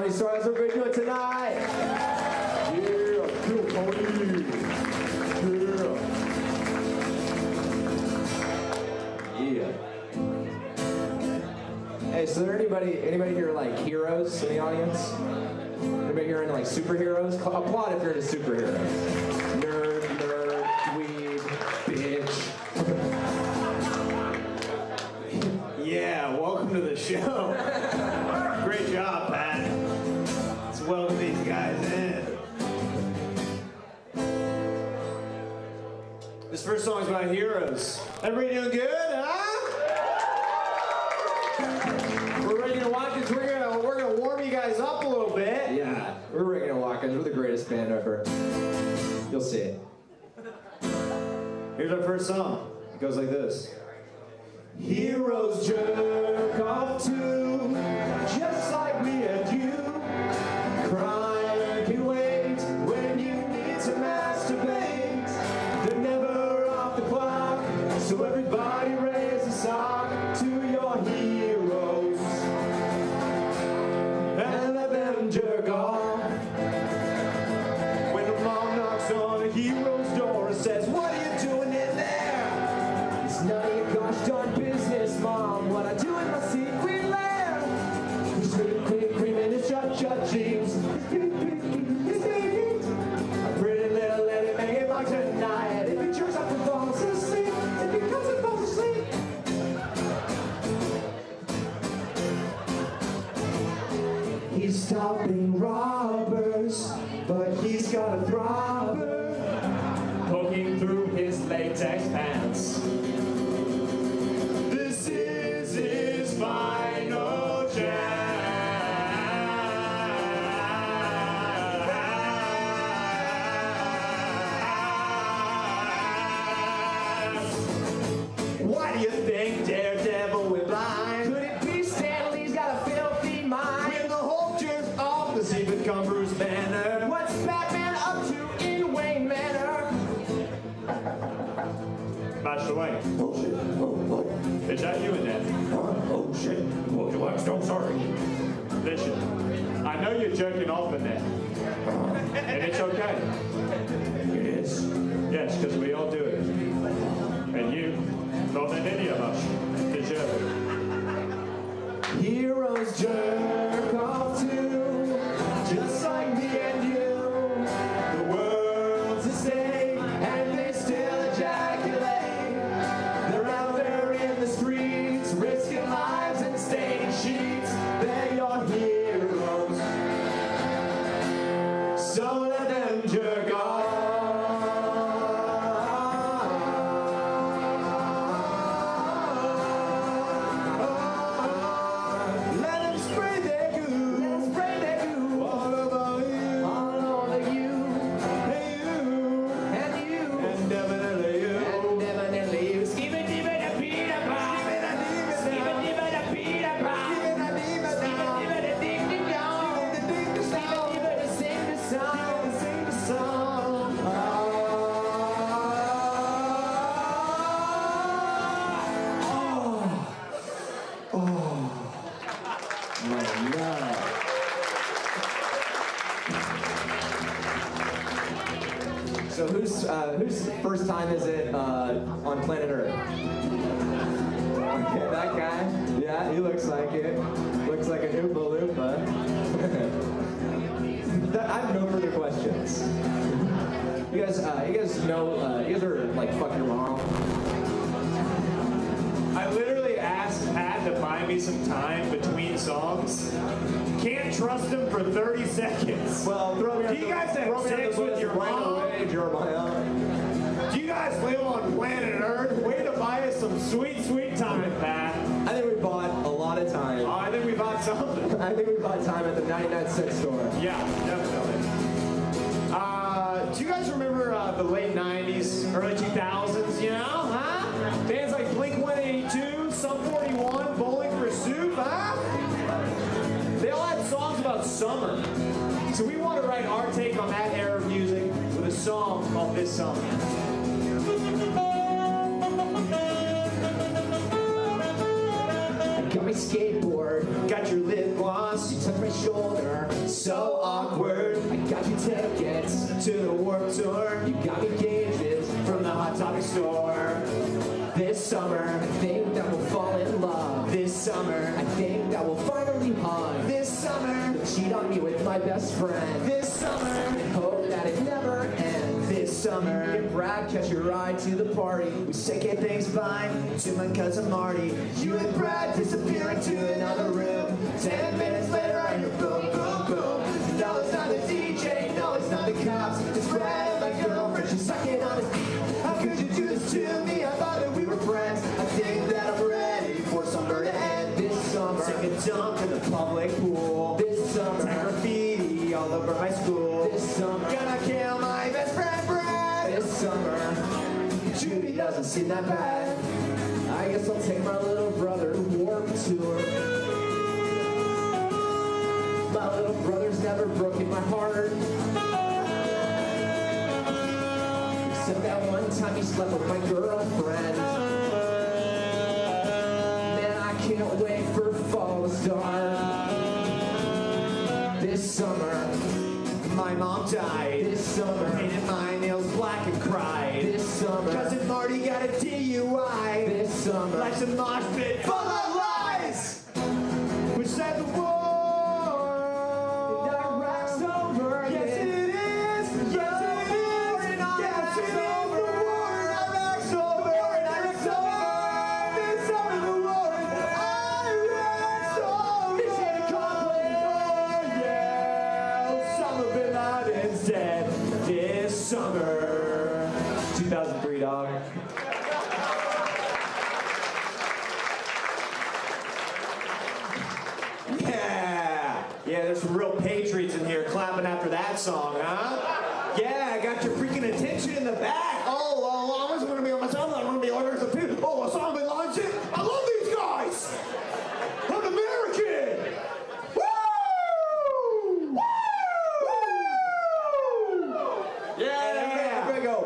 Comedy Store. How's everybody doing tonight? Yeah, cool party. Yeah. Hey, so there anybody here like heroes in the audience? Anybody here into like superheroes? Applaud if you're into superheroes. Nerd, dweeb, bitch. Yeah, welcome to the show. Great job, Pat. Let's welcome these guys in. This first song's about heroes. Everybody doing good, huh? We're ready to walk this. We're gonna warm you guys up a little bit. Yeah, we're ready to walk in. We're the greatest band ever. You'll see it. Here's our first song. It goes like this. Heroes jerk off too, just like me and you. Crime can wait when you need to masturbate. They're never off the clock, so everybody raise a sock to your heroes and let them jerk off. When the mom knocks on a hero's door and says, "What are you doing in there?" It's none of your gosh darn business, Mom. What I do in my secret lair. He's cream in his shut jeans. He's beat. A pretty little lady making like tonight. If he jerks up and falls asleep, if he comes and falls asleep. He's stopping robbers, but he's got a throbber poking through his latex pants. This is his final chance. Why do you think Daredevil went blind? Could it be Stanley's got a filthy mind? When the Hulk jerks off, does he become Bruce Banner? What's Batman up to in Wayne Manor? Master Wayne. Oh shit. Oh, what? Is that you in there? Oh shit. What do I stop? Sorry. Listen, I know you're jerking off in there. And it's okay. It is. Yes, because we all do it. And you, more than any of us, deserve it. Heroes jerk off too, just like me and you. The world's a stake, and they still ejaculate. They're out there in the streets, risking lives and staining sheets. They're your heroes, so let them jerk off. Let them spray their goo, all over you, and you, and definitely you. So whose first time is it on planet Earth? Okay, that guy. Yeah, he looks like it. Looks like an Oompa Loompa. I have no further questions. You guys know, you guys are like fuck your mom. I literally asked Pat to buy me some time between songs. Can't trust him for 30 seconds. Well, throw me Do you guys have sex with your mom? Jeremiah. Do you guys live on planet Earth? Way to buy us some sweet, sweet time, Pat. I think we bought a lot of time. Oh, I think we bought something. I think we bought time at the 99-cent store. Yeah, definitely. Do you guys remember the late 90s, early 2000s, you know, huh? Bands like Blink-182, Sum 41, Bowling for Soup, huh? They all had songs about summer. So we want to write our take on that era of music with a song called This Summer. Got my skateboard, Got your lip gloss, you touch my shoulder, so awkward. I got you tickets to the Warped Tour. You got me gauges from the Hot Topic store. This summer, I think that we'll fall in love. This summer, I think that we'll finally hug. This summer, you'll cheat on me with my best friend. This summer, I hope that it never ends. This summer, me and Brad catch your ride to the party. We say gay things fine to my cousin Marty. You and Brad disappear into another room. 10 minutes later, I hear boom, boom, boom. No, it's not the DJ, no, it's not the cops. It's Brad and my girlfriend, she's sucking on his dick. How could you do this to me? I thought that we were friends. I think that I'm ready for summer to end. This summer, take a dump in the public pool. This summer, take graffiti all over my school. This summer, gonna kill my best friend Brad. This summer, Judy doesn't seem that bad. I guess I'll take my little brother to Warped Tour. My little brother's never broken my heart. Except that one time he slept with my girlfriend. Man, I can't wait for fall to start. This summer, my mom died. This summer, painted my nails black and cried. This summer, cousin Marty got a DUI. This summer, life's a mosh pit full of lies. We said the war. Summer 2003, dog. Yeah, there's some real patriots in here clapping after that song, huh? Yeah, I got your freaking attention in the back. Oh, I was gonna be on my song. I'm gonna be orders of food. Oh, a song belongs in. I love these guys. I'm American. Woo! Yeah, everybody go,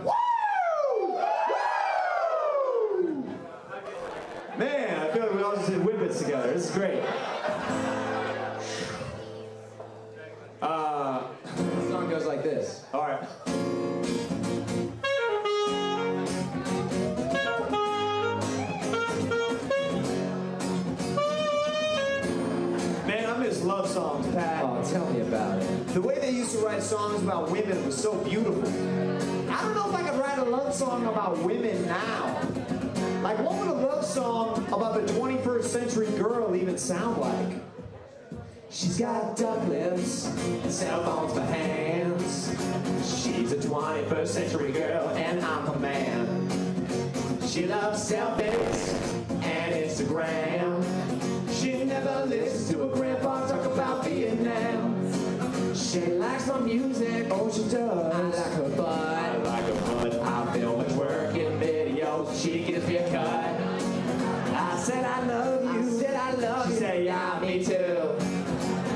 woo! Woo! Man, I feel like we all just did whippets together. This is great. The song goes like this. All right. Man, I miss love songs, Pat. Oh, tell me about it. The way they used to write songs about women was so beautiful. I don't know if I could write a love song about women now. Like, what would a love song about the 21st century girl even sound like? She's got duck lips and cell phones for hands. She's a 21st century girl and I'm a man. She loves selfies and Instagram. She never listens to her grandpa talk about Vietnam. She likes my music, oh she does. I like her butt, I like her butt. I film and twerking videos, she gives me a cut. I said I love you, she said yeah, me too.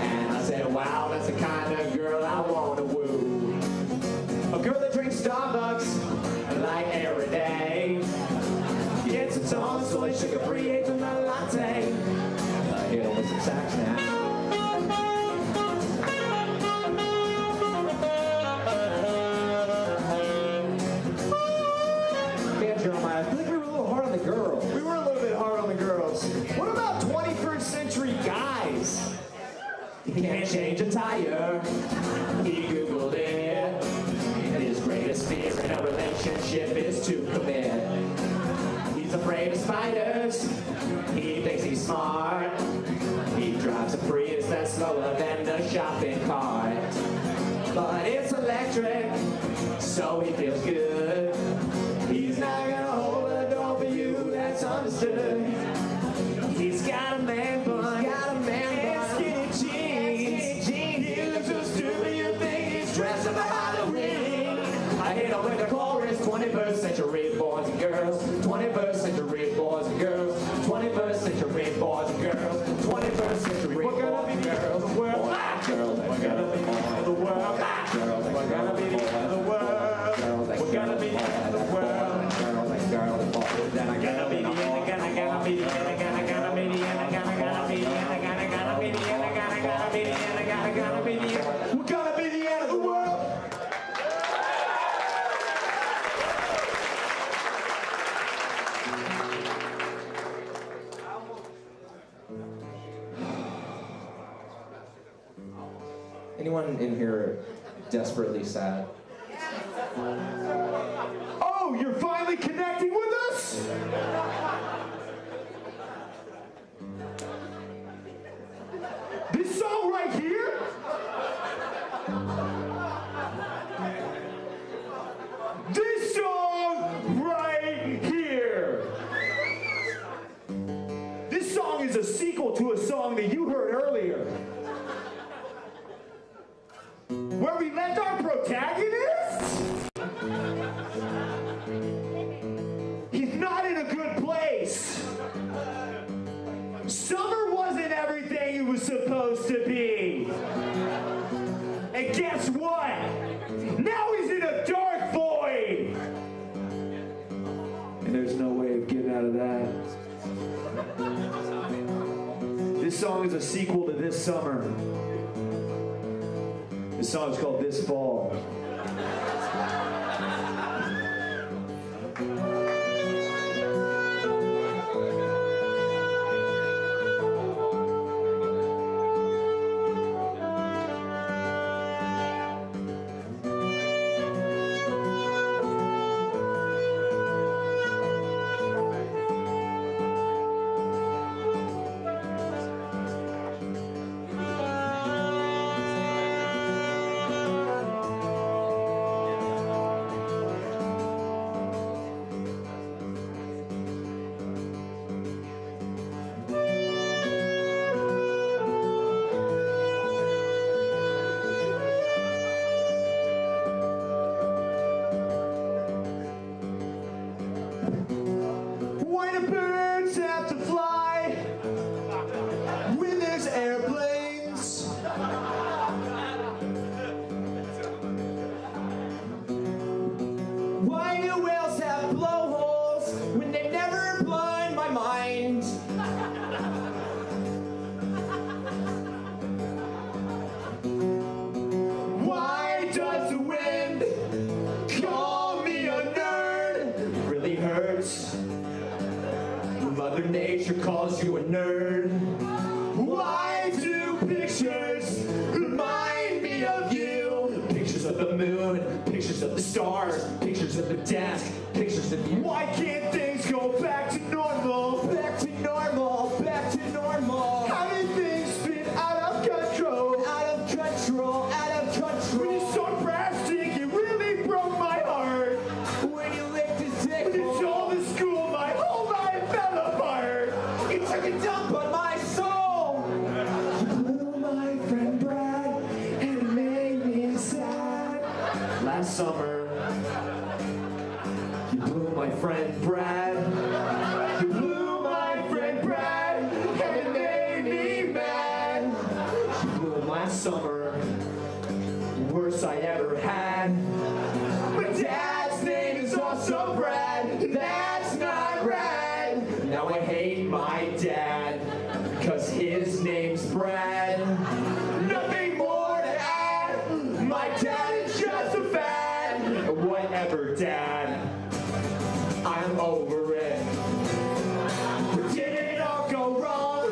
And I said wow, that's the kind of girl I wanna woo. A girl that drinks Starbucks like every day. Gets its own soy sugar-free hazelnut latte. Hit him with some sax now. I feel like we were a little hard on the girls. We were a little bit hard on the girls. What about 21st century guys? He can't change a tire. He Googled it. His greatest fear in a relationship is to commit. He's afraid of spiders. He thinks he's smart. He drives a Prius that's slower than the shopping cart. But it's electric, so he feels good. He's not gonna hold the door for you, that's understood. He's got a man bun, and skinny jeans. He looks so stupid you think he's dressed up for Halloween. I hit him with the chorus, 21st century boys and girls. 21st century boys and girls. 21st century boys and girls. 21st century boys and girls. We're black girls, we're gonna be the world. Black girls, we're gonna be the world. We're gonna be the world. Then I gotta be the end, I gotta be the end, I gotta be the end, I gotta be the end, I gotta be the end, I gotta be the end. We're gonna be the end of the world. Anyone in here desperately sad? Oh, you're finally connecting with us? This song right here? This song right here. This song is a sequel to a song that you heard earlier, where we left our protagonist. He's not in a good place. Summer wasn't everything it was supposed to be. And guess what? Now he's in a dark void. And there's no way of getting out of that. This song is a sequel to This Summer. This song is called This Fall. Why do birds have to fly when there's airplanes? Why do whales have blowholes when they've never blown my mind? Why does the wind call me a nerd? Really hurts. Mother Nature calls you a nerd. Why do pictures remind me of you? Pictures of the moon, pictures of the stars, pictures of the desk, pictures of you. Why can't things go back to normal? Back to normal, back to normal. How did things spin out of control? Out of control, out of When you control. saw plastic, it really broke my heart. When you licked his dick, When you told the school, my whole life fell apart. you took a dump on my soul. You blew my friend Brad, and it made me sad. Last summer, you blew my friend Brad. You blew my friend Brad, and it made me mad. You blew him last summer, the worst I ever had. But Dad's name is also Brad. That's not rad. Now I hate my dad, cause his name's Brad. Nothing more to add. My dad is just a fad. Whatever, Dad. I'm over it. Where did it all go wrong?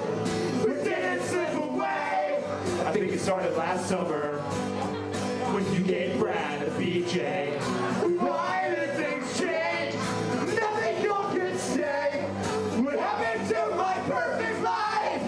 Where did it slip away? I think it started last summer when you gave Brad a BJ. Why did things change? Nothing good can stay. What happened to my perfect life?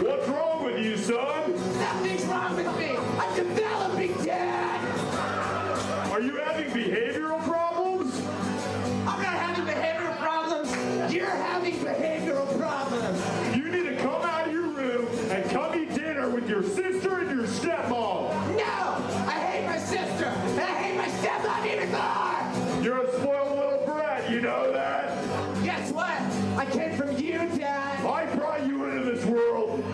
What's wrong with you, son? Nothing's wrong with me. I'm developing, Dad. Are you having behavioral problems? I'm not having behavioral problems. You're having behavioral problems. You need to come out of your room and come eat dinner with your sister and your stepmom. No, I hate my sister, and I hate my stepmom even more. You're a spoiled little brat, you know that? Guess what? I came from you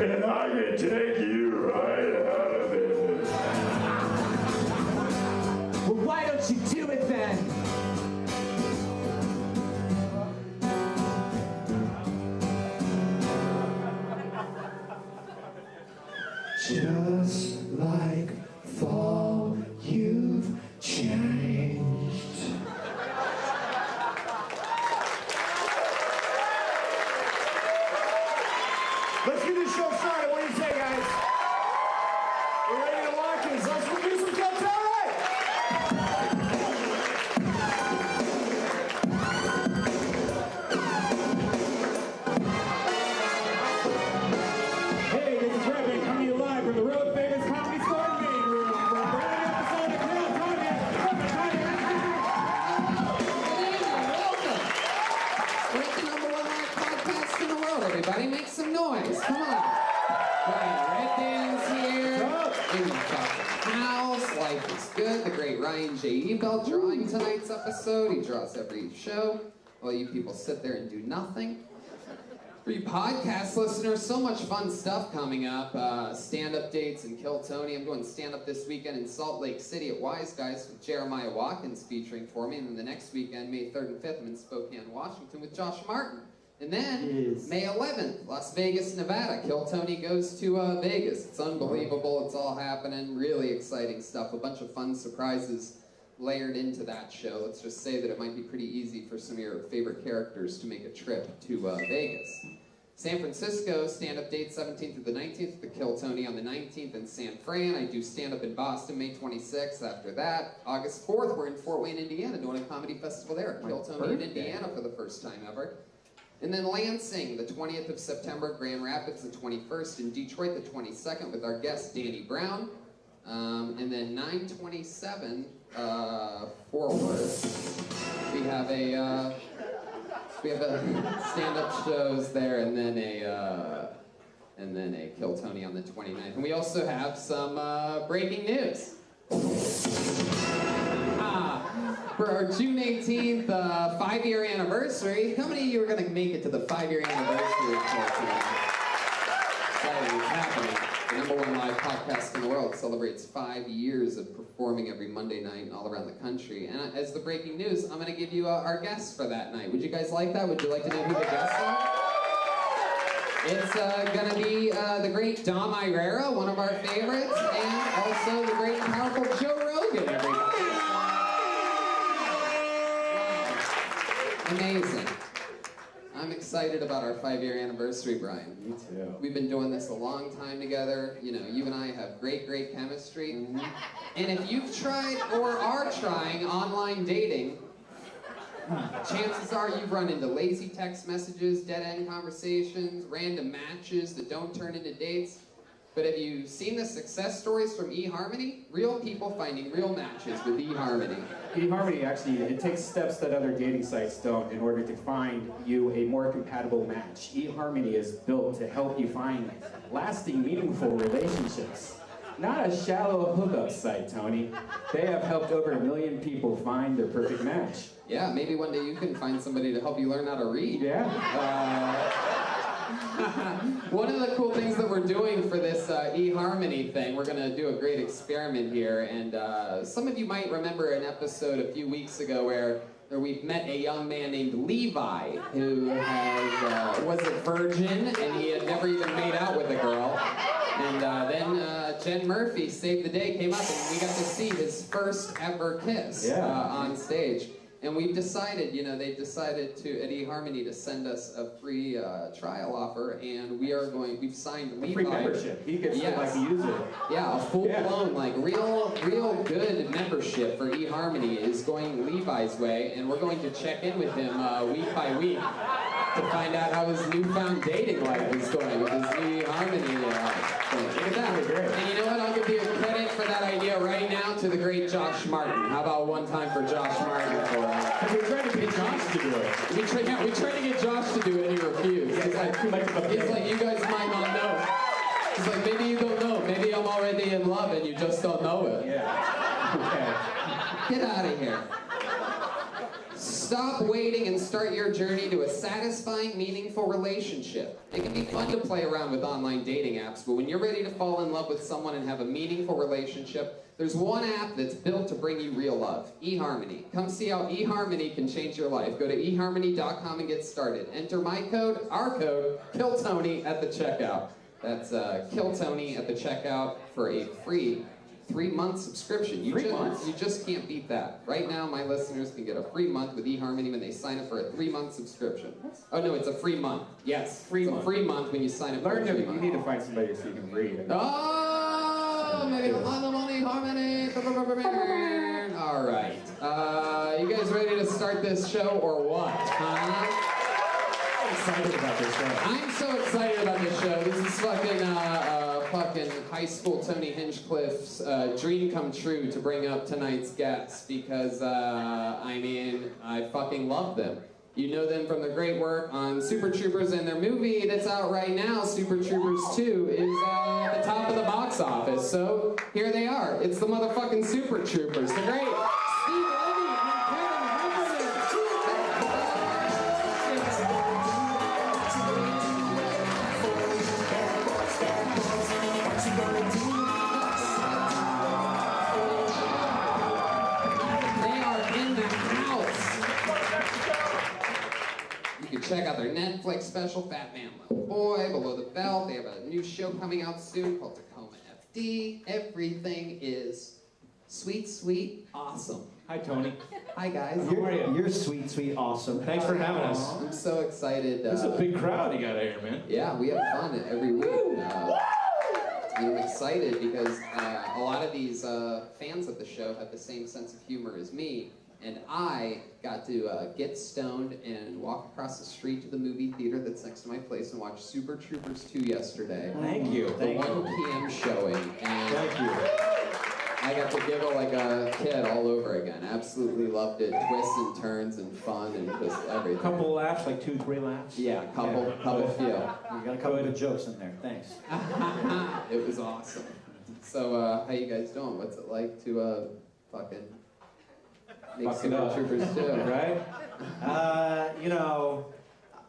And I can take you right out of it. Well, why don't you do it then? Just like fall, you've changed. Let's get this show started. What do you say, guys? We're ready to walk this. Let's do some Kill Tony! Hey, this is Reverend coming to you live from the world famous Comedy Store main room. We're a brand new episode of Kill Tony. Welcome. We're the number one live podcast in the world, everybody. Make some noise. Come on. Ryan Reddan's here. In the house. Life is good. The great Ryan J. Ebell drawing tonight's episode. He draws every show while you people sit there and do nothing. For you podcast listeners, so much fun stuff coming up. Stand-up dates and Kill Tony. I'm going stand-up this weekend in Salt Lake City at Wise Guys with Jeremiah Watkins featuring for me. And then the next weekend, May 3rd and 5th, I'm in Spokane, Washington with Josh Martin. And then, May 11th, Las Vegas, Nevada. Kill Tony goes to Vegas. It's unbelievable. It's all happening. Really exciting stuff. A bunch of fun surprises layered into that show. Let's just say that it might be pretty easy for some of your favorite characters to make a trip to Vegas. San Francisco, stand-up date 17th through the 19th, the Kill Tony on the 19th in San Fran. I do stand-up in Boston, May 26th. After that, August 4th, we're in Fort Wayne, Indiana, doing a comedy festival there at Kill Tony in Indiana for the first time ever. And then Lansing, the 20th of September, Grand Rapids, the 21st, and Detroit, the 22nd, with our guest, Danny Brown. And then 9/27, Fort Worth, we have a stand-up shows there, and then a Kill Tony on the 29th. And we also have some breaking news. For our June 18th 5-year anniversary, how many of you are going to make it to the 5-year anniversary of Kill Tony? Exciting, it's happening. The number one live podcast in the world celebrates 5 years of performing every Monday night all around the country. And as the breaking news, I'm going to give you our guests for that night. Would you guys like that? Would you like to know who the guests are? It's going to be the great Dom Irera, one of our favorites, and also the great and powerful Joe Rogan, everybody. Amazing. I'm excited about our 5-year anniversary, Brian. Me too. We've been doing this a long time together. You know, you and I have great, great chemistry. And if you've tried or are trying online dating, chances are you've run into lazy text messages, dead-end conversations, random matches that don't turn into dates. But have you seen the success stories from eHarmony? Real people finding real matches with eHarmony. eHarmony actually, it takes steps that other dating sites don't in order to find you a more compatible match. eHarmony is built to help you find lasting, meaningful relationships. Not a shallow hookup site, Tony. They have helped over 1 million people find their perfect match. Yeah, maybe one day you can find somebody to help you learn how to read. Yeah. One of the cool things that we're doing for this eHarmony thing, we're going to do a great experiment here, and some of you might remember an episode a few weeks ago where we met a young man named Levi who was a virgin, and he had never even made out with a girl. And then Jen Murphy saved the day, came up, and we got to see his first ever kiss on stage. And we've decided, you know, they've decided to, at eHarmony, to send us a free trial offer, and we've signed Levi. Free membership. He gets to like use it. Yeah, a full-blown, like real good membership for eHarmony is going Levi's way, and we're going to check in with him week by week to find out how his newfound dating life is going with his eHarmony thing. Look at that. Great. And you know what? I'll give you credit for that idea right now to the great Josh Martin. How about one time for Josh Martin for We tried to get Josh to do it. we tried to get Josh to do it, and he refused. He's like, you guys might not know. He's like, maybe you don't know. Maybe I'm already in love, and you just don't know it. Yeah. Okay. Get out of here. Stop waiting and start your journey to a satisfying, meaningful relationship. It can be fun to play around with online dating apps, but when you're ready to fall in love with someone and have a meaningful relationship, there's one app that's built to bring you real love, eHarmony. Come see how eHarmony can change your life. Go to eHarmony.com and get started. Enter my code, our code, KillTony at the checkout. That's KillTony at the checkout for a free 3-month subscription. You just can't beat that. Right now, my listeners can get a free month with eHarmony when they sign up for a 3-month subscription. Oh no, it's a free month. Yes, it's a free month when you sign up for a 3 month. You need to find somebody so you can read. Oh, maybe a lot of money, Harmony. All right. You guys ready to start this show or what? I'm excited about this show. I'm so excited about this show. This is fucking high school Tony Hinchcliffe's dream come true to bring up tonight's guests because, I fucking love them. You know them from their great work on Super Troopers, and their movie that's out right now, Super Troopers 2, is at the top of the box office. So here they are. It's the motherfucking Super Troopers. The great Steve Lemme and Kevin Heffernan. They are in the house. You can check out their Netflix special, Fat Man Little Boy, Below the Belt. They have a new show coming out soon called Tacoma FD. Everything is sweet, sweet, awesome. Hi, Tony. Hi, guys. How are you? You're sweet, sweet, awesome. Thanks for having us. I'm so excited. This is a big crowd you got here, man. Yeah, we have fun every week. I'm excited because a lot of these fans of the show have the same sense of humor as me, and I got to get stoned and walk across the street to the movie theater that's next to my place and watch Super Troopers 2 yesterday. Thank you. The 1 p.m. showing. And Thank you. I got to giggle like a kid all over again. Absolutely loved it. Twists and turns and fun and just everything. Couple laughs, like 2-3 laughs. Yeah, couple few. You got a couple of jokes in there. Thanks. It was awesome. So, how you guys doing? What's it like to fucking make Fuck it Super up. Troopers 2, Right?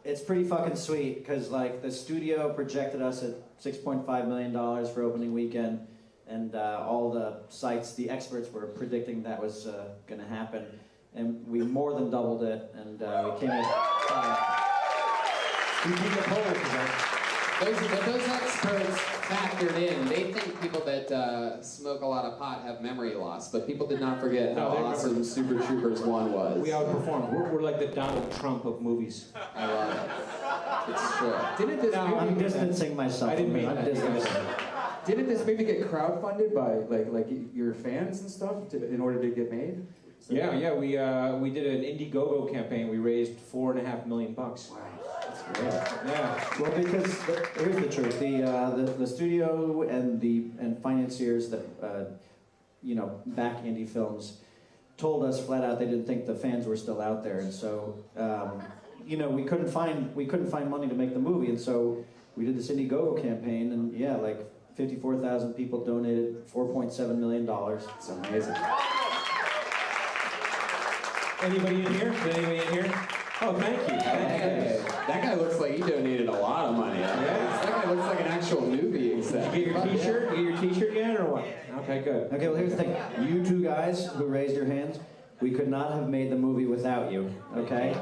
It's pretty fucking sweet because like the studio projected us at $6.5 million for opening weekend, and all the sites, the experts were predicting that was going to happen, and we more than doubled it, and we came in. We beat the polls, man. Those experts factored in. They think people that smoke a lot of pot have memory loss, but people did not forget how No, they awesome Super Troopers 1 was. We outperformed. We're like the Donald Trump of movies. I love it. It's true. Didn't this movie I'm distancing myself. I didn't mean I'm that. distancing. Didn't this movie get crowdfunded by like your fans and stuff in order to get made? Yeah. We did an Indiegogo campaign. We raised $4.5 million. Wow, that's great. Yeah. Well, because here's the truth: the studio and financiers that back indie films told us flat out they didn't think the fans were still out there, and so we couldn't find money to make the movie, and so we did this Indiegogo campaign, and yeah, like 54,000 people donated $4.7 million. It's amazing. Anybody in here? Did anybody in here? Oh, thank you. That guy looks like he donated a lot of money. Yeah. That guy looks like an actual movie exec. Get your T-shirt? Get your T-shirt yet, or what? Okay, good. Okay, well here's the thing: you two guys who raised your hands, we could not have made the movie without you. Okay.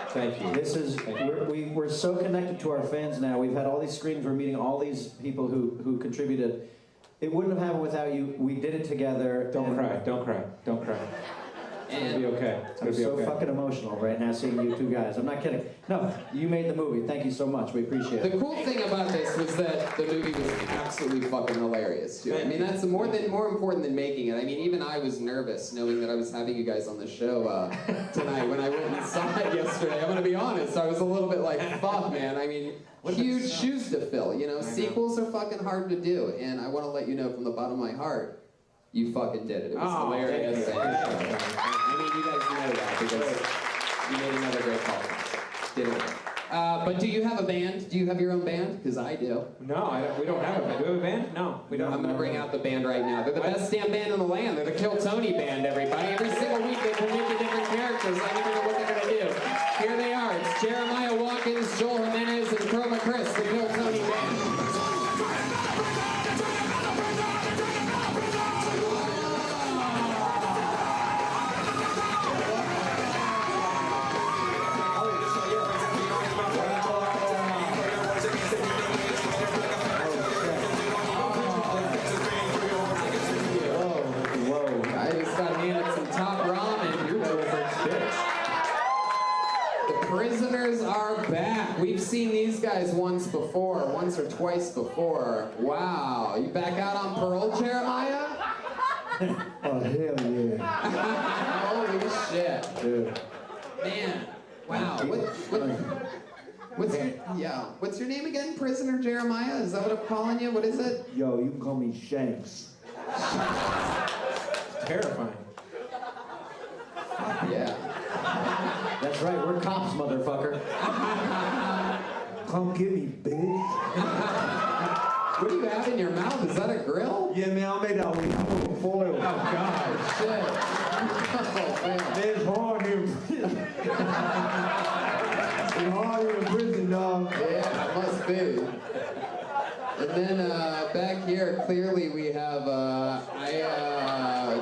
Thank you. This is we're so connected to our fans now. We've had all these screenings. We're meeting all these people who contributed. It wouldn't have happened without you. We did it together. Don't cry. Don't cry. Don't cry. It's gonna be okay. It's gonna I'm be so okay. fucking emotional right now seeing you two guys. I'm not kidding. No, you made the movie. Thank you so much. We appreciate The it. cool thing about this was that the movie was absolutely fucking hilarious too. I mean, that's more important than making it. I mean, even I was nervous knowing that I was having you guys on the show tonight when I went and saw it yesterday. I'm gonna be honest, I was a little bit like, fuck, man. I mean, huge shoes to fill. Sequels are fucking hard to do, and I want to let you know from the bottom of my heart, you fucking did it. It was hilarious. thank you. I mean, you guys know that because you made another great call. Did it. But do you have a band? Do you have your own band? Because I do. No, we don't have a band. Do we have a band? No, we don't. I'm going to bring out the band right now. They're the best damn band in the land. They're the Kill Tony band, everybody. Every single week they come into different characters. I never know what they're going to here they are. It's Jeremiah Watkins, Joel Jimenez, and Chroma Chris, the Kill Tony Band. I just got handed some top ramen. You're doing shit. The prisoners are back. We've seen these guys once or twice before. Wow. You back out on parole, Jeremiah? Oh, hell yeah. Holy shit. Dude. Man. Wow. What's your name again? Prisoner Jeremiah? Is that what I'm calling you? What is it? Yo, you can call me Shanks. Terrifying. Yeah. That's right, we're cops, motherfucker. Come get me, bitch. What do you have in your mouth? Is that a grill? Yeah, man, I made that with foil. Oh, God. Shit. Oh, man. Man, it's hard here. It's hard here in prison, dog. Yeah, it must be. And then back here, clearly we have, I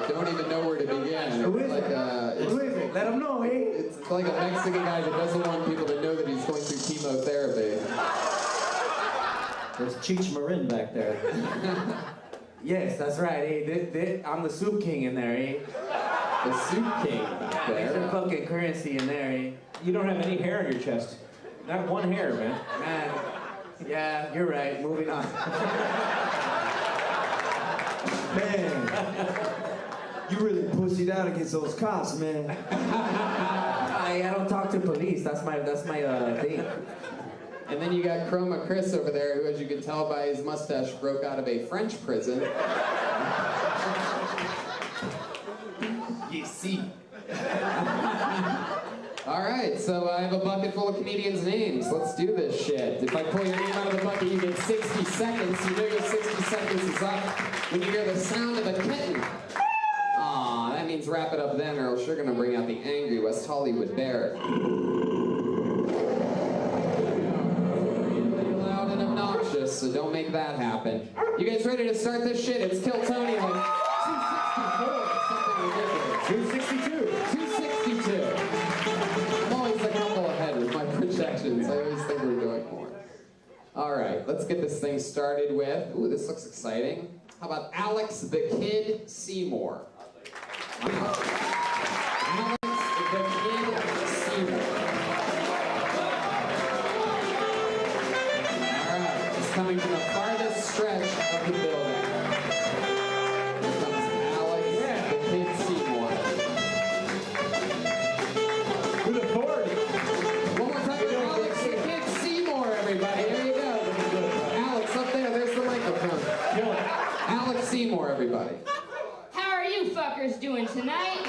don't even know where to begin. Who is like it? Who is it? Let him know, eh? It's like a Mexican guy that doesn't want people to know that he's going through chemotherapy. There's Cheech Marin back there. Yes, that's right. Hey, I'm the soup king in there, eh? The soup king back There's there. a fucking currency in there, eh? You don't have any hair on your chest. Not one hair, man. Man, yeah, you're right. Moving on. Man, you really pussied out against those cops, man. I don't talk to police. That's my thing. And then you got Chroma Chris over there, who, as you can tell by his mustache, broke out of a French prison. You see. All right, so I have a bucket full of comedians' names. Let's do this shit. If I pull your name out of the bucket, you get 60 seconds. You know your 60 seconds is up when you hear the sound of a kitten. Aw, that means wrap it up then, or else you're gonna bring out the angry West Hollywood bear. Really loud and obnoxious, so don't make that happen. You guys ready to start this shit? It's Kill Tony like 264 or something ridiculous. 262. 262. I'm always a couple ahead with my projections. I always think we're doing more. All right, let's get this thing started with, ooh, this looks exciting. How about Alex the Kid Seymour? Wow. Alex the Kid Seymour. All right, he's coming from the farthest stretch of the building. Here comes Alex the Kid Seymour. With authority. One more time, Alex the Kid Seymour, everybody. There you go. Alex, up there, there's the microphone. Kill it. Alex Seymour, everybody. How are you fuckers doing tonight?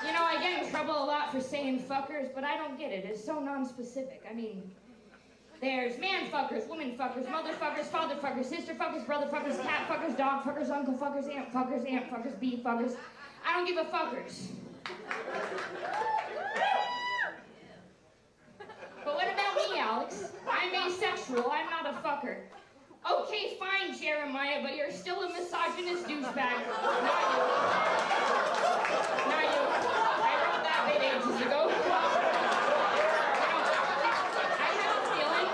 You know, I get in trouble a lot for saying fuckers, but I don't get it. It's so non-specific. I mean, there's man fuckers, woman fuckers, mother fuckers, father fuckers, sister fuckers, brother fuckers, cat fuckers, dog fuckers, uncle fuckers, aunt fuckers, bee fuckers. I don't give a fuckers. But what about me, Alex? I'm asexual. I'm not a fucker. Okay, fine, Jeremiah, but you're still a misogynist douchebag. Not you. Not you. I wrote that bit ages ago. I have a feeling.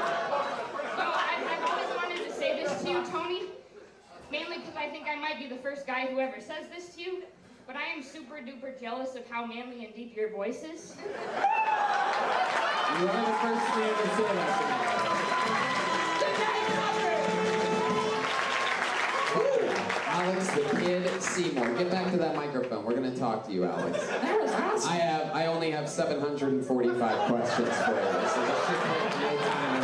Well, I've always wanted to say this to you, Tony. Mainly because I think I might be the first guy who ever says this to you. But I am super duper jealous of how manly and deep your voice is. You are the first man to say that to me. Alex the Kid Seymour. Get back to that microphone. We're going to talk to you, Alex. That was awesome. I only have 745 questions for you, so this should take no time at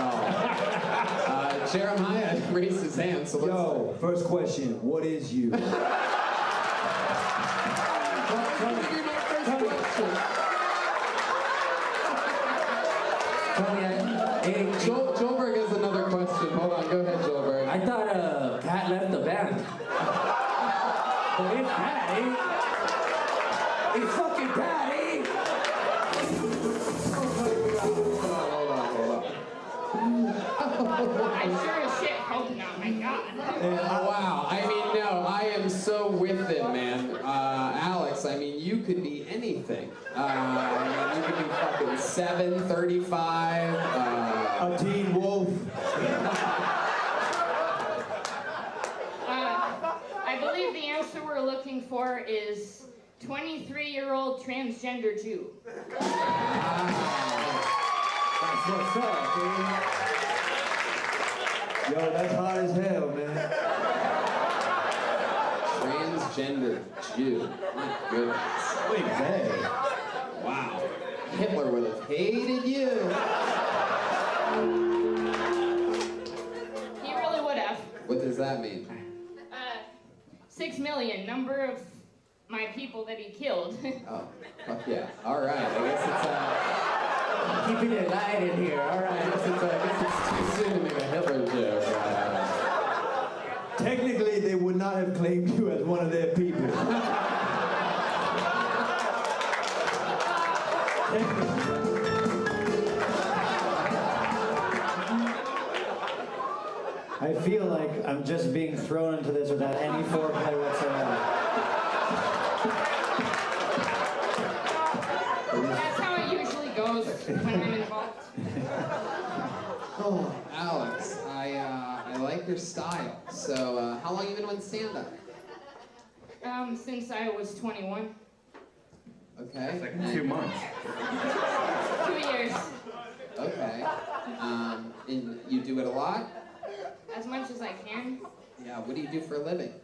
all. Jeremiah raised his hand, so let's... Yo, first question, what is you? Joelberg has another question. Hold on, go ahead, Joelberg. I thought Pat left the band. But it's Pat, eh? It's fucking daddy! I sure as shit hope not, my God. Wow, I mean, no, I am so with it, man. Alex, I mean, you could be anything. I mean, you could be fucking 7, 35, A teen wolf. I believe the answer we're looking for is 23-year-old transgender Jew. That's what's up, dude. Yo, that's hot as hell, man. transgender Jew. My goodness. Wait, hey. Wow. Hitler would have hated you. He really would have. What does that mean? 6 million, number of my people that he killed. Oh, fuck yeah. All right. I guess it's Keeping it light in here, all I guess it's too soon to make a Hitler joke. Technically, they would not have claimed you as one of their people. I feel like I'm just being thrown into this without any foreplay whatsoever. That's how it usually goes when I'm involved. Oh, Alex, I like your style. So, how long you been on stand-up? Since I was 21. Okay. That's like 2 months. 2 years. Okay. And you do it a lot? As much as I can. Yeah. What do you do for a living?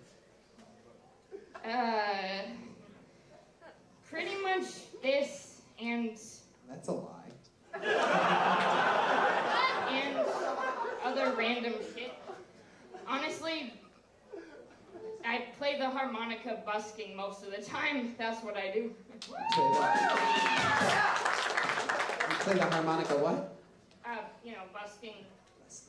Pretty much this and That's a lie. and other random shit. Honestly, I play the harmonica busking most of the time. That's what I do. You play the harmonica what? Busking.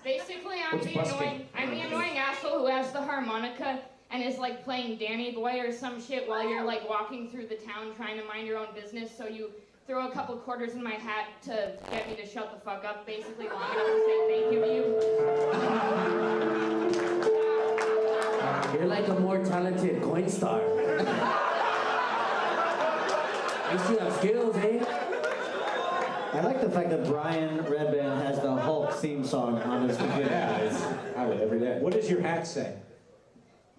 Basically, I'm What's the busking? annoying asshole who has the harmonica and is like playing Danny Boy or some shit while you're like walking through the town trying to mind your own business. So you throw a couple quarters in my hat to get me to shut the fuck up, basically long enough to say thank you to you. You're like a more talented coin star. You still have skills, eh? I like the fact that Brian Redband has the Hulk theme song on his computer. Yeah, I have it every day. What does your hat say?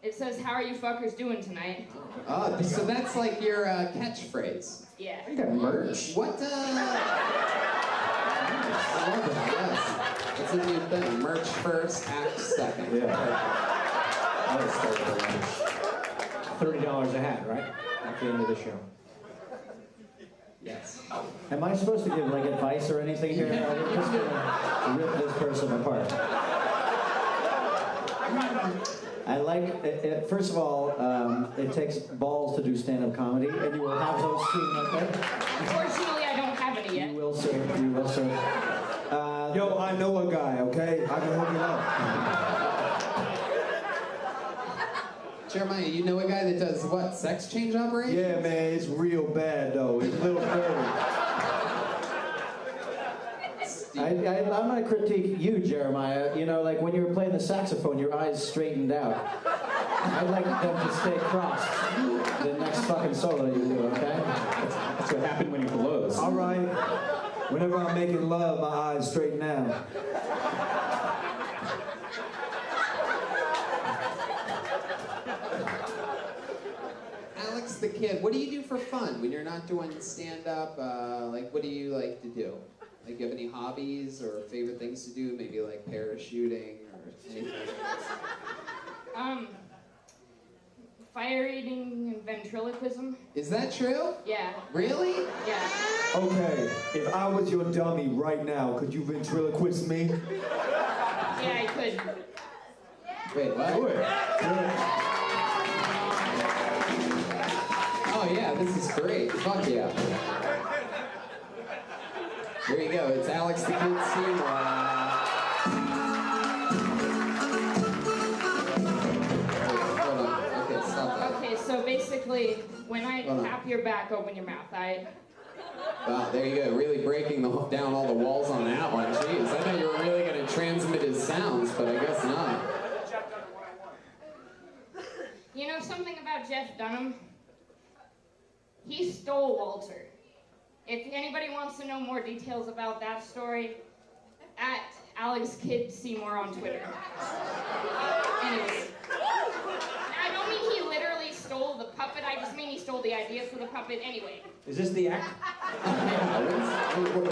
It says, "How are you fuckers doing tonight?" Oh, so that's like your catchphrase. Yeah. You got merch. What? I love it. Yes. It's a new thing. Merch first, act second. Yeah. I would start with $30 a hat, right? At the end of the show. Yes. Am I supposed to give like advice or anything here? Yeah. I'm just gonna rip this person apart. I like, first of all, it takes balls to do stand-up comedy, and you will have those soon, okay? Unfortunately, I don't have any yet. You will, sir. You will, sir. Yo, I know a guy, okay? I can hook it up. Jeremiah, you know a guy that does what? Sex change operations? Yeah, man, it's real bad, though. It's a little dirty. I'm going to critique you, Jeremiah. You know, like when you were playing the saxophone, your eyes straightened out. I'd like them to stay crossed the next fucking solo you do, okay? That's what happened when he blows. All right. Whenever I'm making love, my eyes straighten out. Alex the Kid, what do you do for fun when you're not doing stand-up? Like, what do you like to do? Like, do you have any hobbies or favorite things to do? Maybe like parachuting or anything? Fire eating and ventriloquism. Is that true? Yeah. Really? Yeah. Okay, if I was your dummy right now, could you ventriloquist me? Yeah, I could. Wait, what? Do it. Oh yeah, this is great. Fuck yeah. Here you go. It's Alex the Kid Seymour. Hold on. Okay, stop that. Okay, so basically, when I tap your back, open your mouth. Wow, there you go. Really breaking down all the walls on that one. Jeez, I thought you were really going to transmit his sounds, but I guess not. You know something about Jeff Dunham? He stole Walter. If anybody wants to know more details about that story, at Alex Kidd Seymour on Twitter. Anyways. I don't mean he literally stole the puppet, I just mean he stole the idea for the puppet anyway. Is this the act?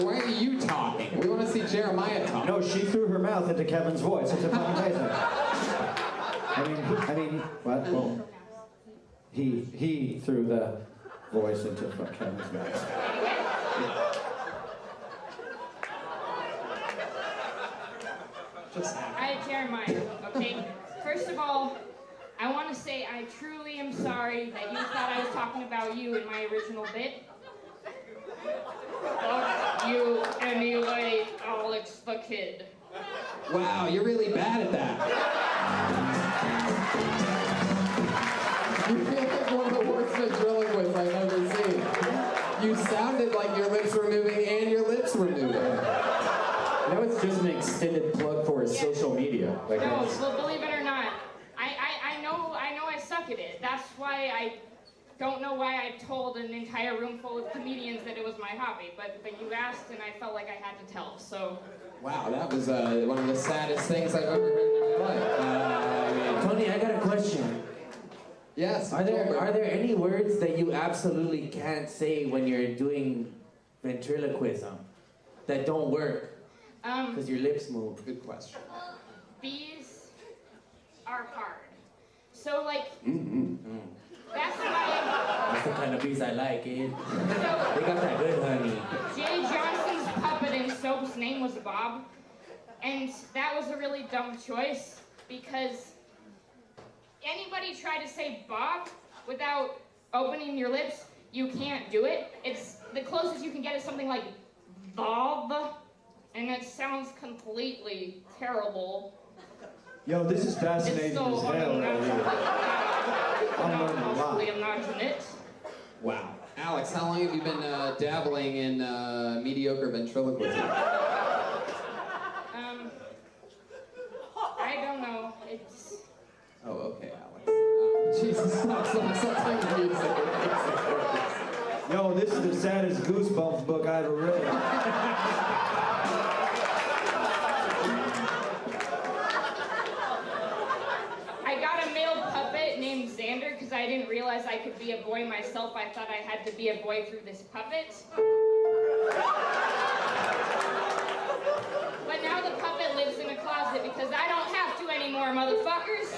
Why are you talking? We want to see Jeremiah talk. No, she threw her mouth into Kevin's voice. It's amazing. I mean, what? Well, he threw the voice into Kevin's mouth. Alright, Jeremiah, okay? First of all, I want to say I truly am sorry that you thought I was talking about you in my original bit. Fuck you anyway, Alex the Kid. Wow, you're really bad at that. You feel like one of the worst ventriloquists I've ever seen. You sounded like your lips were moving and your lips were moving. Now it's just an extended plug for his social media. Like No, well, believe it or not, I know I suck at it. That's why I don't know why I told an entire room full of comedians that it was my hobby. But you asked, and I felt like I had to tell. So. Wow, that was one of the saddest things I've ever heard in my life. Tony, I got a question. Yes. Are there any words that you absolutely can't say when you're doing ventriloquism that don't work? Because your lips move. Good question. Bees are hard. So, like, that's why... That's the kind of bees I like, eh? So, They got that good honey. Jay Johnson's puppet in Soap's name was Bob. And that was a really dumb choice because anybody try to say Bob without opening your lips, you can't do it. It's the closest you can get is something like Bob. And it sounds completely terrible. Yo, this is fascinating It's so as hell right here. I'm learning a lot. possibly imagine it. Wow. Alex, how long have you been dabbling in mediocre ventriloquism? I don't know. It's... Oh, okay, Alex. Jesus, stop music. Yo, this is the saddest Goosebumps book I ever read. named Xander because I didn't realize I could be a boy myself. I thought I had to be a boy through this puppet. But now the puppet lives in a closet because I don't have to anymore, motherfuckers.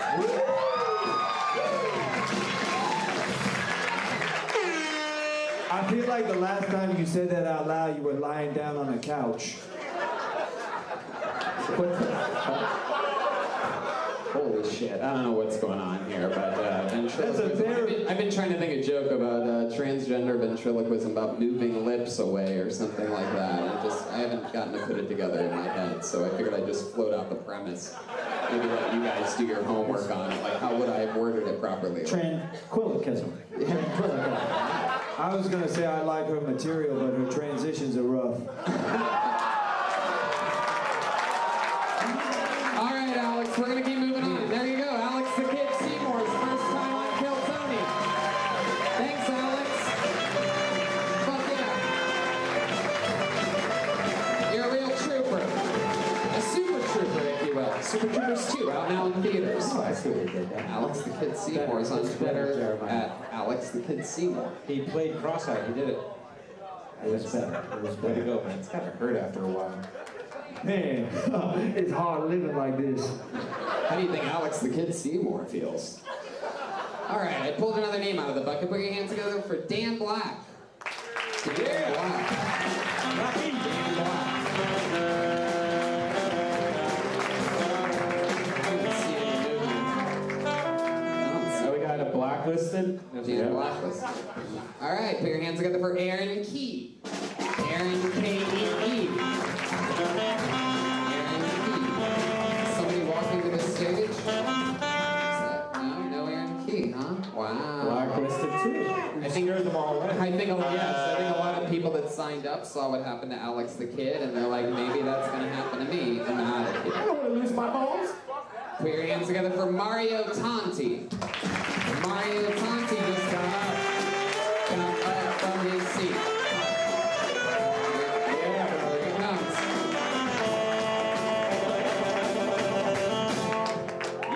I feel like the last time you said that out loud, you were lying down on a couch. Holy shit, I don't know what's going on here, but ventriloquism. I've been trying to think a joke about transgender ventriloquism, about moving lips away or something like that. I haven't gotten to put it together in my head, so I figured I'd just float out the premise. Maybe let you guys do your homework on it. Like, how would I have worded it properly? Tranquillicism. I was gonna say I like her material, but her transitions are rough. All right, Alex, we're gonna keep moving on. There you go, Alex the Kid Seymour's first time on Kill Tony. Thanks, Alex. Fuck yeah. You're a real trooper. A super trooper, if you will. Super Troopers 2, out now in theaters. Oh, I see what you did there. Alex the Kid Seymour's on Twitter at Alex the Kid Seymour. He played cross-eyed, he did it. It was better. It was Way to better. go, man. It's kind of hurt after a while. Man, it's hard living like this. How do you think Alex the Kid Seymour feels? All right, I pulled another name out of the bucket. Put your hands together for Dan Black. Dan Black. Dan Black. So we got a blacklisted. Dan Blacklisted. All right, put your hands together for Aaron Key. Aaron K-E-E. Somebody walking to the stage? No Aaron Key, huh? Wow. Blacklisted. signed up, saw what happened to Alex the Kid, and they're like, maybe that's gonna happen to me. I'm out of here. I don't want to lose my balls. Put your hands together for Mario Tanti. Mario Tanti just got up from his seat. Yeah, here he comes.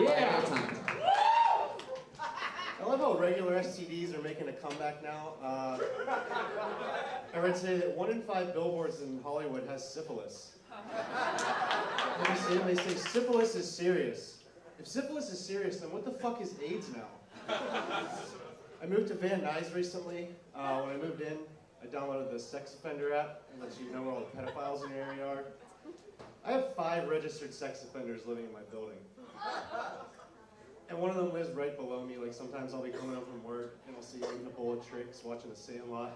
Yeah, Tanti. I love how regular STDs are making a comeback now. I read today that 1 in 5 billboards in Hollywood has syphilis. They say syphilis is serious. If syphilis is serious, then what the fuck is AIDS now? I moved to Van Nuys recently. When I moved in, I downloaded the sex offender app and lets you know where all the pedophiles in your area are. I have 5 registered sex offenders living in my building. And one of them lives right below me. Like sometimes I'll be coming home from work and I'll see him eating a bowl of tricks, watching The Sandlot.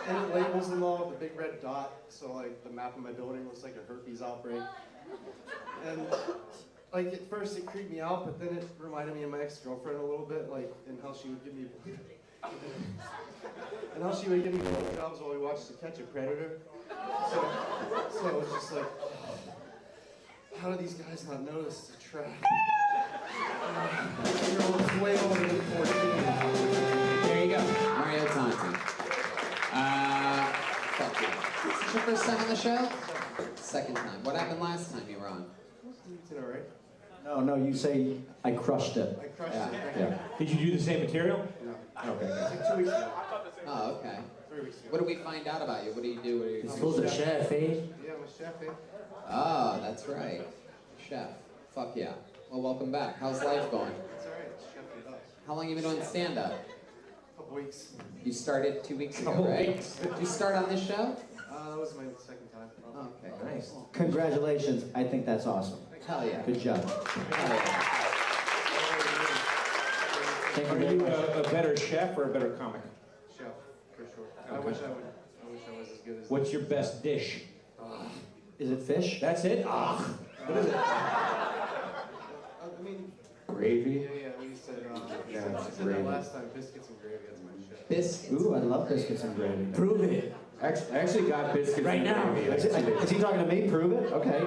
And it labels them all with a big red dot, so like the map of my building looks like a herpes outbreak. And like at first it creeped me out, but then it reminded me of my ex-girlfriend a little bit, like and how she would give me blowjobs while we watched To Catch a Predator. So it was just like, how do these guys not notice the track? It's way older than 14. There you go, Mario Tanti. Fuck you. Is this your first time on the show? Second time. What happened last time you were on? It's all right. No, you say, I crushed it. I crushed it. Yeah. Did you do the same material? No. Okay. It's like 2 weeks ago. Oh, okay. 3 weeks ago. What do we find out about you? What do you do? What are you? School's a chef, eh? Yeah, I'm a chef, eh? Oh, that's right. Chef. Fuck yeah. Well, welcome back. How's life going? It's all right. Chef it up. How long you been doing stand-up? A couple weeks. You started 2 weeks ago, right? Did you start on this show? That was my second time. Okay, Nice. Congratulations. I think that's awesome. Hell yeah. Good job. Hell yeah. Thank you Are very you much. a better chef or a better comic? Chef, for sure. I Okay. wish I was as good as. What's your best dish? Is it fish? That's it? Ah. What is it? I mean, Gravy? yeah, we said. Yeah, I it's said gravy. that last time. Biscuits and gravy. That's my shit. Biscuits. Ooh, I love biscuits and gravy. Prove it. I actually got biscuits Right and now. gravy. Is he talking to me? Prove it? Okay.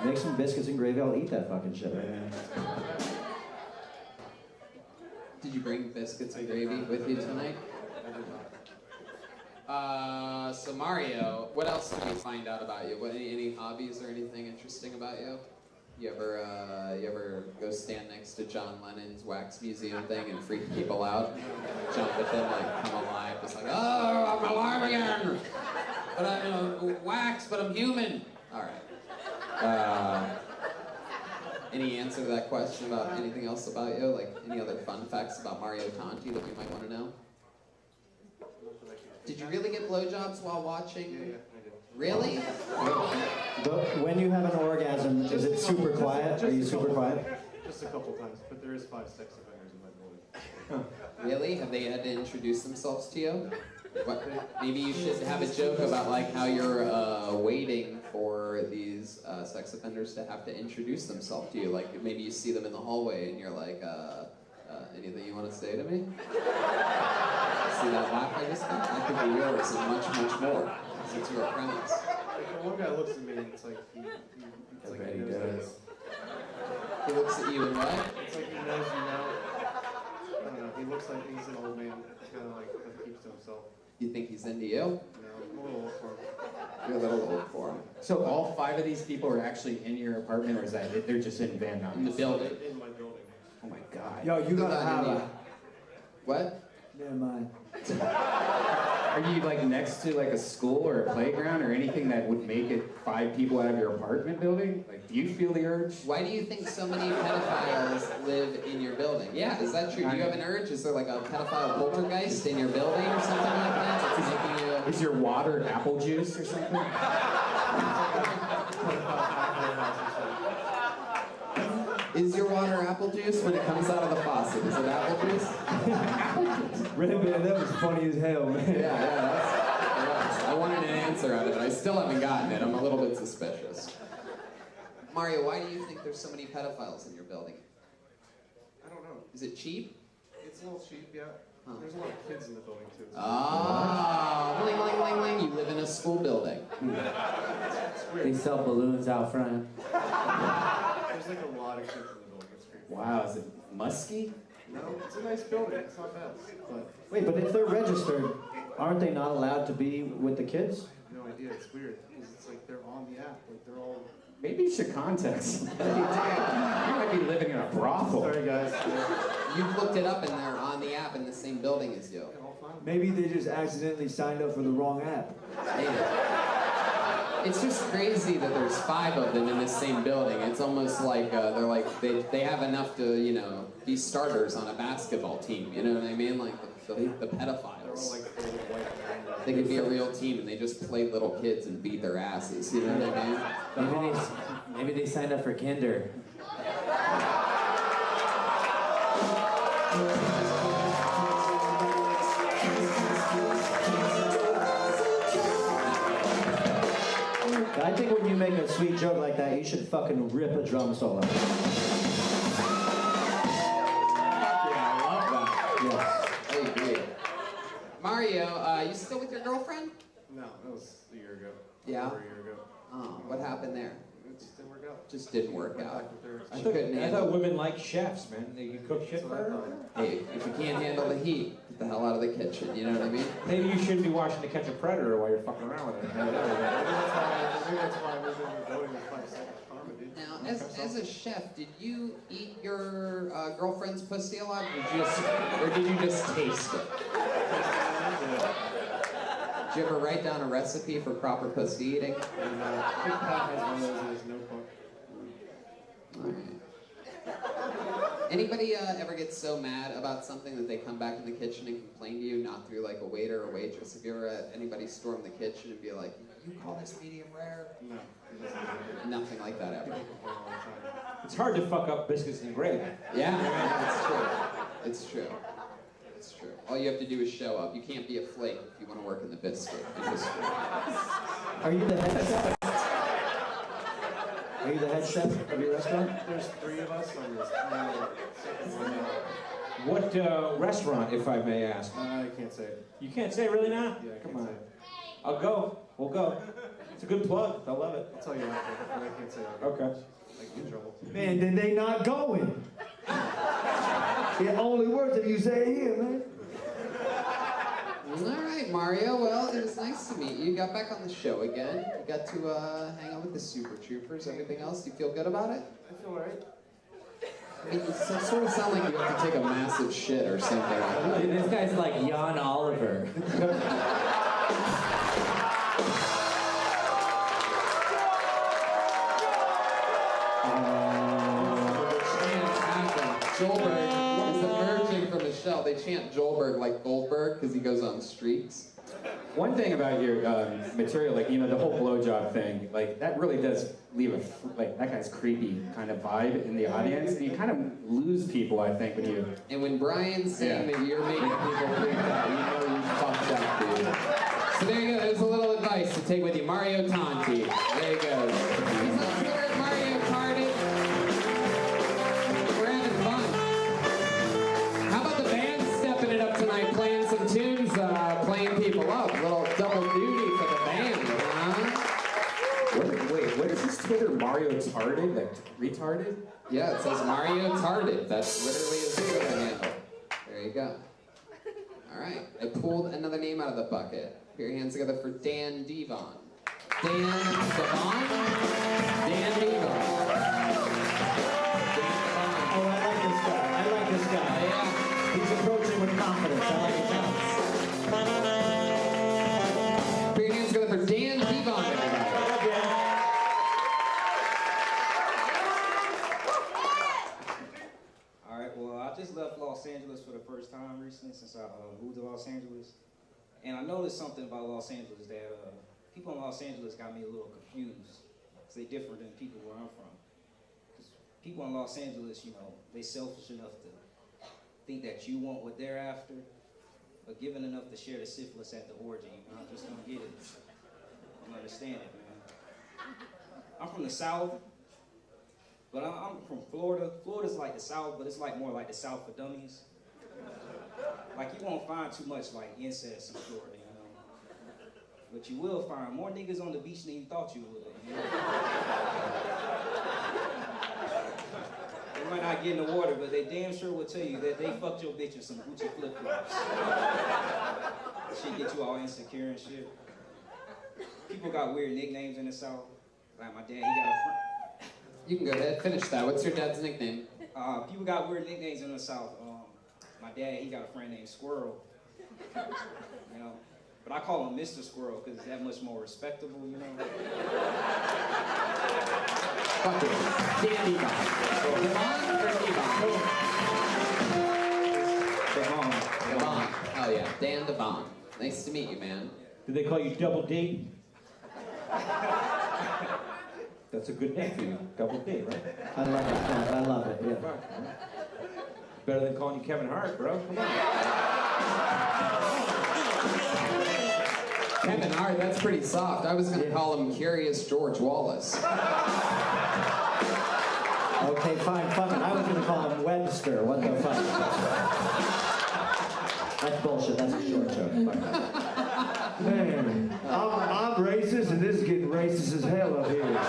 Make some biscuits and gravy. I'll eat that fucking shit right now. Did you bring biscuits and gravy with you tonight? So Mario, what else did we find out about you? Any hobbies or anything interesting about you? You ever go stand next to John Lennon's wax museum thing and freak people out? Jump at them, like come alive, just like, oh, I'm alive again! But I'm wax, but I'm human. All right. Any answer to that question about anything else about you? Like any other fun facts about Mario Tanti that we might want to know? Did you really get blowjobs while watching? Yeah, I did. Really? When you have an orgasm, is it super quiet? Are you super quiet? Just a couple times, but there is 5 sex offenders in my building. Really? Have they had to introduce themselves to you? What, maybe you should have a joke about like how you're waiting for these sex offenders to have to introduce themselves to you. Like maybe you see them in the hallway and you're like, anything you want to say to me? See that laugh I just got? That could be yours and much, much more. Since you're a premise. Like, one guy looks at me and it's like he knows that. He looks at you and what? It's like he knows you know. I don't know. He looks like he's an old man. Kind of like keeps to himself. You think he's into you? You know, I'm a little old for him. You're a little old for him. So all 5 of these people are actually in your apartment, or is that they're just in Van Nuys? In the building. In my building. Oh my god. Yo, you gotta have a. What? Never mind. Are you like next to like a school or a playground or anything that would make it 5 people out of your apartment building? Like, do you feel the urge? Why do you think so many pedophiles live in your building? Yeah, is that true? Do you have an urge? Is there like a pedophile poltergeist in your building or something like that that's making you... Is your water apple juice or something? Is your water apple juice when it comes out of the faucet? Is it apple juice? Red Man, that was funny as hell, man. Yeah, I wanted an answer out of it. I still haven't gotten it. I'm a little bit suspicious. Mario, why do you think there's so many pedophiles in your building? I don't know. Is it cheap? It's a little cheap, yeah. Huh. There's a lot of kids in the building too. Ah, bling, bling, bling, bling. You live in a school building. They sell balloons out front. There's like a lot of kids in the building. It's creepy. Wow, is it musky? No, it's a nice building. It's not bad. But Wait, but if they're registered, aren't they not allowed to be with the kids? I have no idea. It's weird. Because it's like they're on the app. Like they're all. Maybe you should contact somebody. You might be living in a brothel. Sorry, guys. You've looked it up and they're on the app in the same building as you. Maybe they just accidentally signed up for the wrong app. It's just crazy that there's 5 of them in the same building. It's almost like they have enough to, you know, be starters on a basketball team. You know what I mean? Like the pedophiles. They could be a real team and they just play little kids and beat their asses. You know what I mean? Maybe they signed up for Kinder. I think when you make a sweet joke like that, you should fucking rip a drum solo. Yeah, I love that. Yes. I agree. Mario, you still with your girlfriend? No, that was a year ago. Yeah? Over a year ago. Oh, what happened there? It just didn't work out. Just didn't work out. I thought women like chefs, man. They can cook shit for her. Hey, if you can't handle the heat, get the hell out of the kitchen. You know what I mean? Maybe you shouldn't be watching To Catch a Predator while you're fucking around with her. Maybe that's why I moved into the building with like karma, dude. Now, as a chef, did you eat your girlfriend's pussy a lot, or did you just taste it? Did you ever write down a recipe for proper pussy eating? And Big Pat has one of those in his notebook. Alright. Anybody ever get so mad about something that they come back in the kitchen and complain to you, not through like a waiter or waitress? Have you ever had anybody storm the kitchen and be like, you call this medium rare? No, he doesn't do Nothing like that ever. it. People complain all the time. It's hard to fuck up biscuits and gravy. Yeah, it's true. It's true. All you have to do is show up. You can't be a flake if you want to work in the biscuit industry. Are you the head chef? Are you the head chef of your restaurant? There's 3 of us on this second one now. What restaurant, if I may ask? I can't say it. You can't say really now? Yeah, I Come can't on. say it. I'll go. We'll go. It's a good plug. They'll love it. I'll tell you after, but I can't say it. Okay. I get in trouble. Man, then they not going. It only works if you say it here, man. All right, Mario. Well, it was nice to meet you. You got back on the show again. You got to hang out with the Super Troopers. Everything else, do you feel good about it? I feel alright. I mean, you sort of sound like you have to take a massive shit or something. Dude, this guy's like Jan Oliver. Joelberg is emerging from his shell. They chant Joelberg like Goldberg because he goes on streaks. One thing about your material, like, you know, the whole blowjob thing, like, that really does leave like, that guy's creepy kind of vibe in the audience, and you kind of lose people, I think, when you... And when Brian's saying that you're making people freak out, you know you fucked up, dude. So there you go. There's a little advice to take with you. Mario Tanti. There you go. He's on Twitter at Mario Carded. We're having fun. How about the band stepping it up tonight, playing some tunes, playing people up? A little double duty for the band, huh? What is his Twitter? Mario Tarded? Like, retarded? Yeah, it says Mario Tarded. That's literally his Twitter handle. There you go. All right, I pulled another name out of the bucket. Put your hands together for Dan Devon. Dan Devon? Dan Devon. Oh, I like this guy. I like this guy. Yeah. He's approaching with confidence. I like his Put your hands together for Dan Devon, everybody. All right, well, I just left Los Angeles for the first time recently since I moved to Los Angeles. And I noticed something about Los Angeles that people in Los Angeles got me a little confused. Because they're different than people where I'm from. Because people in Los Angeles, you know, they selfish enough to think that you want what they're after, but given enough to share the syphilis at the orgy, you're not just gonna get it. I don't understand it, man. I'm from the South, but I'm from Florida. Florida's like the South, but it's like more like the South for dummies. Like, you won't find too much, like, incest in Florida, you know? But you will find more niggas on the beach than you thought you would, you know? They might not get in the water, but they damn sure will tell you that they fucked your bitch in some Gucci flip-flops. Shit get you all insecure and shit. People got weird nicknames in the South. Like my dad, he got a friend. You can go ahead, finish that. What's your dad's nickname? People got weird nicknames in the South. My dad, he got a friend named Squirrel. You know, but I call him Mr. Squirrel because it's that much more respectable, you know. Fuck it. Dan Devon. Devon or Devon? Devon. Oh yeah, Dan Devon. Nice to meet you, man. Do they call you Double D? That's a good name for you, Double D, right? I love it. I love it. Yeah. Better than calling you Kevin Hart, bro. Come on. Kevin Hart, that's pretty soft. I was gonna call him Curious George Wallace. Okay, fine, fuck it. I was gonna call him Webster. What the fuck? That's bullshit. That's a short joke. Man, I'm racist, and this is getting racist as hell up here.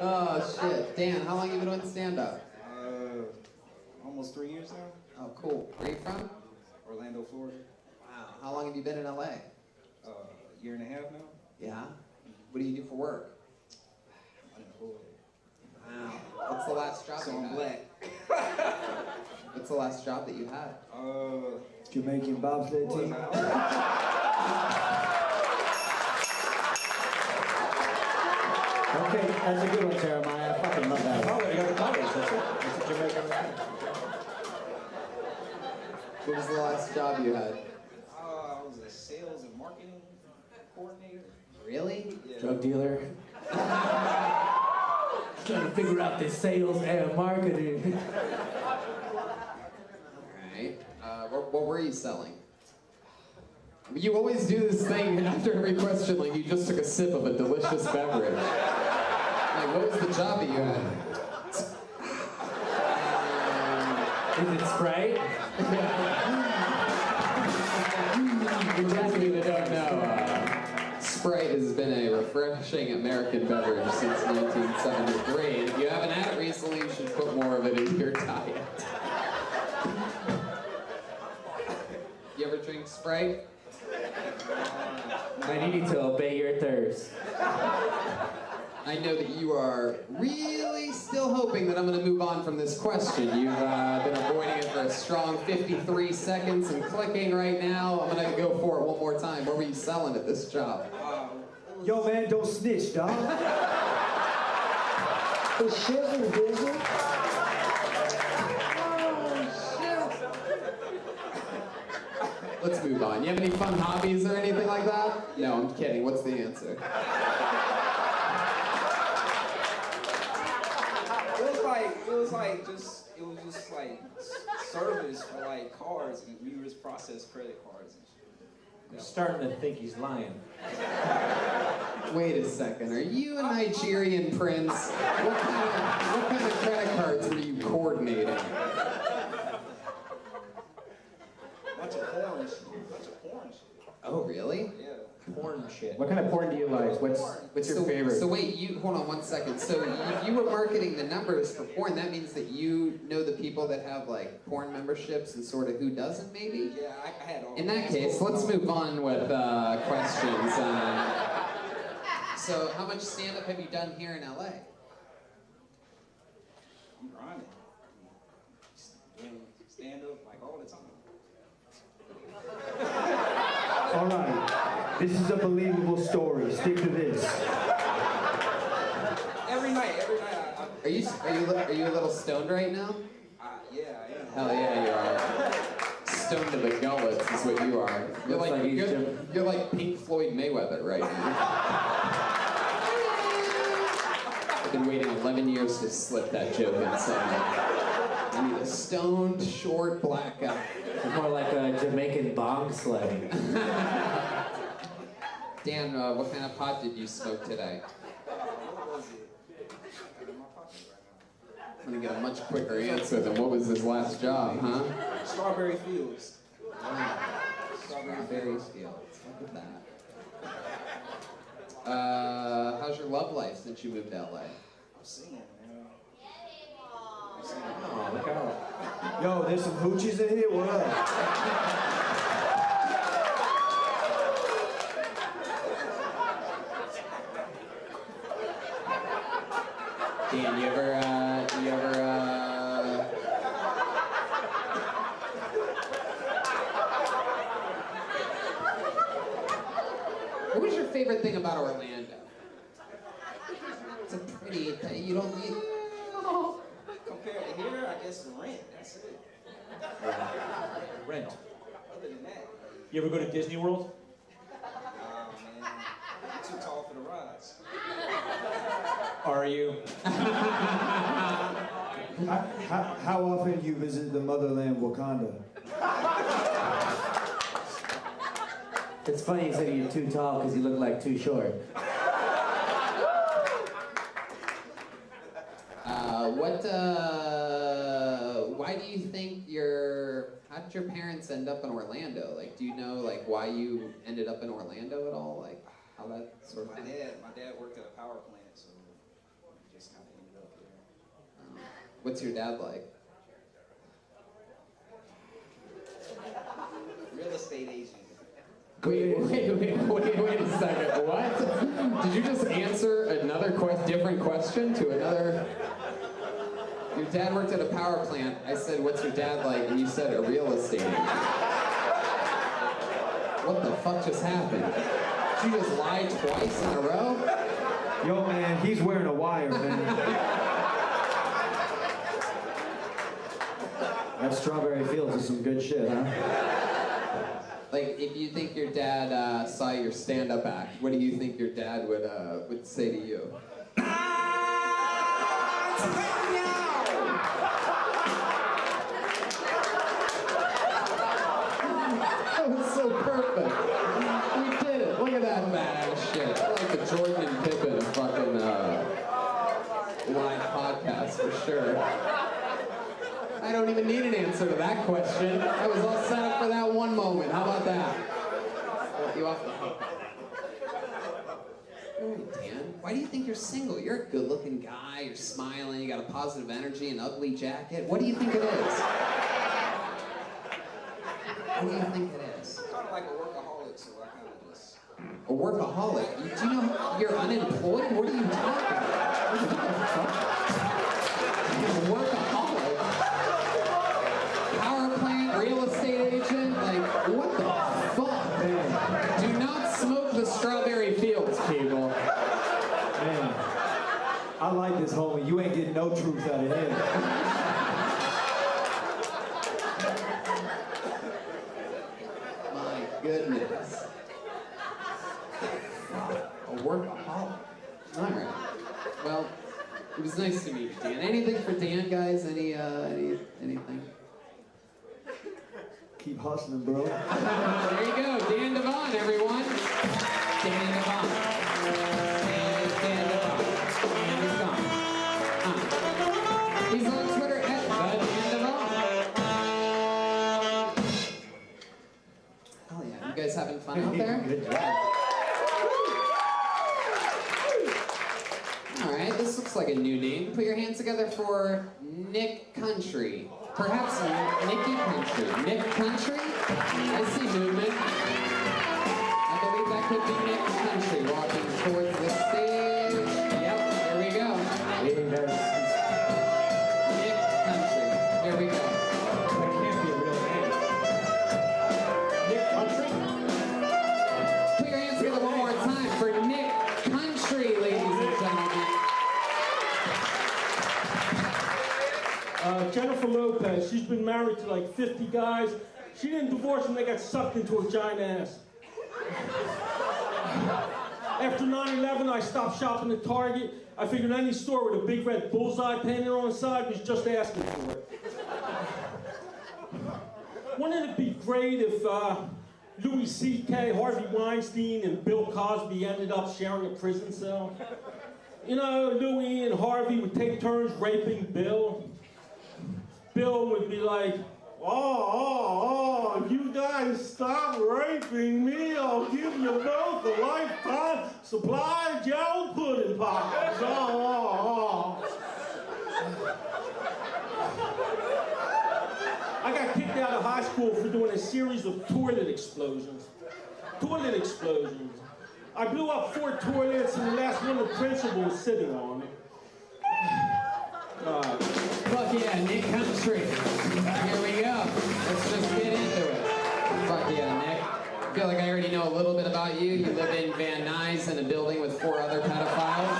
Oh shit. Dan, how long have you been doing stand-up? Almost 3 years now. Oh, cool. Where are you from? Orlando, Florida. Wow. How long have you been in LA? A year and a half now. Yeah? What do you do for work? Unemployed. Wow. What's the last job So you I'm had? black. What's the last job that you had? Jamaican bobsled team. Okay, that's a good one, Jeremiah. I fucking love that one. Oh, you got the colors, that's it. That's a Jamaican thing. What was the last job you had? I was a sales and marketing coordinator. Really? Yeah. Drug dealer. Trying to figure out this sales and marketing. Alright. What were you selling? You always do this thing after every question, like you just took a sip of a delicious beverage. Like, what was the job that you had? Is it Sprite? For those of you that don't know, Sprite has been a refreshing American beverage since 1973. And if you haven't had it recently, you should put more of it into your diet. You ever drink Sprite? I need to obey your thirst. I know that you are really still hoping that I'm going to move on from this question. You've been avoiding it for a strong 53 seconds and clicking right now. I'm going to go for it one more time. What were you selling at this job? Yo, man, don't snitch, dog. Is shizzle dizzle? Let's move on. You have any fun hobbies or anything like that? No, I'm kidding. What's the answer? It was just like service for like cards, and we just process credit cards and shit. I'm starting to think he's lying. Wait a second. Are you a Nigerian prince? What kind of credit cards were you coordinating? Bunch of porn shit. Oh, really? Yeah. Porn shit. What kind of porn do you like? What's your favorite? So wait, hold on one second. So if you were marketing the numbers for porn, that means that you know the people that have like porn memberships and sort of who doesn't, maybe? Yeah, I had all. In that case, let's move on with questions. So how much stand-up have you done here in LA? I'm grinding. Stand up like all the time. All right. This is a believable story. Stick to this. Every night. Are you a little stoned right now? Yeah, I am. Hell yeah, you are. Stoned to the gullets is what you are. You're like Pink Floyd Mayweather right now. I've been waiting 11 years to slip that joke in somewhere. I need a stoned, short, black guy. It's more like a Jamaican bong sledding. Dan, what kind of pot did you smoke today? What was it? In my pocket right now. gonna get a much quicker answer than what was his last job, huh? Strawberry Fields. Strawberry fields. Look at that. How's your love life since you moved to LA? I'm singing, man. Oh, look out. Yo, there's some hoochies in here? What up? Dan, you ever what was your favorite thing about Orlando? It's a pretty, you don't need... Compared to here, I guess the rent, that's it. Rent. Other than that, You ever go to Disney World? man, I'm too tall for the rides. Are you? How often do you visit the motherland Wakanda? It's funny you said you're too tall because you look like too short. Why do you think how did your parents end up in Orlando? Like, do you know, like, why you ended up in Orlando at all? Like, how that sort of thing? My dad worked at a power plant, so we just kind of ended up there. What's your dad like? Real estate agent. Wait a second. What? Did you just answer another different question to another? Your dad worked at a power plant. I said, what's your dad like? And you said a real estate agent. What the fuck just happened? Did you just lie twice in a row? Yo, man, he's wearing a wire, man. That Strawberry Fields is some good shit, huh? Like, if you think your dad saw your stand-up act, what do you think your dad would say to you? That was so perfect. We did it. Look at that badass shit. Like the Jordan and Pippen of fucking live podcast for sure. I don't even need an answer to that question. I was all set up for that one moment. How about that? Let you off the hook. Oh, Dan, why do you think you're single? You're a good-looking guy. You're smiling. You got a positive energy, an ugly jacket. What do you think it is? What do you think it is? Kind of like a workaholic, so I kind of just... A workaholic? Do you know you're unemployed? What are you talking about? What the fuck? You're a workaholic? Power plant, real estate agent? Like, what the fuck, man? Do not smoke the Strawberry Fields, people. Man, I like this homie. You ain't getting no truth out of him. My goodness. A workaholic. All right. Well, it was nice to meet you, Dan. Anything for Dan, guys? Anything? Keep hustling, bro. There you go. Dan Devon, everyone. Dan Devon. Dan Devon. And he's gone. He's on Twitter at Dan Devon. Hell yeah. You guys having fun out there? Good job. All right, this looks like a new name. Put your hands together for Nick Country. Perhaps Nicky Country. Nick Country? I see movement. I believe that could be Nick Country walking towards the stage. Yep, there we go. Nick Country. There we go. That can't be a real name. Nick Country? Put your hands together one more time for Nick Country, ladies and gentlemen. Jennifer Lopez, she's been married to like 50 guys. She didn't divorce them, they got sucked into her giant ass. After 9/11, I stopped shopping at Target. I figured any store with a big red bullseye painted on the side was just asking for it. Wouldn't it be great if Louis C.K., Harvey Weinstein, and Bill Cosby ended up sharing a prison cell? You know, Louis and Harvey would take turns raping Bill. Bill would be like, oh, you guys stop raping me, I'll give you both a lifetime supply of Joe pudding pops. I got kicked out of high school for doing a series of toilet explosions. Toilet explosions. I blew up 4 toilets and the last one the principal was sitting on. Fuck yeah, Nick Country. Here we go. Let's just get into it. Fuck yeah, Nick. I feel like I already know a little bit about you. You live in Van Nuys in a building with 4 other pedophiles.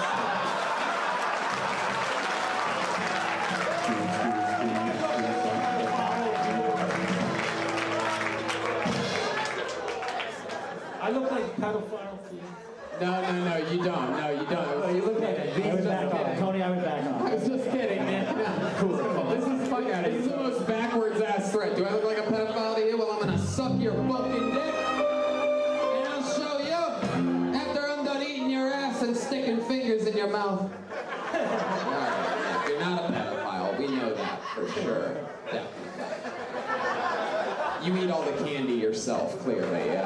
I look like a pedophile to you. No, you don't. No, you don't. Oh, you look like a I was back off. Tony, I was back off. I was just kidding, man. Cool. This is fuck out. This is the most backwards ass threat. Do I look like a pedophile to you? Well, I'm gonna suck your fucking dick, and I'll show you after I'm done eating your ass and sticking fingers in your mouth. All right, you're not a pedophile. We know that for sure. Definitely. You eat all the candy yourself, clearly.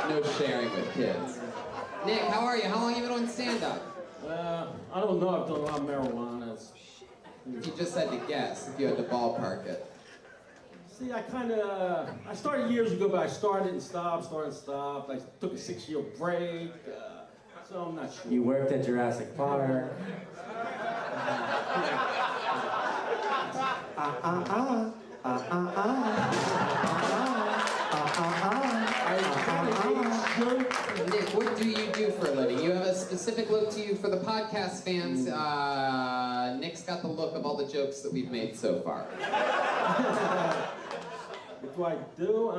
No sharing with kids. Nick, how are you? How long have you been doing stand-up? I don't know. I've done a lot of marijuana. If you just had to guess, if you had to ballpark it. See, I started years ago, but I started and stopped. I took a 6-year break, so I'm not sure. You worked at Jurassic Park. Nick, what do you do for a living? You have a specific look to you for the podcast fans. Nick's got the look of all the jokes that we've made so far. What do I do?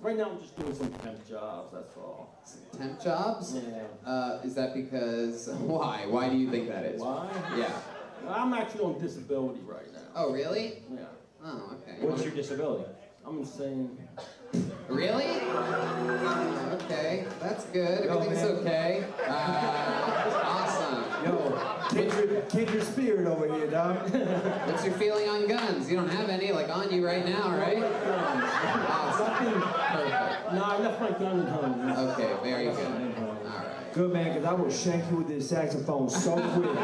Right now I'm just doing some temp jobs, that's all. Some temp jobs? Yeah. Is that because, why? Why do you think that is? Why? Yeah. I'm actually on disability right now. Oh, really? Yeah. Oh, okay. What's your disability? I'm insane. Really? Okay, that's good. Everything's okay. Awesome. Yo, kindred spirit over here, dog. What's your feeling on guns? You don't have any, like, on you right now, right? Awesome. Perfect. No, I left my gun at home. Okay, very good. All right. Good man, because I will shank you with this saxophone so quick.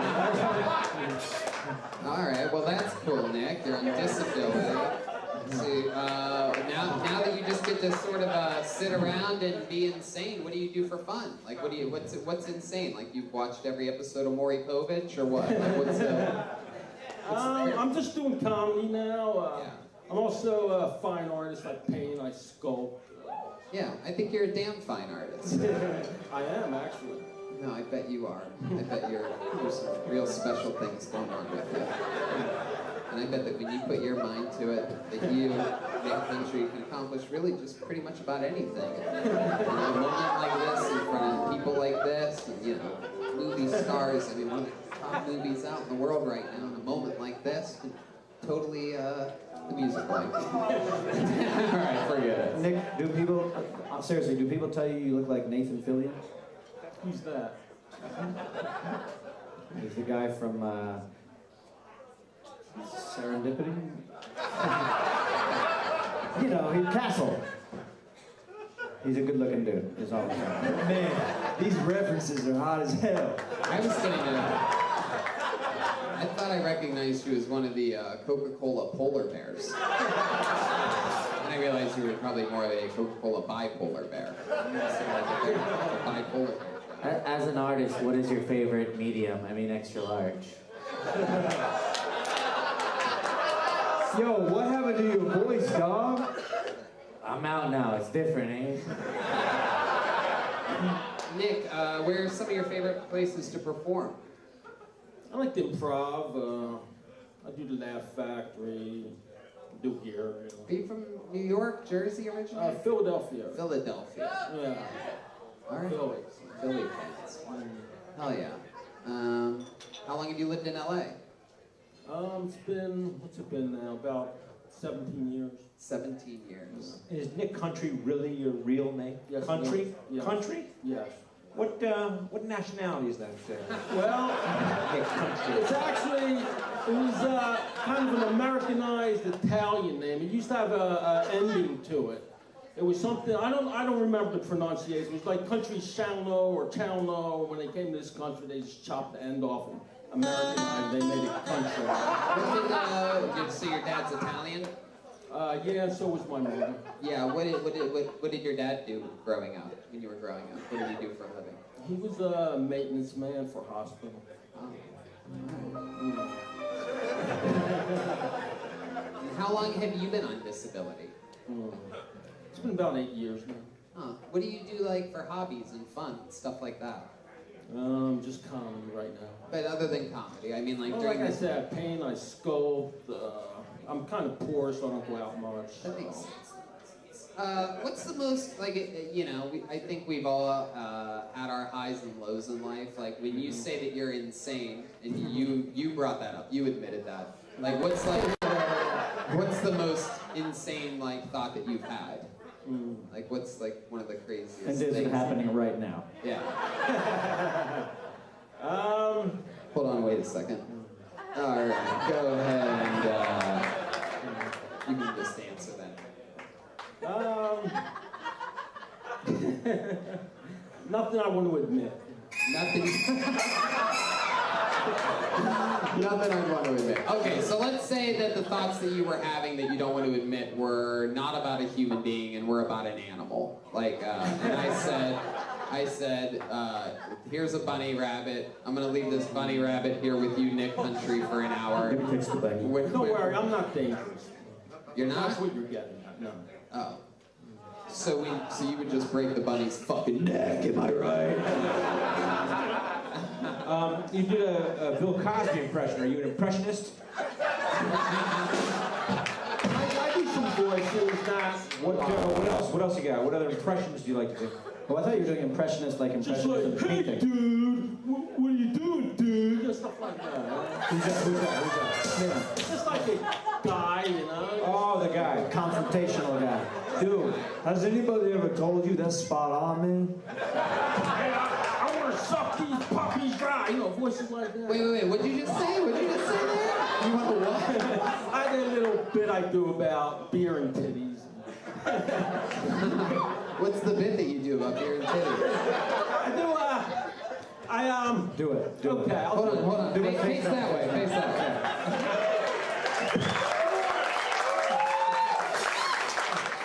All right, well, that's cool, Nick. You're on disability. See, now that you just get to sort of sit around and be insane, what do you do for fun? Like, what's insane? Like, you've watched every episode of Maury Povich, or what? Like, I'm just doing comedy now. Yeah. I'm also a fine artist. I paint, I sculpt. Yeah, I think you're a damn fine artist. I am, actually. No, I bet you are. I bet there's some real special things going on with you. And I bet that when you put your mind to it, that you, Nick Country, can accomplish really just pretty much about anything. You know, a moment like this in front of people like this, and, you know, movie stars. I mean, one of the top movies out in the world right now, in a moment like this, totally the music like. All right, forget it. Nick, do people, seriously, do people tell you look like Nathan Fillion? Who's that? He's the guy from Serendipity? You know, he's Castle. He's a good-looking dude, is all I'm saying. Man, these references are hot as hell. I was getting I thought I recognized you as one of the Coca-Cola polar bears. And I realized you were probably more of a Coca-Cola bipolar bear. Bipolar bear. As an artist, what is your favorite medium? I mean, extra large. Yo, what happened to your voice, dog? I'm out now. It's different, eh? Nick, where are some of your favorite places to perform? I like the improv. I do the Laugh Factory. Do here. You know. Are you from New York, Jersey originally? Philadelphia. Philadelphia. Yeah. All right. Philly fans. Hell yeah. How long have you lived in LA? It's been, what's it been now? About 17 years. 17 years. Is Nick Country really your real name? Yes. Country? Yes. Country? Yes. What nationality is that? Well, it's actually, it was kind of an Americanized Italian name. It used to have a ending to it. It was something, I don't remember the pronunciation. It was like country Chalno or Chalno. When they came to this country, they just chopped the end off and Americanized. They made it country. So your dad's Italian? Yeah, and so was my mother. Yeah, what did your dad do growing up, when you were growing up? What did he do for a living? He was a maintenance man for a hospital. How long have you been on disability? It's been about 8 years now. Huh. What do you do like for hobbies and fun, stuff like that? Just comedy right now. But other than comedy, I mean like Well, during like I this... said, I paint, I sculpt. I'm kind of poor, so I don't go out much. That makes sense. What's the most, like, you know, I think we've all had our highs and lows in life. Like, when you say that you're insane, and you brought that up, you admitted that. Like, what's the most insane, like, thought that you've had? Like, what's, like, one of the craziest And is things? it happening right now? Yeah. Hold on, wait a second. All right, go ahead and, you can just answer that. Nothing I want to admit. Nothing. Nothing I want to admit. Okay, so let's say that the thoughts that you were having that you don't want to admit were not about a human being and were about an animal. Like, and I said, here's a bunny rabbit. I'm gonna leave this bunny rabbit here with you, Nick Country, for an hour. Let me fix the bunny. Don't worry, I'm not dangerous. You're not? That's what you're getting at. No. Oh. So you would just break the bunny's fucking neck, am I right? You did a Bill Cosby impression. Are you an impressionist? I do some voices. What else you got? What other impressions do you like to do? Oh, I thought you were doing impressionist, like Just impressionist like, of hey, painting. dude, what are you doing, dude? Just stuff like that. Who's that? It's just like a guy, you know? Oh, the guy. Confrontational guy. Dude, has anybody ever told you that's spot on, man? Hey, I want to suck these puppies dry. You know, voices like that. Wait, what'd you just say? What'd you just say there? You want to what? I did a little bit I do about beer and titties. What's the bit that you do about beer and titties? Do it. Do Okay, it. I'll Hold do it. on. Face that way. Face that way.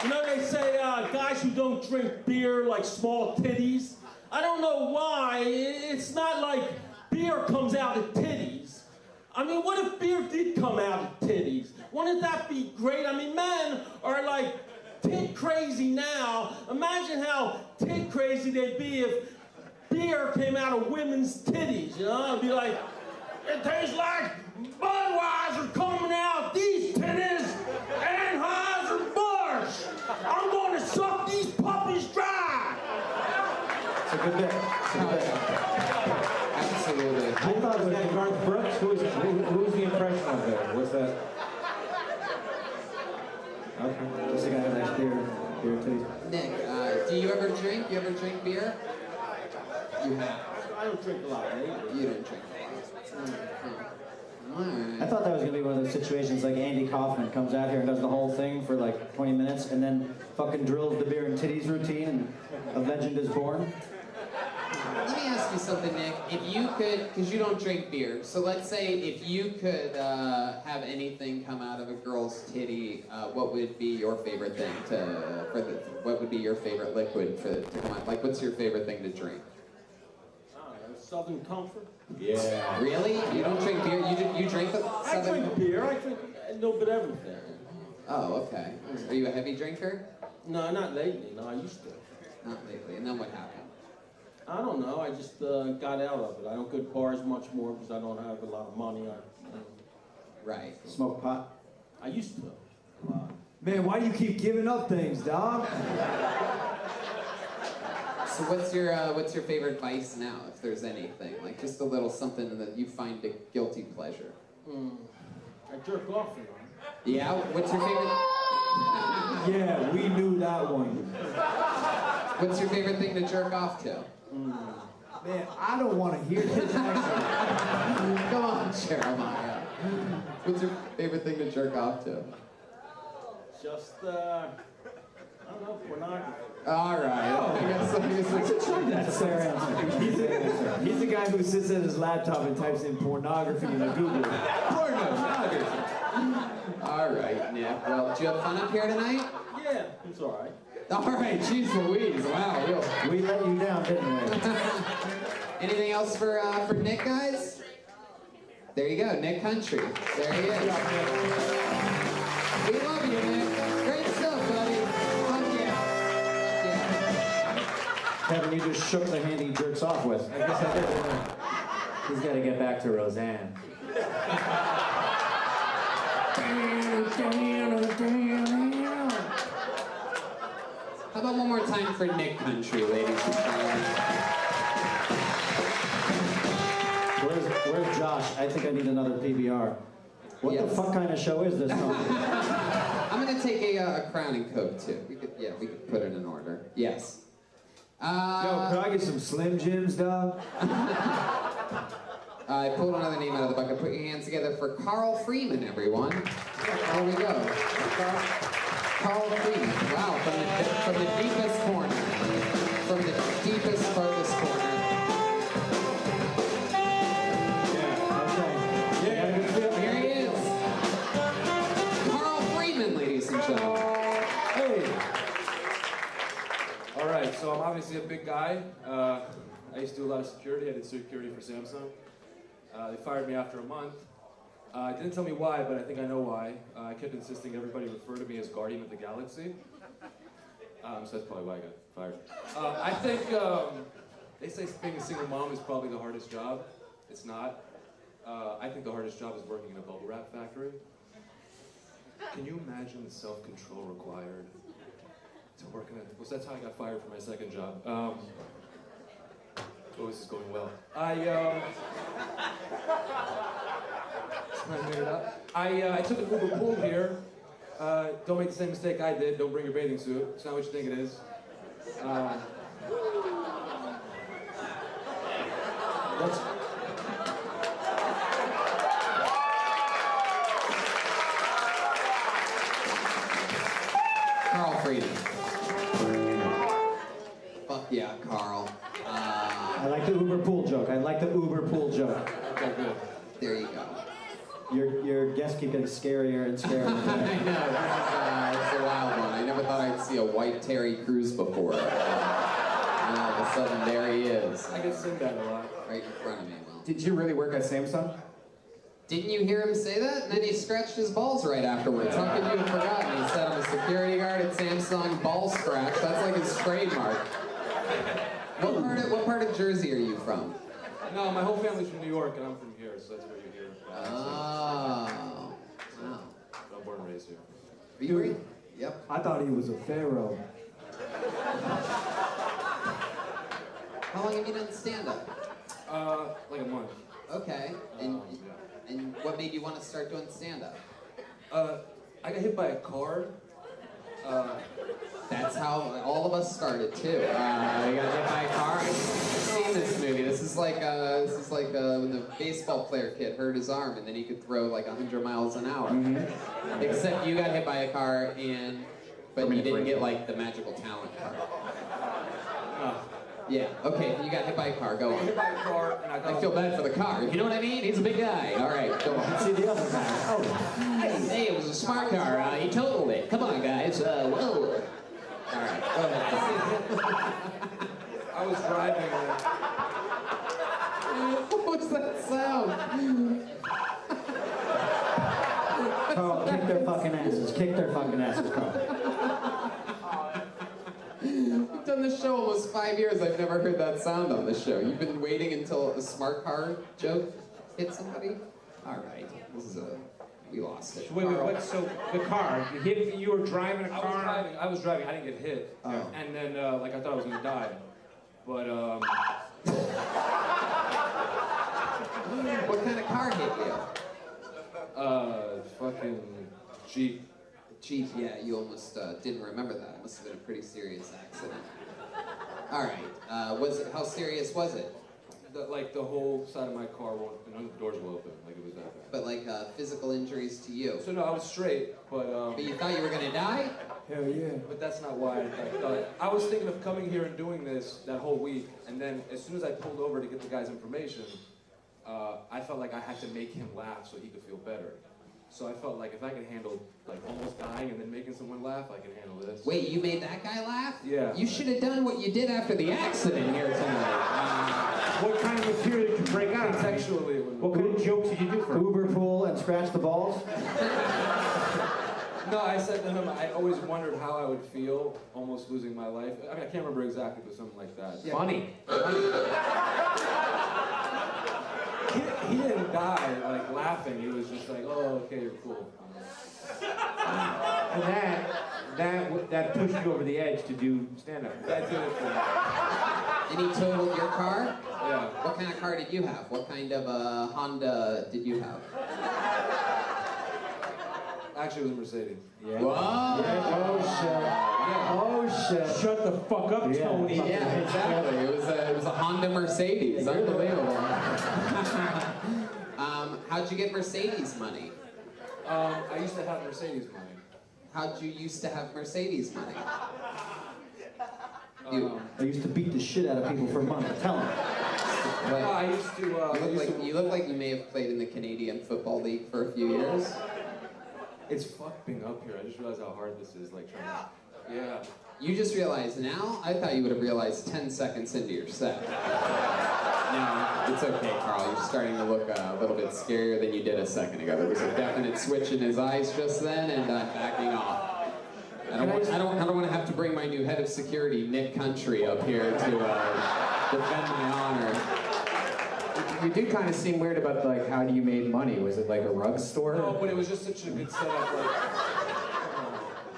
You know, they say guys who don't drink beer like small titties. I don't know why. It's not like beer comes out of titties. I mean, what if beer did come out of titties? Wouldn't that be great? I mean, men are like tit crazy now. Imagine how tit crazy they'd be if beer came out of women's titties, you know? It'd be like, it tastes like Budweiser coming out these titties, Anheuser-Busch. I'm going to suck these puppies dry. It's a good bit. It's a good bit. Absolutely. I thought it was Garth Brooks? Who's the impression of there? What's that? Okay. Just a guy with nice beer titties. Nick, do you ever drink? You ever drink beer? You have. I don't drink a lot, eh? You don't drink a lot. Alright. I thought that was going to be one of those situations like Andy Kaufman comes out here and does the whole thing for like 20 minutes and then fucking drills the beer and titties routine and a legend is born. Let me ask you something, Nick. If you could, because you don't drink beer, so let's say if you could have anything come out of a girl's titty, what would be your favorite thing what would be your favorite liquid to come out? Like, what's your favorite thing to drink? Southern Comfort. Yeah. Really? You don't drink beer? You drink the I drink beer. I drink a little bit of everything. Oh, okay. Are you a heavy drinker? No, not lately. No, I used to. Not lately. And then what happened? I don't know. I just got out of it. I don't go to bars much more because I don't have a lot of money. Right. Smoke pot? I used to. Man, why do you keep giving up things, dog? So what's your favorite vice now, if there's anything? Like just a little something that you find a guilty pleasure. I jerk off, you know. Yeah? What's your favorite? Yeah, we knew that one. What's your favorite thing to jerk off to? Man, I don't want to hear his accent. Come on, Jeremiah. What's your favorite thing to jerk off to? Just, I don't know, pornography. All right. I guess That's a fair answer. He's the guy who sits at his laptop and types in pornography into Google. Pornography. All right, Nick. Well, did you have fun up here tonight? Yeah, it's all right. All right, jeez Louise. Wow. We let you down, didn't we? Anything else for Nick, guys? There you go, Nick Country. There he is. We love you, Nick. Great stuff, buddy. Fuck yeah. Kevin, you just shook the hand he jerks off with. I guess I did. He's got to get back to Roseanne. How about one more time for Nick Country, ladies and gentlemen? Where's Josh? I think I need another PBR. What the fuck kind of show is this, Tony? I'm gonna take a crowning coke too. We could put it in order. Yes. Yo, could I get some Slim Jims, dog? I pulled another name out of the bucket. Put your hands together for Carl Freeman, everyone. There we go. Carl Freeman. Wow, from the deepest corner. From the deepest, farthest corner. Here he is. Carl Freeman, ladies and gentlemen. Hey. All right, so I'm obviously a big guy. I used to do a lot of security. I did security for Samsung. They fired me after a month. Didn't tell me why, but I think I know why. I kept insisting everybody refer to me as Guardian of the Galaxy. So that's probably why I got fired. I think they say being a single mom is probably the hardest job. It's not. I think the hardest job is working in a bubble wrap factory. Can you imagine the self-control required to work in a... Well, that's how I got fired for my second job. Oh, this is going well. I took an Uber pool here. Don't make the same mistake I did. Don't bring your bathing suit. It's not what you think it is. Carl Freeman. Fuck yeah, Carl. I like the Uber pool joke. I like the Uber pool joke. Okay, good. There you go. Your guests keep getting scarier and scarier. I know, it's a wild one. I never thought I'd see a white Terry Crews before. And all of a sudden, there he is. I get Sinbad a lot. Right in front of me. Well, Did you really work at Samsung? didn't you hear him say that? And then he scratched his balls right afterwards. How could you have forgotten? He said I'm a security guard at Samsung, ball scratch. That's like his trademark. What part of Jersey are you from? No, my whole family's from New York, and I'm from here, so that's where you hear. Oh. Wow. I'm born and raised here. Are you ready? Yep. I thought he was a pharaoh. How long have you done stand-up? Like a month. Okay. And what made you want to start doing stand-up? I got hit by a car. That's how all of us started too. You got hit by a car. I've seen this movie. This is like when the baseball player kid hurt his arm and then he could throw like 100 miles an hour. Mm-hmm. Except you got hit by a car but you didn't get like the magical talent part. Yeah. Okay. You got hit by a car. Go on. Hit by a car, and I feel bad for the car. You know what I mean? He's a big guy. All right. Go on. See the other guy. Oh. Hey, it was a smart car. He totaled it. Come on, guys. Whoa. All right. Go ahead. I was driving. What was that sound? Carl, kick their fucking asses. Kick their fucking asses, Carl. We've done this show almost 5 years. I've never heard that sound on the show. You've been waiting until a smart car joke hit somebody? All right. We lost it. Wait, what? So the car, you were driving a car? I was driving. I didn't get hit. Oh. And then, I thought I was gonna die. But, What kind of car hit you? fucking Jeep. Jeep, yeah, you almost didn't remember that. It must have been a pretty serious accident. All right. How serious was it? The whole side of my car won't, none of the doors will open. Like it was that bad. But like physical injuries to you. So no, I was straight, but. But you thought you were gonna die? Hell yeah. But that's not why I thought. I was thinking of coming here and doing this that whole week, and then as soon as I pulled over to get the guy's information, I felt like I had to make him laugh so he could feel better. So I felt like if I could handle like almost dying and then making someone laugh, I can handle this. Wait, you made that guy laugh? Yeah. You should have done what you did after the accident here tonight. What kind of material did you break out? Contextually. What kind of jokes did you do for him? Uber pool and scratch the balls? No, I said to him, I always wondered how I would feel almost losing my life. I mean, I can't remember exactly, but something like that. Yeah. Funny. He didn't die like laughing. He was just like, oh, okay, you're cool. And that pushed you over the edge to do stand-up. That did it for me. And he totaled your car? Yeah. What kind of car did you have? What kind of Honda did you have? Actually, it was a Mercedes. Yeah. Whoa! Yeah. Oh, shit. Oh, shit. Shut the fuck up, Tony. Yeah, exactly. It was a Honda Mercedes. Unbelievable. How'd you get Mercedes money? I used to have Mercedes money. How'd you used to have Mercedes money? I used to beat the shit out of people for money. Tell them. No, I used to. You look like you may have played in the Canadian Football League for a few years. It's fucked being up here. I just realized how hard this is. Like trying to. Yeah. You just realized now? I thought you would have realized 10 seconds into your set. No, it's okay, Carl. You're starting to look a little bit scarier than you did a second ago. There was a definite switch in his eyes just then, and I'm backing off. I don't want to have to bring my new head of security, Nick Country, up here to defend my honor. You did kind of seem weird about like how you made money. Was it like a rug store? No, but it was just such a good setup.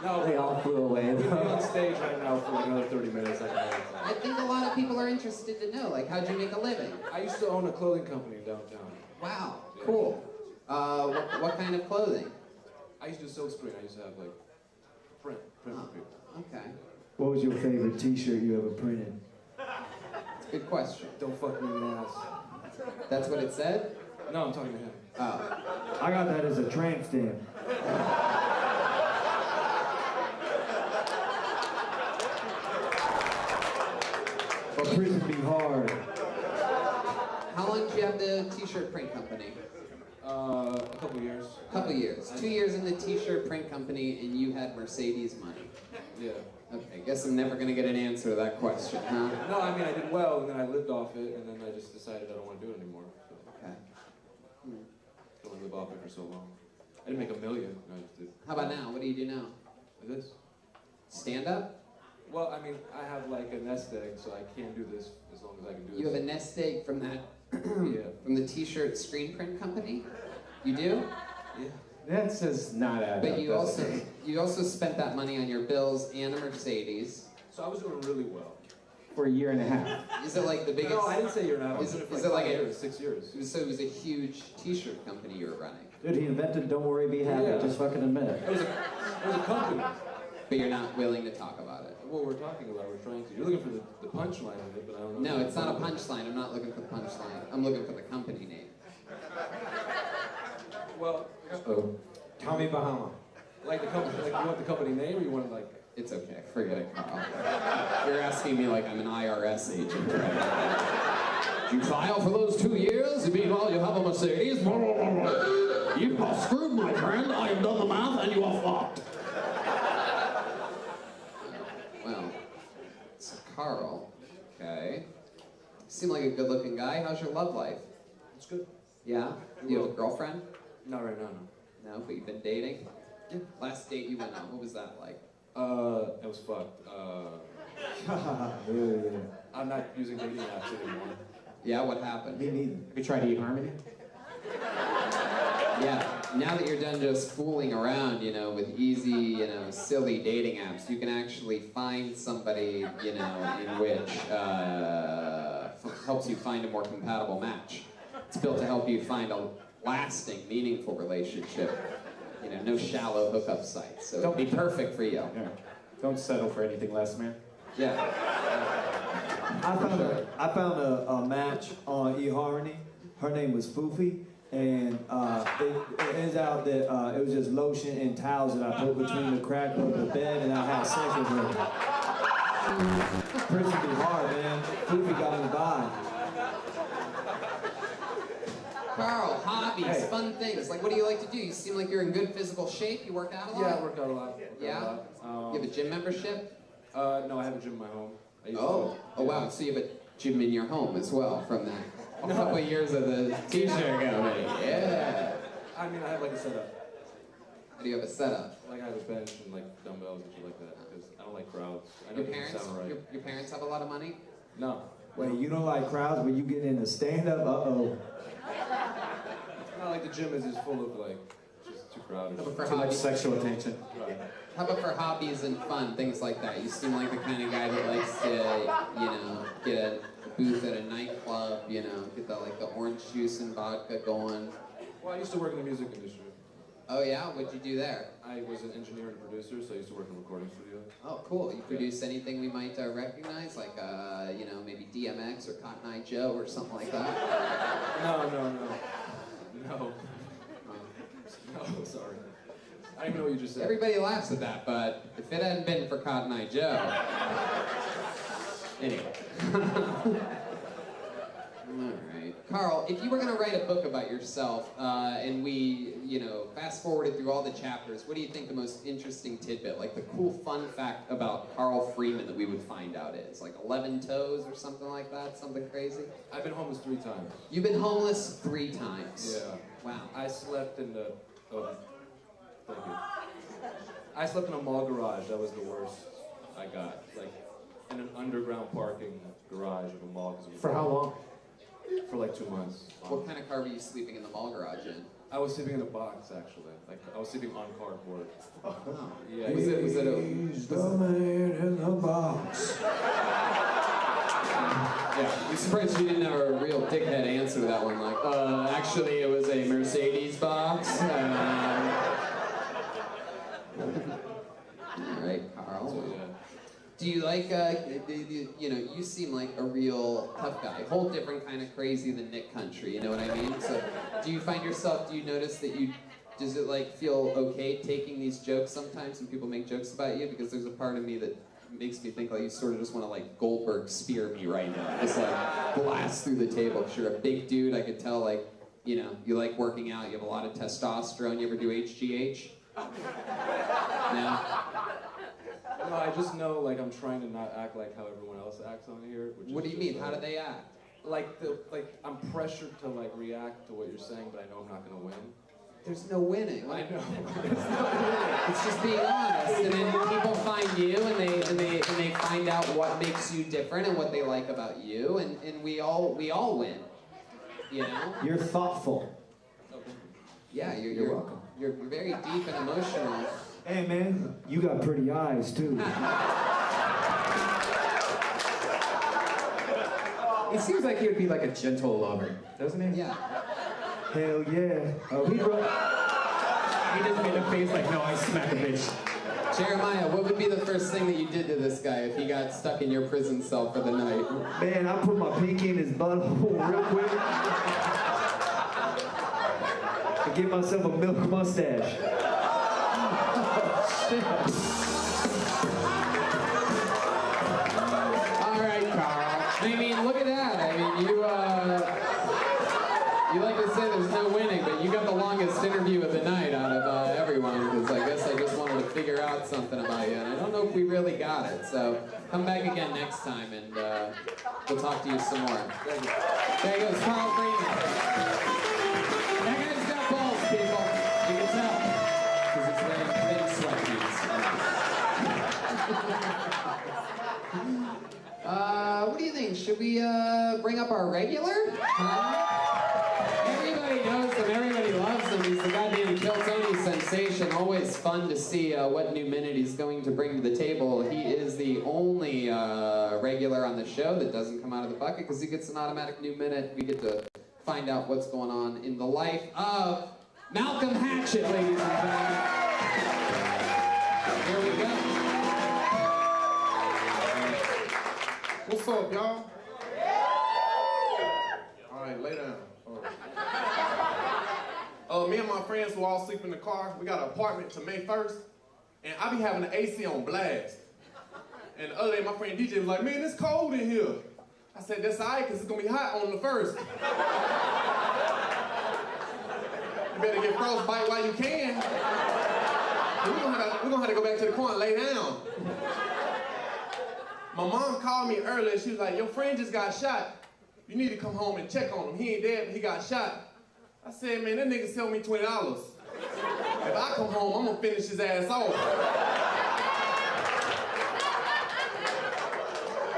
No, They all flew away. we'll be on stage right now for like another 30 minutes. I think a lot of people are interested to know, like, how'd you make a living? I used to own a clothing company in downtown. Wow, cool. What kind of clothing? I used to do silk screen. I used to have like print for people. Okay. What was your favorite t-shirt you ever printed? That's a good question. Don't fuck me in the ass. That's what it said? No, I'm talking to him. Oh. I got that as a tramp stamp. But prison be hard. How long did you have the t-shirt print company? A couple years. A couple years. 2 years in the t-shirt print company, and you had Mercedes money. Yeah. Okay, guess I'm never gonna get an answer to that question, huh? No, I mean I did well, and then I lived off it, and then I just decided I don't want to do it anymore. So. Okay. Don't want to live off it for so long. I didn't make $1 million. I just did. How about now? What do you do now? Like this. Stand up? Well, I mean, I have like a nest egg, so I can't do this as long as I can do this. You have a nest egg from that, Yeah. from the t-shirt screen print company? You do? Yeah. That says not add But up, you does it? also spent that money on your bills and a Mercedes. So I was doing really well. For a year and a half. Is it like the biggest? No, I didn't say you're not. Is Is it it like like a- 6 years? So it was a huge t-shirt company you were running. Dude, he invented Don't Worry, Be Happy. Yeah. Just fucking admit it. It was a company. But you're not willing to talk about it. What we're talking about, we're trying to. You're looking for the punchline of it, but I don't know. No, it's not a punchline. I'm not looking for the punchline. I'm looking for the company name. Well, Oh, Tommy Bahama. like the company, like you want the company name, or you want like? It's okay. Forget it, Carl. You're asking me like I'm an IRS agent. Right? Did you file for those 2 years? Meanwhile, you have a Mercedes? You are screwed, my friend. I have done the math, and you are fucked. Well, so Carl, okay. Seem like a good-looking guy. How's your love life? It's good. Yeah? Do you have a girlfriend? Not right now, no. No, but you've been dating? Yeah. Last date you went on, what was that like? It was fucked. I'm not using dating apps anymore. Yeah, what happened? Me neither. Have you tried to eat harmony? Yeah, now that you're done just fooling around, with easy, silly dating apps, you can actually find somebody, in which helps you find a more compatible match. It's built to help you find a lasting, meaningful relationship. No shallow hookup sites. So it'd be perfect for you. Yeah. Don't settle for anything less, man. Yeah. I found a match on eHarmony. Her name was Foofy, and it ends out that it was just lotion and towels that I put between the crack of the bed, and I had sex with her. Pretty hard, man. Foofy got in the vibe. Carl, hobbies, Hey. fun things. Like, what do you like to do? You seem like you're in good physical shape. You work out a lot? Yeah, I work out a lot. Yeah? You have a gym membership? No, I have a gym in my home. Oh, wow. So you have a gym in your home as well from that a couple of years of the t-shirt company. Yeah. I mean, I have like a setup. How do you have a setup? Like I have a bench and like dumbbells and shit like that because I don't like crowds. I know Your it parents? doesn't sound right. Your parents have a lot of money? No. Wait, you don't like crowds, but you get into stand-up? Uh-oh. Not like the gym is just full of like just too crowded. Too much sexual attention. Right. How about for hobbies and fun, things like that? You seem like the kind of guy that likes to, you know, get a booth at a nightclub, you know, get the like the orange juice and vodka going. Well, I used to work in the music industry. Oh yeah? What'd you do there? I was an engineer and producer, so I used to work in a recording studio. Oh, cool. You produce anything we might recognize, like, you know, maybe DMX or Cotton Eye Joe or something like that? No. No, sorry. I don't even know what you just said. Everybody laughs at that, but if it hadn't been for Cotton Eye Joe... Anyway. Alright. Carl, if you were going to write a book about yourself, and we, you know, fast forwarded through all the chapters, what do you think the most interesting tidbit, like the cool fun fact about Carl Freeman that we would find out is? Like 11 toes or something like that? Something crazy? I've been homeless 3 times. You've been homeless 3 times? Yeah. Wow. I slept in the... Oh, thank you. I slept in a mall garage. That was the worst I got. Like, in an underground parking garage of a mall. For how long? For like 2 months. What kind of car were you sleeping in the mall garage in? I was sleeping in a box, actually. Like, I was sleeping on cardboard. Oh. Yeah. Was it He's the man in the box. Yeah, I'm surprised you didn't have a real dickhead answer to that one. Like, actually, it was a Mercedes box. All right, Carl. So, yeah. Do you like, you know, you seem like a real tough guy. Whole different kind of crazy than Nick Country, you know what I mean? So, do you find yourself, do you notice that does it like feel okay taking these jokes sometimes when people make jokes about you? Because there's a part of me that makes me think like you sort of just want to like Goldberg spear me right now. Just like blast through the table. Because you're a big dude, I could tell like, you know, you like working out, you have a lot of testosterone. You ever do HGH? No? No, I just know, like, I'm trying to not act like how everyone else acts on here. What do you mean? How do they act? Like, I'm pressured to, like, react to what you're saying, but I know I'm not going to win. There's no winning. I know. It's just being honest, and then people find you, and they find out what makes you different and what they like about you, and we all win. You know? You're thoughtful. Yeah, you're welcome. You're very deep and emotional. Hey, man, you got pretty eyes, too. He seems like he would be like a gentle lover, doesn't he? Yeah. Hell yeah. Oh, He just made a face like, no, I smack a bitch. Jeremiah, what would be the first thing that you did to this guy if he got stuck in your prison cell for the night? Man, I put my pinky in his butthole real quick. I give myself a milk mustache. All right, Carl. I mean, look at that. I mean, you like to say there's no winning, but you got the longest interview of the night out of everyone, because I guess I just wanted to figure out something about you, and I don't know if we really got it. So come back again next time, and we'll talk to you some more. Thank you. There goes Carl Freeman. That guy's got balls, people. You can tell, because he's wearing thin sweatpants. What do you think? Should we bring up our regular? Everybody knows him. Everybody loves him. He's the goddamn Kill Tony sensation. Always fun to see what new minute he's going to bring to the table. He is the only regular on the show that doesn't come out of the bucket because he gets an automatic new minute. We get to find out what's going on in the life of Malcolm Hatchet, ladies and gentlemen. Here we go. What's up, y'all? right, lay down. Me and my friends who all sleep in the car, we got an apartment to May 1st, and I be having the AC on blast. And the other day, my friend DJ was like, man, it's cold in here. I said, that's all right, because it's going to be hot on the 1st. You better get frostbite while you can. We're gonna have to go back to the car and lay down. My mom called me earlier. She was like, your friend just got shot. You need to come home and check on him. He ain't dead, but he got shot. I said, man, that nigga sell me $20. If I come home, I'm gonna finish his ass off.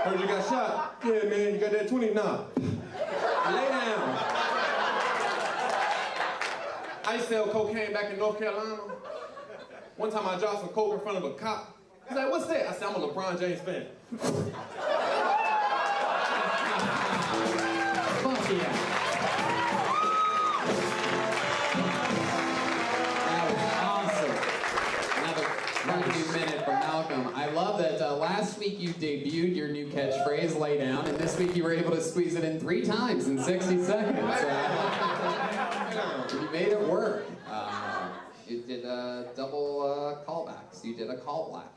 Heard you got shot? Yeah, man, you got that 20? Nah. Lay down. I used to sell cocaine back in North Carolina. One time I dropped some coke in front of a cop. He's like, what's that? I said, I'm a LeBron James fan. Fuck yeah. That was awesome. Another new minute from Malcolm. I love that last week you debuted your new catchphrase, lay down, and this week you were able to squeeze it in 3 times in 60 seconds. You made it work. You did double callbacks. You did a call black.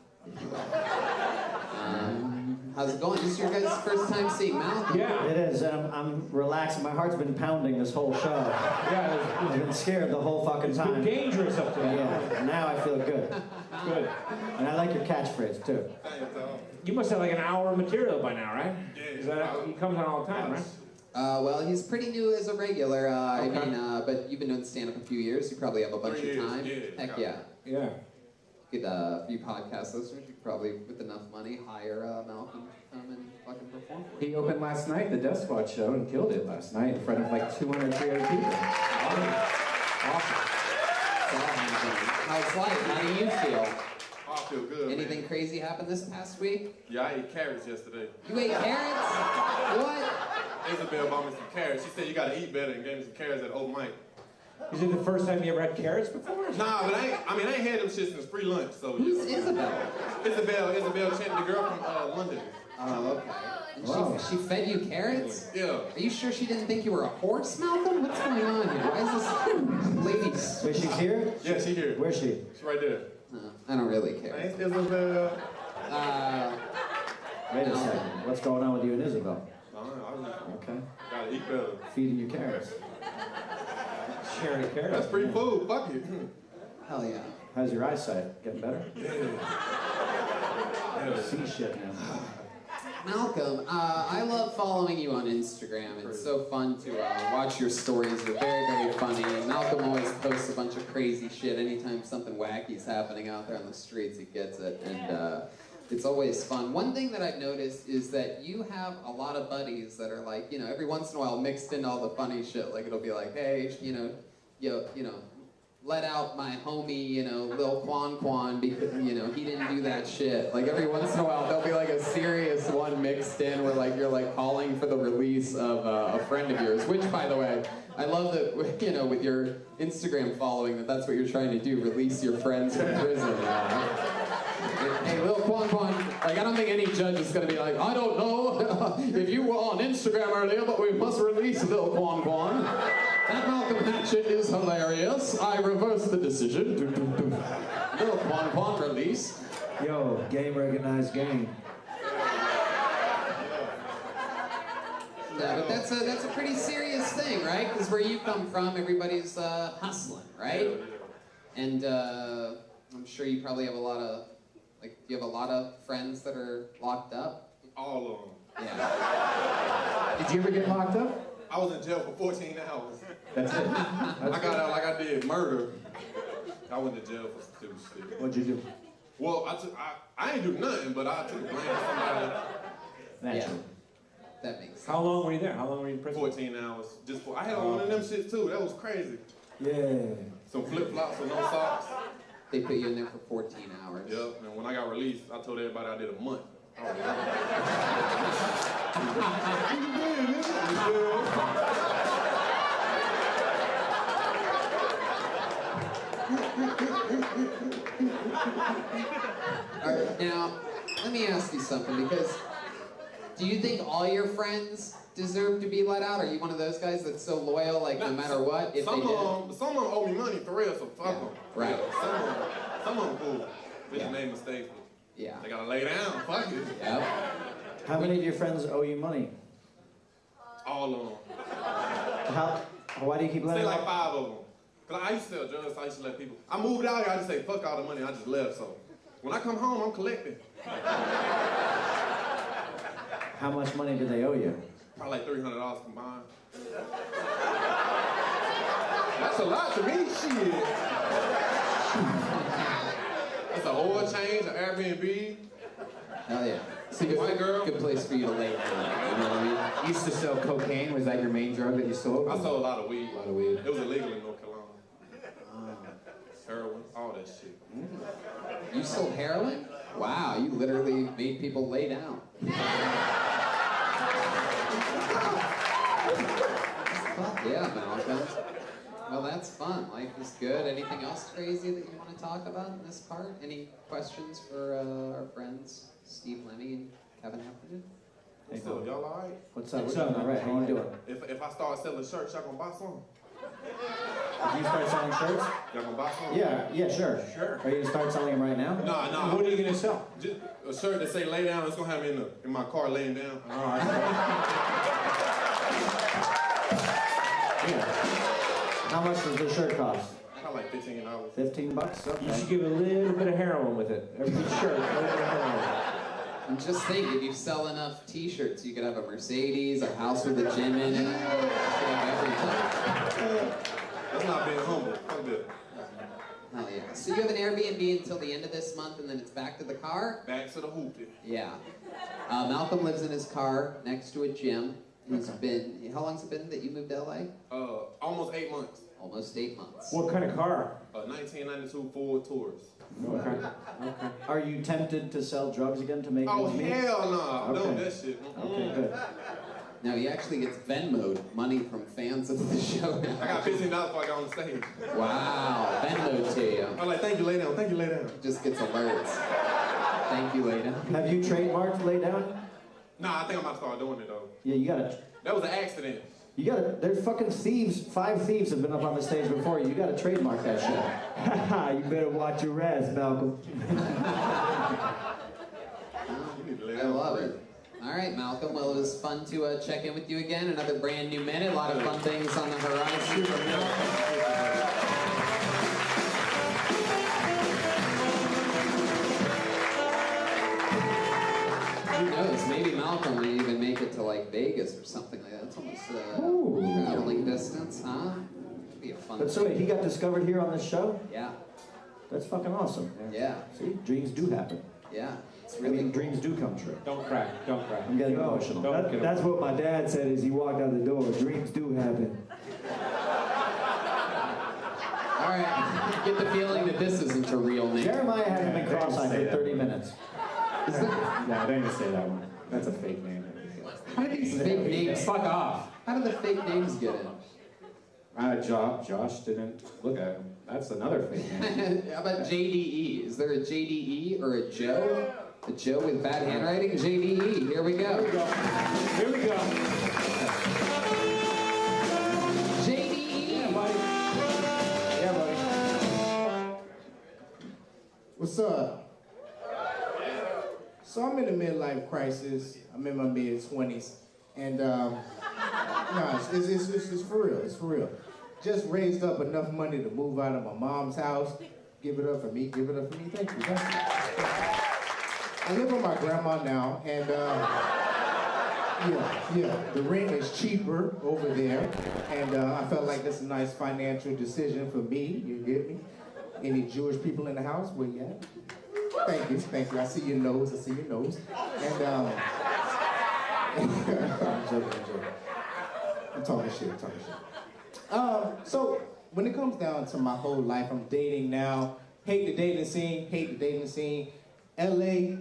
How's it going? This is your guys' first time seeing Malcolm? Yeah, it is. I'm relaxed. My heart's been pounding this whole show. Yeah, I've been scared the whole fucking time. It's been dangerous up there. Yeah, now I feel good. Good. And I like your catchphrase, too. You must have like an hour of material by now, right? Yeah. He comes on all the time, right? Well, he's pretty new as a regular. I mean, but you've been doing stand-up a few years. You probably have a bunch of time. Heck yeah. Yeah. Get a few podcast listeners. You could probably, with enough money, hire Malcolm to come and fucking perform for you. He opened last night, the Death Squad show, and killed it last night in front of like 200, 300 people. Awesome. How's life? How do you feel? I feel good, Anything man. crazy happened this past week? Yeah, I ate carrots yesterday. You ate carrots? What? Isabel bought me some carrots. She said you gotta eat better and gave me some carrots at open mic. Is it the first time you ever had carrots before? Nah, but I ain't had them shit since free lunch, so. Who's Isabel? Isabel Chen, the girl from London. Oh, okay. And she fed you carrots? Yeah. Are you sure she didn't think you were a horse, Malcolm? What's going on here? Why is this lady... Wait, she's here? Yeah, she's here. Where's she? She's right there. I don't really care. Thanks, Isabel. Wait a second. What's going on with you and Isabel? Okay. Gotta eat better. Feeding you carrots. Sharing carrots. That's free food. Fuck it. Hell yeah. How's your eyesight? Getting better? Yeah. See shit now. Malcolm, I love following you on Instagram. It's so fun to watch your stories. You're very, very funny. Malcolm always posts a bunch of crazy shit. Anytime something wacky's happening out there on the streets, he gets it. And it's always fun. One thing that I've noticed is that you have a lot of buddies that are like, you know, every once in a while mixed in all the funny shit. Like it'll be like, hey, you know, let out my homie, you know, Lil Quan because, you know, he didn't do that shit. Like every once in a while there'll be like a serious one mixed in where like you're like calling for the release of a friend of yours, which by the way, I love that, you know, with your Instagram following that's what you're trying to do, release your friends from prison. Hey, Lil Quan, like I don't think any judge is gonna be like, I don't know if you were on Instagram earlier, but we must release Lil Quan. That Malcolm Hatchet is hilarious. I reverse the decision. Lil Quan release. Yo, game recognized game. Yeah, but that's a pretty serious thing, right? Because where you come from, everybody's hustling, right? And I'm sure you probably have a lot of, like, do you have a lot of friends that are locked up? All of them. Yeah. Did you ever get locked up? I was in jail for 14 hours. That's it. I got out like I did murder. I went to jail for stupid shit. What'd you do? Well, I ain't do nothing, but I took blame for somebody. Naturally. That makes sense. How long were you there? How long were you in prison? 14 hours. I had on one of them shit too. That was crazy. Yeah. Some flip-flops with no socks. They put you in there for 14 hours. Yep, and when I got released, I told everybody I did a month. All right, now, let me ask you something, because do you think all your friends deserve to be let out? Are you one of those guys that's so loyal, like no matter what, if some of them owe me money for real, so fuck them. Right. Yeah, some of them cool. They just made mistakes. Yeah. They gotta lay down. Fuck it. Yep. How many of your friends owe you money? All of them. Why do you keep letting Say like 5 of them. Cause I used to sell drugs, so I used to let people. I moved out here, I just say fuck all the money, I just left. So when I come home, I'm collecting. How much money do they owe you? Probably like $300 combined. That's a lot to me, shit. That's an oil change, an Airbnb. Hell yeah. So white girl. Good place for you to lay down. You know what I mean? You used to sell cocaine. Was that your main drug that you sold? I sold a lot of weed. A lot of weed. It was illegal in North Carolina. Heroin, all that shit. You sold heroin? Wow, you literally made people lay down. Yeah, Malcolm. Well, that's fun. Life is good. Anything else crazy that you want to talk about in this part? Any questions for our friends, Steve Lemme and Kevin Heffernan? What's up, y'all all right? What's up? All right, how you doing? If I start selling shirts, y'all gonna buy some? If you start selling shirts? Y'all gonna buy some? Yeah, sure. Sure. Are you gonna start selling them right now? Nah. What are you gonna sell? Just a shirt that say lay down, it's gonna have me in my car laying down. All right. How much does the shirt cost? Probably like $15. $15? Okay. You should give a little bit of heroin with it. Every shirt, a little bit of heroin. And just think, if you sell enough T-shirts, you could have a Mercedes, a house with a gym in it. You could have everything. That's not being humble. Fuck that. Hell yeah. So you have an Airbnb until the end of this month, and then it's back to the car? Back to the hoopty. Yeah. Malcolm lives in his car next to a gym. He's been, how long's it been that you moved to LA? Almost 8 months. Almost 8 months. What kind of car? 1992 Ford Taurus. Okay. Are you tempted to sell drugs again to make ends meet? Hell no. I'm Okay. done with that shit. Okay, good. Now he actually gets Venmo'd money from fans of the show now. I got $15 before I got on the stage. Wow, Venmo'd to you. I'm like, thank you, lay down. Thank you, lay down. Just gets alerts. Thank you, lay down. Have you trademarked lay down? Nah, I think I'm about to start doing it though. Yeah, you gotta. That was an accident. You gotta. There's fucking thieves. 5 thieves have been up on the stage before you. You gotta trademark that shit. Haha, you better watch your ass, Malcolm. I love it. All right, Malcolm. Well, it was fun to check in with you again. Another brand new minute. A lot of fun things on the horizon from Malcolm. Who knows? Maybe Malcolm may even make it to like Vegas or something like that. It's almost traveling distance, huh? It'd be a fun. But so wait, he got discovered here on this show? Yeah. That's fucking awesome. Yeah. See, dreams do happen. Yeah. It's I mean, dreams do come true. Don't cry. Don't cry. I'm getting emotional. That's what my dad said as he walked out the door. Dreams do happen. All right. Get the feeling that this isn't a real name. Jeremiah hasn't been cross-eyed for 30 minutes. Is that? No, don't even say that one. That's a fake name. How did these fake names? Fuck off. How did the fake names get in? Josh didn't look at him. That's another fake name. How about JDE? Is there a JDE or a Joe? A Joe with bad handwriting? JDE. Here we go. Here we go. JDE. Yeah, buddy. Yeah, buddy. What's up? So I'm in a midlife crisis. I'm in my mid-20s, and no, it's for real. It's for real. Just raised up enough money to move out of my mom's house. Give it up for me. Give it up for me. Thank you. Thank you. I live with my grandma now, and yeah, the rent is cheaper over there, and I felt like that's a nice financial decision for me. You get me? Any Jewish people in the house? Where you at? Thank you. I see your nose. And I'm joking. I'm talking shit. So when it comes down to my whole life, I'm dating now. Hate the dating scene. LA,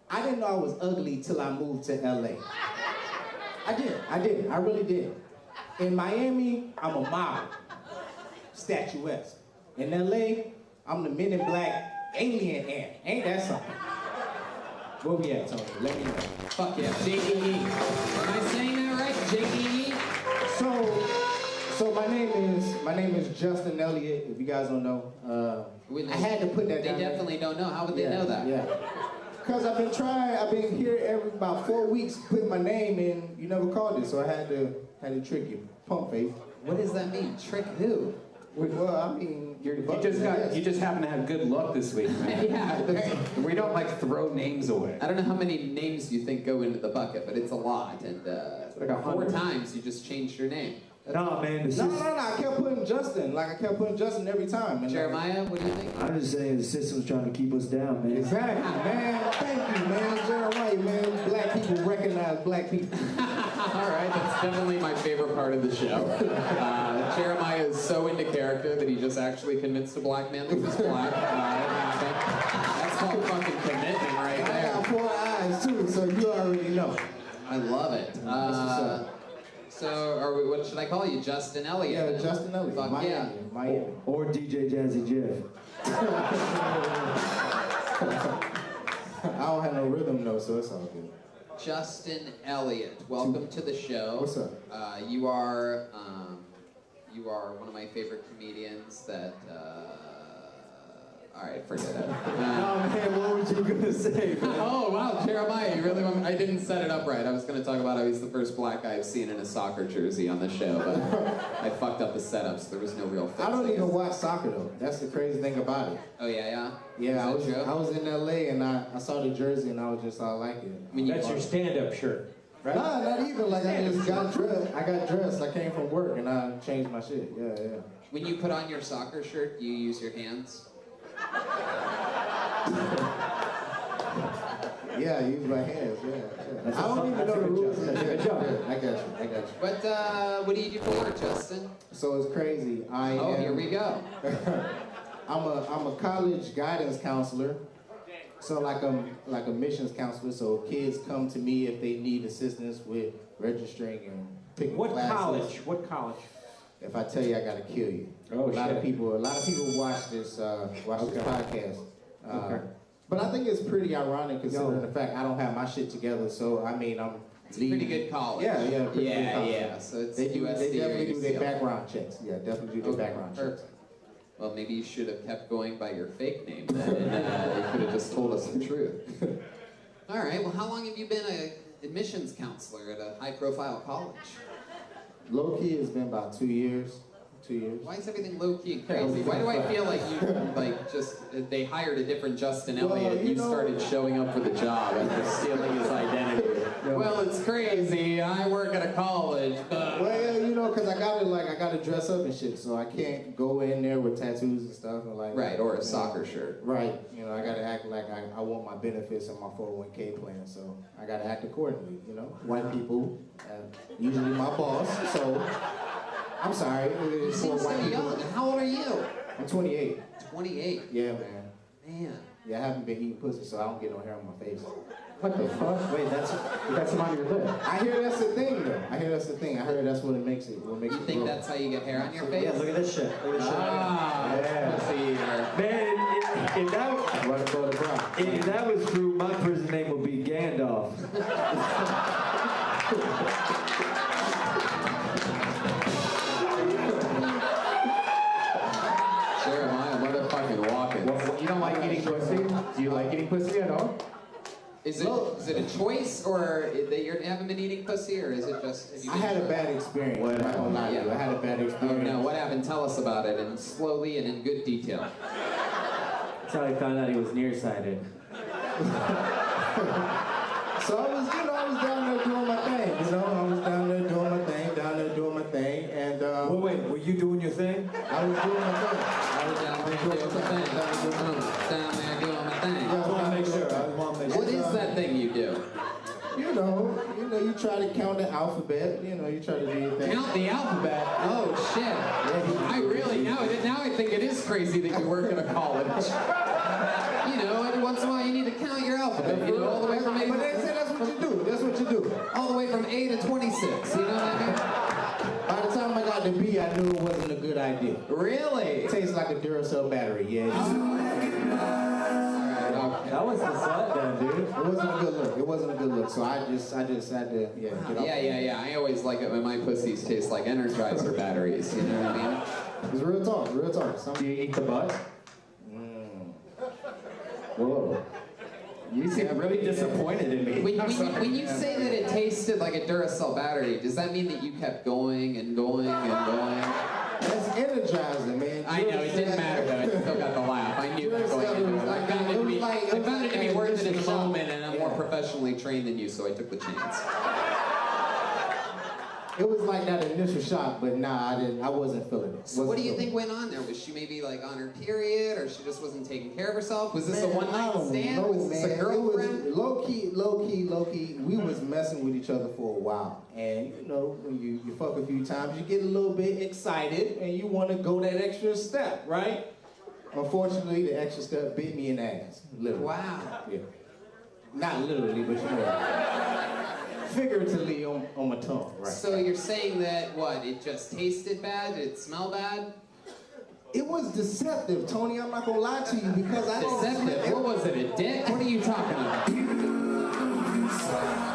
I didn't know I was ugly till I moved to LA. I did. I really did. In Miami, I'm a model. Statuesque. In LA, I'm the Men in Black alien ant. Ain't that something? Where we at, Tony? Let me know. Fuck yeah, J.E.E. Am I saying that right? J.E.E.? So my name is Justin Elliott. If you guys don't know, I had to put that. They definitely don't know. How would they know that? Yeah. Because I've been here every about 4 weeks putting my name in. You never called it, so I had to trick you, pump face. What does that mean? Trick who? Well, I mean, you just happen to have good luck this week, man. Yeah. We don't like throw names away. I don't know how many names you think go into the bucket, but it's a lot. And like 4 times you just changed your name. No, man. No. I kept putting Justin. Like I kept putting Justin every time. And Jeremiah, what do you think? I'm just saying the system's trying to keep us down, man. Exactly, man. Thank you, man. Jeremiah, man. Black people recognize black people. All right, that's definitely my favorite part of the show. Jeremiah is so into character that he just actually convinced a black man that he's black. That's called fucking commitment right there. I got 4 eyes too, so you already know. I love it. So, what should I call you? Justin Elliott? Yeah, Justin Elliott. Fuck Miami, yeah. Miami. Or DJ Jazzy Jeff. I don't have no rhythm though, so it's all good. Justin Elliott, welcome to the show. What's up? You are one of my favorite comedians that, all right, forget it. No, man, what were you gonna say, man? Oh, wow, Jeremiah, you really want me? I didn't set it up right. I was gonna talk about how he's the first black guy I've seen in a soccer jersey on the show, but I fucked up the setup, so there was no real fix. I don't even watch soccer though. That's the crazy thing about it. Oh, yeah? Yeah, I was in LA and I saw the jersey and I was just all like it. That's your stand-up shirt, right? Nah, not even. Like I just got dressed. I got dressed. I came from work and I changed my shit. Yeah. When you put on your soccer shirt, do you use your hands? Yeah, I use my hands. Yeah. I don't even know the rules. Good job. I got you. But what do you do for work, Justin? So it's crazy. Here we go. I'm a college guidance counselor. So like a missions counselor. So kids come to me if they need assistance with registering and picking classes. What college? If I tell you, I gotta kill you. Oh, a lot of people watch this podcast. But I think it's pretty ironic considering the fact I don't have my shit together. So I mean, it's a pretty good college. Yeah. Yeah. So it's they USD definitely or do their UCLA. background checks. Yeah, definitely do their background checks. Well, maybe you should have kept going by your fake name then, and you could have just told us the truth. All right. Well, how long have you been an admissions counselor at a high-profile college? Low key, it's been about 2 years. 2 years. Why is everything low key and crazy? Why do I feel like they hired a different Justin Elliott and you started showing up for the job after stealing his identity? Well, it's crazy. I work at a college, but because I gotta dress up and shit, so I can't go in there with tattoos and stuff and right, or a soccer shirt. Right. I gotta act like I want my benefits and my 401k plan, so I gotta act accordingly. White people, usually my boss, so. I'm sorry. You seem so young. How old are you? I'm 28. 28? Yeah, Man. Yeah, I haven't been eating pussy, so I don't get no hair on my face. What the fuck? Wait, you got some on your lip. I hear that's the thing, though. I heard that's what it makes it. You think that's how you get hair on your face? Yeah, look at this shit. Look at this shit. Yeah. Man, if that was true, my prison name would be Gandalf. Jeremiah, motherfucking walking. You don't like eating pussy? Do you like eating pussy at all? Is it a choice, or that you haven't been eating pussy, or is it just? I had a bad experience. I'm not gonna lie to you. I had a bad experience. Oh no, what happened? Tell us about it, and slowly and in good detail. That's how I found out he was nearsighted. So I was down there doing my thing. I was down there doing my thing, and. Wait, were you doing your thing? I was doing my thing. I was down there doing my thing. Down there doing my thing. I want to make sure. What is that thing you do? You try to count the alphabet. You try to do your thing. Count the alphabet? Oh shit! I really now I think it is crazy that you work in a college. Every once in a while you need to count your alphabet. All the way from A. But they say that's what you do. That's what you do. All the way from A to 26. You know what I mean? By the time I got to B, I knew it wasn't a good idea. Really? It tastes like a Duracell battery. Yeah. Alright, okay. That was the set then, dude. It wasn't a good look. It wasn't a good look. So I just had to, get off. Yeah. I always like it when my pussies taste like Energizer batteries. You know what I mean? It's real talk, real talk. Do you eat the butt? Whoa. You seem really disappointed in me. When you say that it tasted like a Duracell battery, does that mean that you kept going and going and going? That's energizing, man. I know, it didn't matter though. I still got the laugh. I knew that going into it. I found it to be worth it in the moment, and I'm more professionally trained than you, so I took the chance. It was like that initial shock, but nah, I wasn't feeling it. So what do you think went on there? Was she maybe like on her period, or she just wasn't taking care of herself? Was this a one-night stand? Was this a girlfriend? It was low key. We was messing with each other for a while. And you know, when you fuck a few times, you get a little bit excited and you want to go that extra step, right? Unfortunately, the extra step bit me in the ass. Literally. Wow. Yeah. Not literally, but you know, figuratively on my tongue, right? So you're saying that, what, it just tasted bad? Did it smell bad? It was deceptive, Tony. I'm not gonna lie to you because I didn't. Deceptive? What was it, a dick? What are you talking about?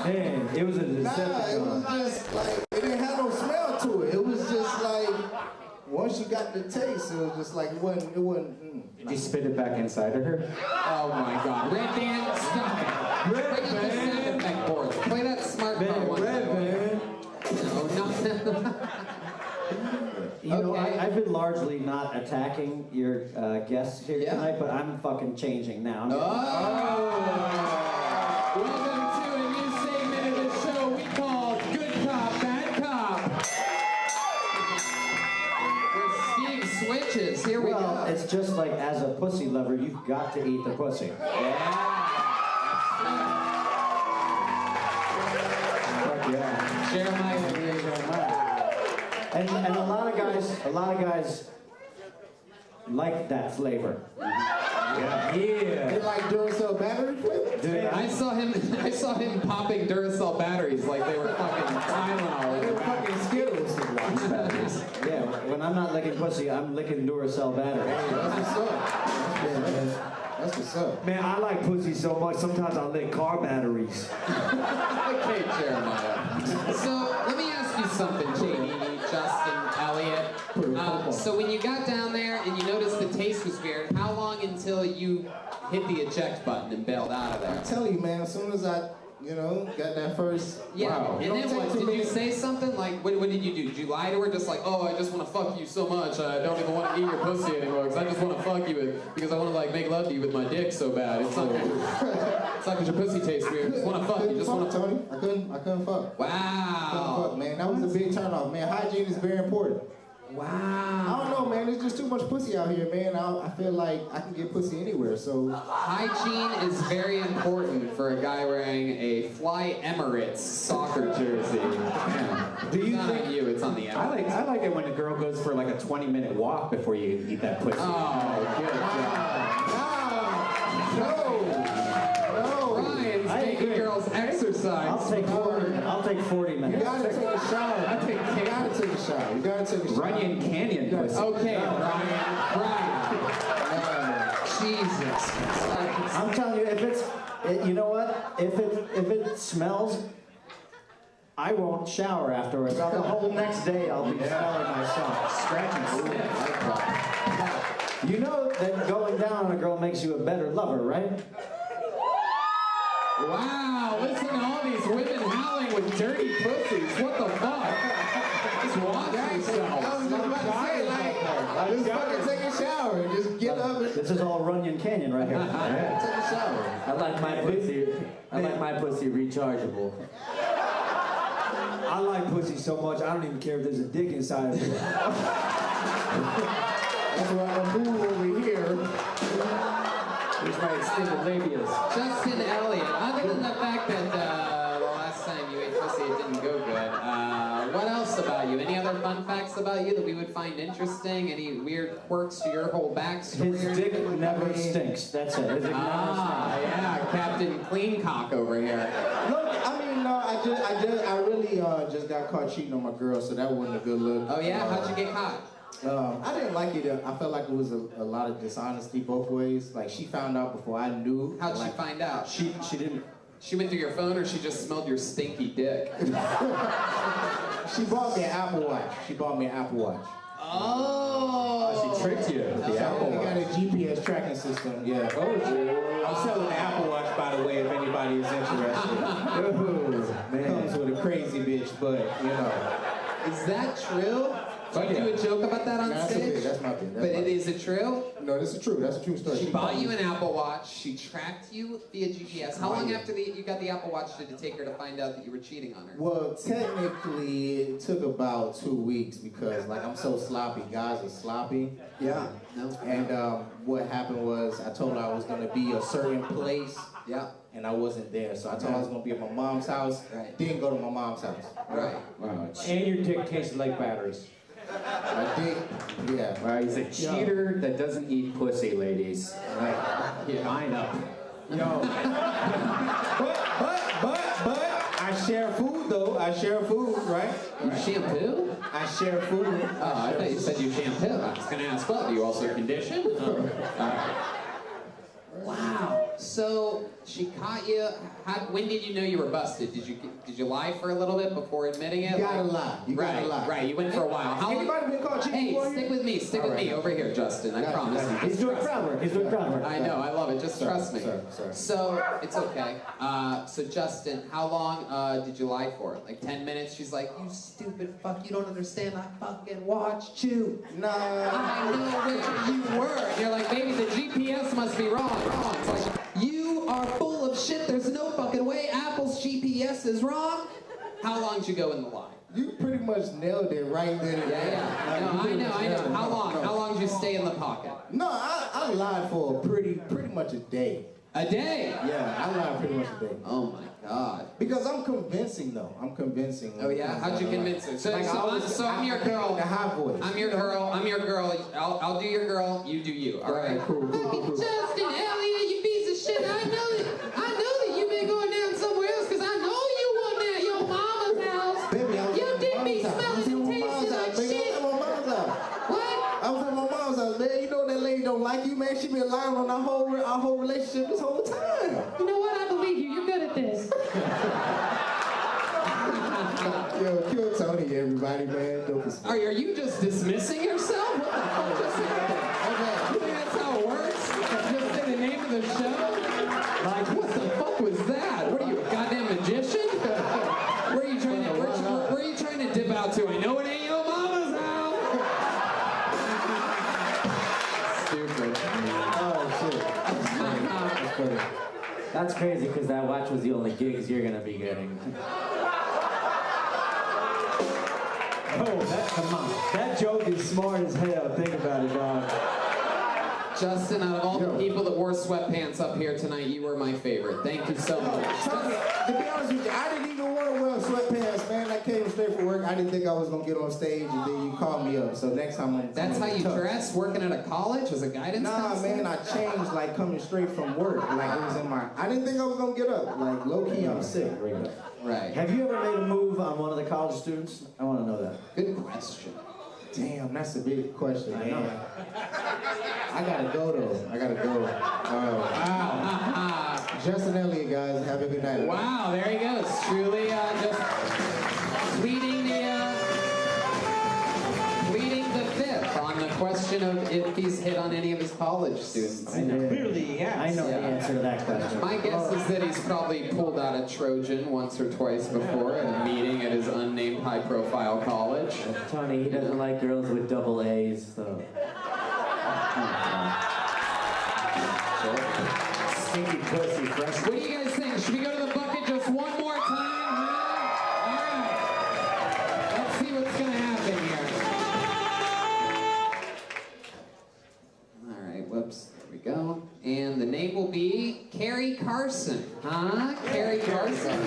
Man, it was a deceptive. Nah, it was just like, it didn't have no smell to it. It was just like, once you got the taste, it was just like, it wasn't. Did you spit it back inside of her? Oh my God. Red Band, stop it. Bring up the sound effect board. Play that smartphone one. Red Band. No. You know, I've been largely not attacking your guests here tonight, but I'm fucking changing now. Welcome to a new segment of the show we call Good Cop, Bad Cop. Where Steve switches. Here we go. It's just like, as a pussy lover, you've got to eat the pussy. Jeremiah. And a lot of guys like that flavor. Yeah. They like Duracell battery flavor? Dude, I saw him popping Duracell batteries like they were fucking Tylenol. They were fucking Skittles. Yeah, when I'm not licking pussy, I'm licking Duracell batteries. That's what's up. That's what's up. Man, I like pussy so much, sometimes I lick car batteries. Okay, Jeremiah. So, let me ask you something, JD, Justin, Elliot. So when you got down there and you noticed the taste was weird, how long until you hit the eject button and bailed out of there? I'm telling you, man, as soon as I, got that first... Yeah, wow. And then what? Did you say something? Like, what did you do? Did you lie to her? Just like, oh, I just want to fuck you so much. I don't even want to eat your pussy anymore because I just want to fuck you because I want to, like, make love to you with my dick so bad. It's not because your pussy tastes weird. I just want to fuck you. Just want to... Tony. I couldn't fuck. Wow. I couldn't fuck, man. That was a big turnoff, man. Hygiene is very important. Wow. I don't know, man. There's just too much pussy out here, man. I feel like I can get pussy anywhere, so... Hygiene is very important for a guy wearing a Fly Emirates soccer jersey. Yeah. Do you it's not on you, it's on the Emirates. I like it when a girl goes for like a 20-minute walk before you eat that pussy. Oh, good job. No. Ryan's making girls exercise. I'll take 40 minutes. You gotta take a shower. You gotta take a shower. Runyon Canyon pussy. Okay, Ryan. Jesus. I'm telling you, you know what? If it smells, I won't shower afterwards. The whole next day I'll be smelling myself. Scratching. You know that going down on a girl makes you a better lover, right? Wow, listen to all these women howling with dirty pussies. What the fuck? Just watch yourself. I was just about to say, just fucking take a shower. Just get up and... This is all Runyon Canyon right here. Take a shower. I like my pussy rechargeable. I like pussy so much, I don't even care if there's a dick inside of it. That's why I'm moving over here. Here's my extended labias. Justin Elliott, other than the fact that the last time you ate pussy it didn't go good, what else about you? Any other fun facts about you that we would find interesting? Any weird quirks to your whole backstory? His dick never stinks. That's it. His dick never stinks. Yeah, Captain Clean Cock over here. Look, I mean, I really just got caught cheating on my girl, so that wasn't a good look. Oh yeah? How'd you get caught? I didn't like it. I felt like it was a lot of dishonesty both ways. Like she found out before I knew. How'd she find out? She didn't. She went through your phone, or she just smelled your stinky dick? She bought me an Apple Watch. She bought me an Apple Watch. Oh, she tricked you with the Apple They Watch. got a GPS tracking system. Yeah. Oh, I'm selling the Apple Watch, by the way, if anybody is interested. Comes with a crazy bitch, but you know. Is that true? Do you do a joke about that on stage? That's my bit. But is it true? No, this is true. That's a true story. She bought you an Apple Watch. She tracked you via GPS. How long after you got the Apple Watch did it take her to find out that you were cheating on her? Well, technically, it took about 2 weeks because, like, I'm so sloppy. Guys are sloppy. Yeah. No. And what happened was I told her I was going to be a certain place. Yeah. And I wasn't there. So I told her I was going to be at my mom's house. Right. Didn't go to my mom's house. Right. Wow. And your dick tasted like batteries. My dick, yeah. Wow, he's a cheater that doesn't eat pussy, ladies. Right. Yeah, line up. Yo. but I share food though. I share food, right? You shampoo? I share food. Oh, I thought you said you shampoo. I was going to ask, well, do you also condition? Wow. So she caught you. When did you know you were busted? Did you lie for a little bit before admitting it? You gotta lie. You gotta lie. Right. You went for a while. How long? Anybody been caught cheating? Hey, stick with me. Stick with me over here, Justin. I promise you. He's doing groundwork. He's doing groundwork. I know. I love it. Just trust me. Sorry. So it's okay. So Justin, how long did you lie for? Like 10 minutes? She's like, you stupid fuck. You don't understand. I fucking watched you. No. I know where you were. And you're like, baby, the GPS must be wrong. It's like, you are full of shit. There's no fucking way Apple's GPS is wrong. How long did you go in the lie? You pretty much nailed it right there. Yeah. No, I know. How long? How long did you stay in the pocket? No, I lied for pretty much a day. A day? Yeah, I lied pretty much a day. Oh my God. Because I'm convincing though. I'm convincing. Oh yeah? How'd you convince her? So I'm your girl. The high voice. I'm your girl. I'll do your girl. You do you. All right. Cool. Justin Elliott, you piece of shit. I know that you've been going down somewhere else because I know you weren't at your mama's house. Baby, I was Your dick be smelling and tasting like shit. I was at my mom's house. What? I was at my mom's house, man. You know that lady don't like you, man. She been lying on our whole relationship this whole time. You know what? I believe you. You're good at this. Yo, kill Tony, everybody, man. Are you just dismissing yourself? What the fuck just happened? Okay. You think that's how it works? Just say the name of the show? Like, what the fuck was that? What are you, a goddamn magician? Where are you trying to dip out to? I know it ain't your mama's house. Stupid. Oh, shit. That's crazy because that watch was the only gigs you're gonna be getting. Oh, come on. That joke is smart as hell. Think about it, dog. Justin, out of all the people that wore sweatpants up here tonight, you were my favorite. Thank you so much. Tony, to be honest with you, I didn't even want to wear sweatpants, man. I came straight from work. I didn't think I was going to get on stage, and then you called me up. So next time That's how you dress, working at a college as a guidance counselor? Man, I changed like coming straight from work. Like it was in my... I didn't think I was going to get up. Like low-key, I'm sick. Right. Have you ever made a move on one of the college students? I want to know that. Good question. Damn, that's a big question, man. I gotta go though. I gotta go. Wow. Justin Elliott, guys. Have a good night. Wow, there he goes. Truly just pleading the fifth on the question of if he's hit on any of his college students. I know. Clearly, yes. I know the answer to that question. My guess is that he's probably pulled out a Trojan once or twice before at a meeting at his unnamed high-profile college. Tony, he doesn't like girls with double A's, so. Stinky pussy, fresh. What do you guys think? Should we go to the bucket just one more time? Huh? All right. Let's see what's going to happen here. All right, whoops. There we go. And the name will be Carrie Carson. Huh? Carrie Carson.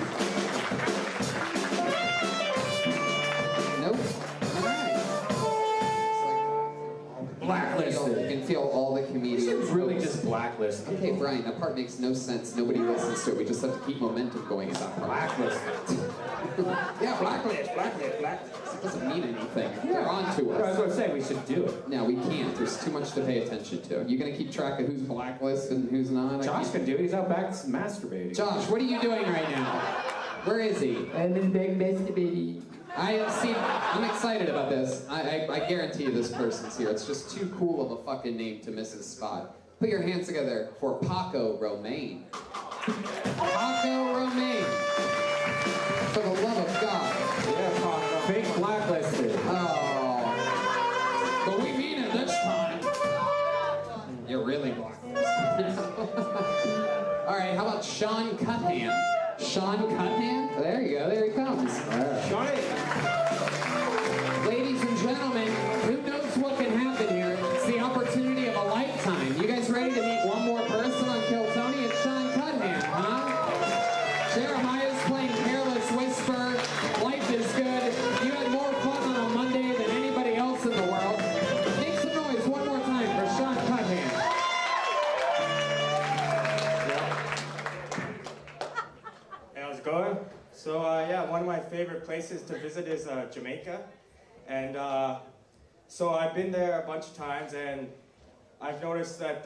Nope. All right. Blacklisted. You can feel all the comedians. It's really just blacklisted. Okay, Brian, that part makes no sense. Nobody listens to it. We just have to keep momentum going at that part. Blacklisted. Yeah, blacklist. It doesn't mean anything. They're on to us. I was going to say, we should do it. No, we can't. There's too much to pay attention to. You gonna keep track of who's blacklisted and who's not? Josh can do it. He's out back masturbating. Josh, what are you doing right now? Where is he? I'm in bed masturbating. I'm excited about this. I guarantee you this person's here. It's just too cool of a fucking name to miss his spot. Put your hands together for Paco Romaine. Paco Romaine. For the love of God. Yeah, Paco. Fake blacklisted. Oh. But we mean it this time. You're really blacklisted. All right, how about Sean Cuthan? Sean Cuthan? There you go, there he comes. Johnny. Ladies and gentlemen, who knows what can happen here? It's the opportunity of a lifetime. You guys ready to meet one more person on Kill Tony? It's Sean Cuthan, huh? Jeremiah's playing Careless Whisper. Life is good. You had more fun on a Monday than anybody else in the world. Make some noise one more time for Sean Cuthan. Hey, how's it going? So, yeah, one of my favorite places to visit is Jamaica. And so I've been there a bunch of times, and I've noticed that,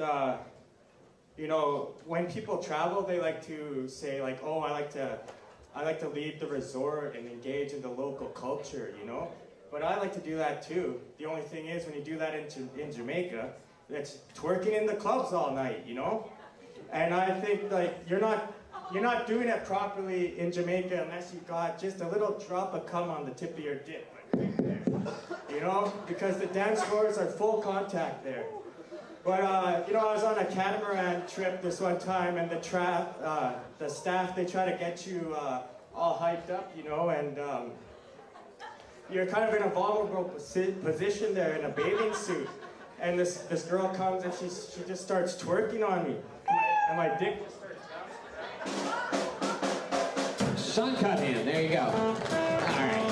you know, when people travel, they like to say, like, oh, I like to leave the resort and engage in the local culture, you know? But I like to do that too. The only thing is, when you do that in Jamaica, it's twerking in the clubs all night, you know? And I think, like, you're not doing it properly in Jamaica unless you got just a little drop of cum on the tip of your dick. You know, because the dance floors are full contact there. But, you know, I was on a catamaran trip this one time, and the staff, they try to get you all hyped up, you know, and you're kind of in a vulnerable position there in a bathing suit. And this girl comes and she just starts twerking on me. And my dick Sean Cuthan, there you go. All right.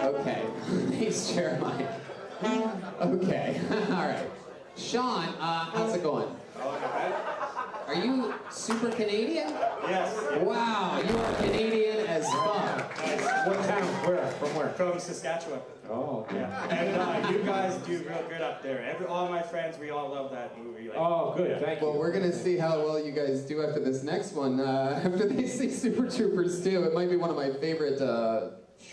Okay. Thanks, Jeremiah. Okay. All right. Sean, how's it going? Are you super Canadian? Yes. Wow, you are Canadian as fuck. What town? Where? From where? From Saskatchewan. Oh, yeah. And you guys do real good up there. All my friends, we all love that movie. Like, oh, good. Thank you. Well, we're gonna see how well you guys do after this next one. After they see Super Troopers 2, it might be one of my favorite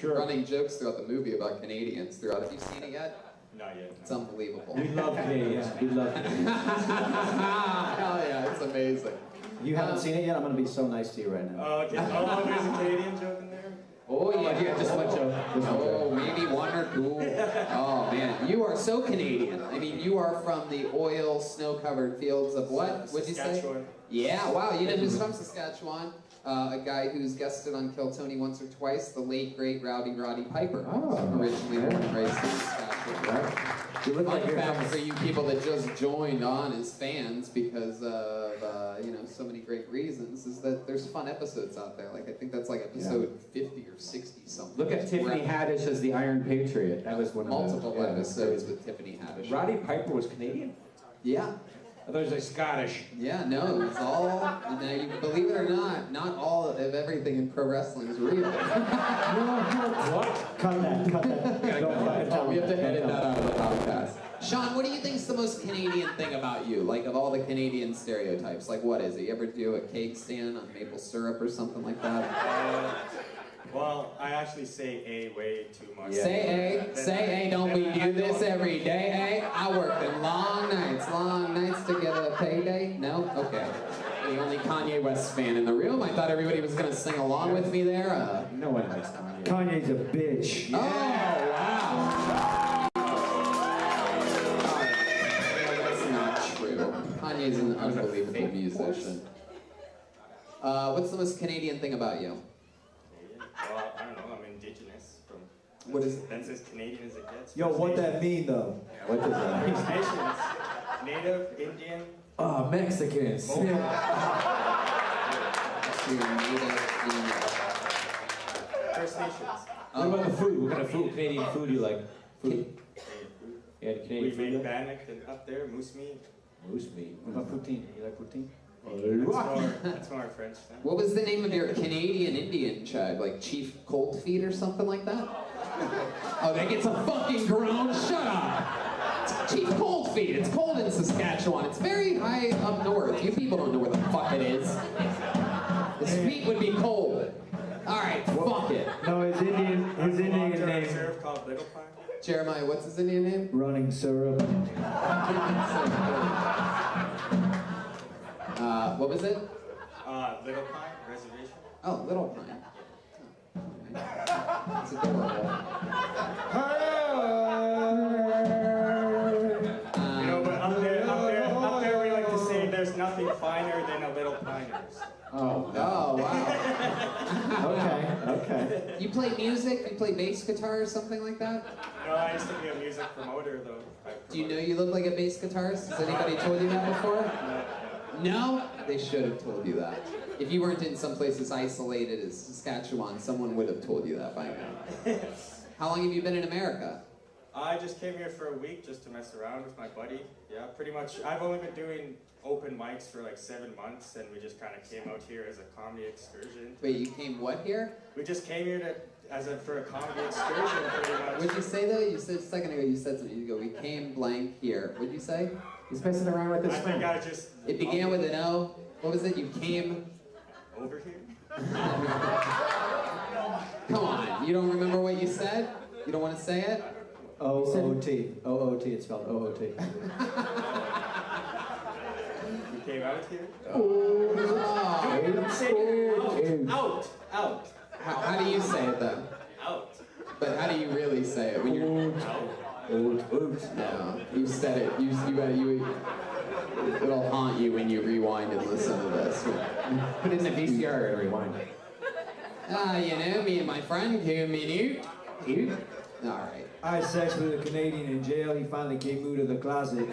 running jokes throughout the movie about Canadians. Have you seen it yet? Not yet. It's unbelievable. We love Canadians. We love Canadians. Hell yeah, it's amazing. You haven't seen it yet? I'm going to be so nice to you right now. Oh, okay. Oh, there's a Canadian joke in there? Oh yeah, just one joke. Oh, maybe one or two. Oh man, you are so Canadian. I mean, you are from the oil, snow-covered fields of what? What'd you say? Saskatchewan. Yeah, wow. You know who's from Saskatchewan? A guy who's guested on Kill Tony once or twice, the late great Roddy Piper. Originally born and raised in Saskatchewan. Fun fact for you people that just joined on as fans because of you know, so many great reasons is that there's fun episodes out there. Like I think that's like episode 50 or 60 something. Look at Tiffany Haddish as the Iron Patriot. That was one of multiple episodes with Tiffany Haddish. Roddy Piper was Canadian? Yeah. I thought he was like Scottish. Yeah, no, it's all, now you believe it or not all of everything in pro wrestling is real. What? Cut that. We have to edit that out of the podcast. Sean, what do you think is the most Canadian thing about you? Like, of all the Canadian stereotypes, like what is it? You ever do a cake stand on maple syrup or something like that? Well, I actually say A way too much. Say A, don't we do this every day, A? I worked in long nights to get a payday? No? Okay. The only Kanye West fan in the room. I thought everybody was going to sing along with me there. No one likes Kanye. Kanye's a bitch. Oh, wow. That's not true. Kanye's an unbelievable musician. What's the most Canadian thing about you? Well, I don't know, I'm indigenous. What is it? That's as Canadian as it gets. Yo, what that mean though? What does that mean? First Nations. Native, Indian. Oh, Mexicans. First Nations. What about the food? What kind of food? Canadian food you like? Food? Yeah, the Canadian We food. made bannock and up there, moose meat. Moose meat. What about poutine? You like poutine? That's more French thing. What was the name of your Canadian Indian tribe? Like Chief Cold Feet or something like that? Oh, that gets a fucking groan. Shut up. It's Chief Cold Feet. It's cold in Saskatchewan. It's very high up north. You people don't know where the fuck it is. His feet would be cold. All right, fuck it. No, his Indian name. Reserve called Little Pine. Jeremiah, what's his Indian name? Running syrup. What was it? Little Pine Reservation. Oh, Little Pine. It's adorable. You know, but up there we like to say there's nothing finer than a Little Piners. Oh. Oh, wow. Okay. You play music? You play bass guitar or something like that? No, I used to be a music promoter though. Do you know you look like a bass guitarist? Has anybody told you that before? No? They should have told you that. If you weren't in some place as isolated as Saskatchewan, someone would have told you that by now. How long have you been in America? I just came here for a week just to mess around with my buddy. Yeah, pretty much. I've only been doing open mics for like 7 months, and we just kind of came out here as a comedy excursion. Wait, you came what here? We just came here for a comedy excursion, pretty much. What'd you say though? You said a second ago, you said something. You go, we came blank here. What'd you say? He's messing around with his I friend. think I just... It began with an O. What was it? You came... Over here? Come on, you don't remember what you said? You don't want to say it? O-O-T. O-O-T, it's spelled O-O-T. You came out here? Out. Out. How do you say it though? Out. But how do you really say it when you're... No, you said it. It'll haunt you when you rewind and listen to this. Put it in the VCR and rewind. You know, me and my friend came in here. All right. I had sex with a Canadian in jail. He finally came out of the closet.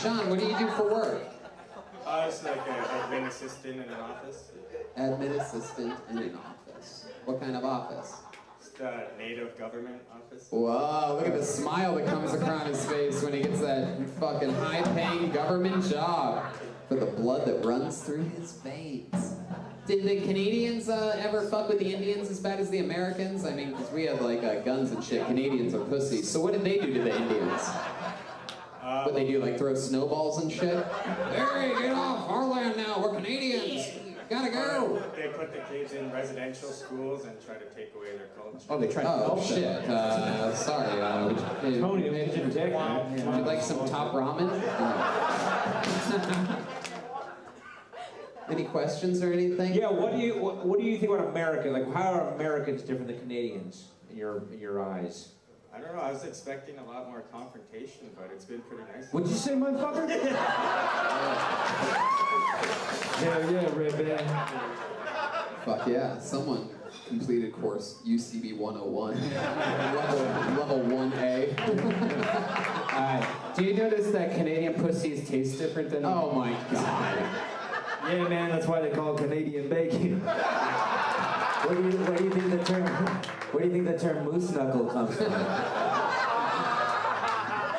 Sean, what do you do for work? I was like an admin assistant in an office. Admin assistant in an office. What kind of office? It's the native government office. Whoa, look at the smile that comes across his face when he gets that fucking high-paying government job. For the blood that runs through his veins. Did the Canadians ever fuck with the Indians as bad as the Americans? I mean, because we have like guns and shit. Canadians are pussies. So what did they do to the Indians? What they do, like throw snowballs and shit? Hey, get off our land now. We're Canadians. Gotta go. They put the kids in residential schools and try to take away their culture. Oh, they tried to Oh, shit. Sorry. Tony, would you like some top ramen? Any questions or anything? Yeah, what do you think about America? Like, how are Americans different than Canadians in your eyes? I don't know, I was expecting a lot more confrontation, but it's been pretty nice. What'd you say, motherfucker? Yeah, Red Band. Fuck yeah. Someone completed course UCB 101. level 1A. Do you notice that Canadian pussies taste different than... Oh my god. Yeah, man, that's why they call it Canadian bacon. Where do you think the term moose knuckle comes from?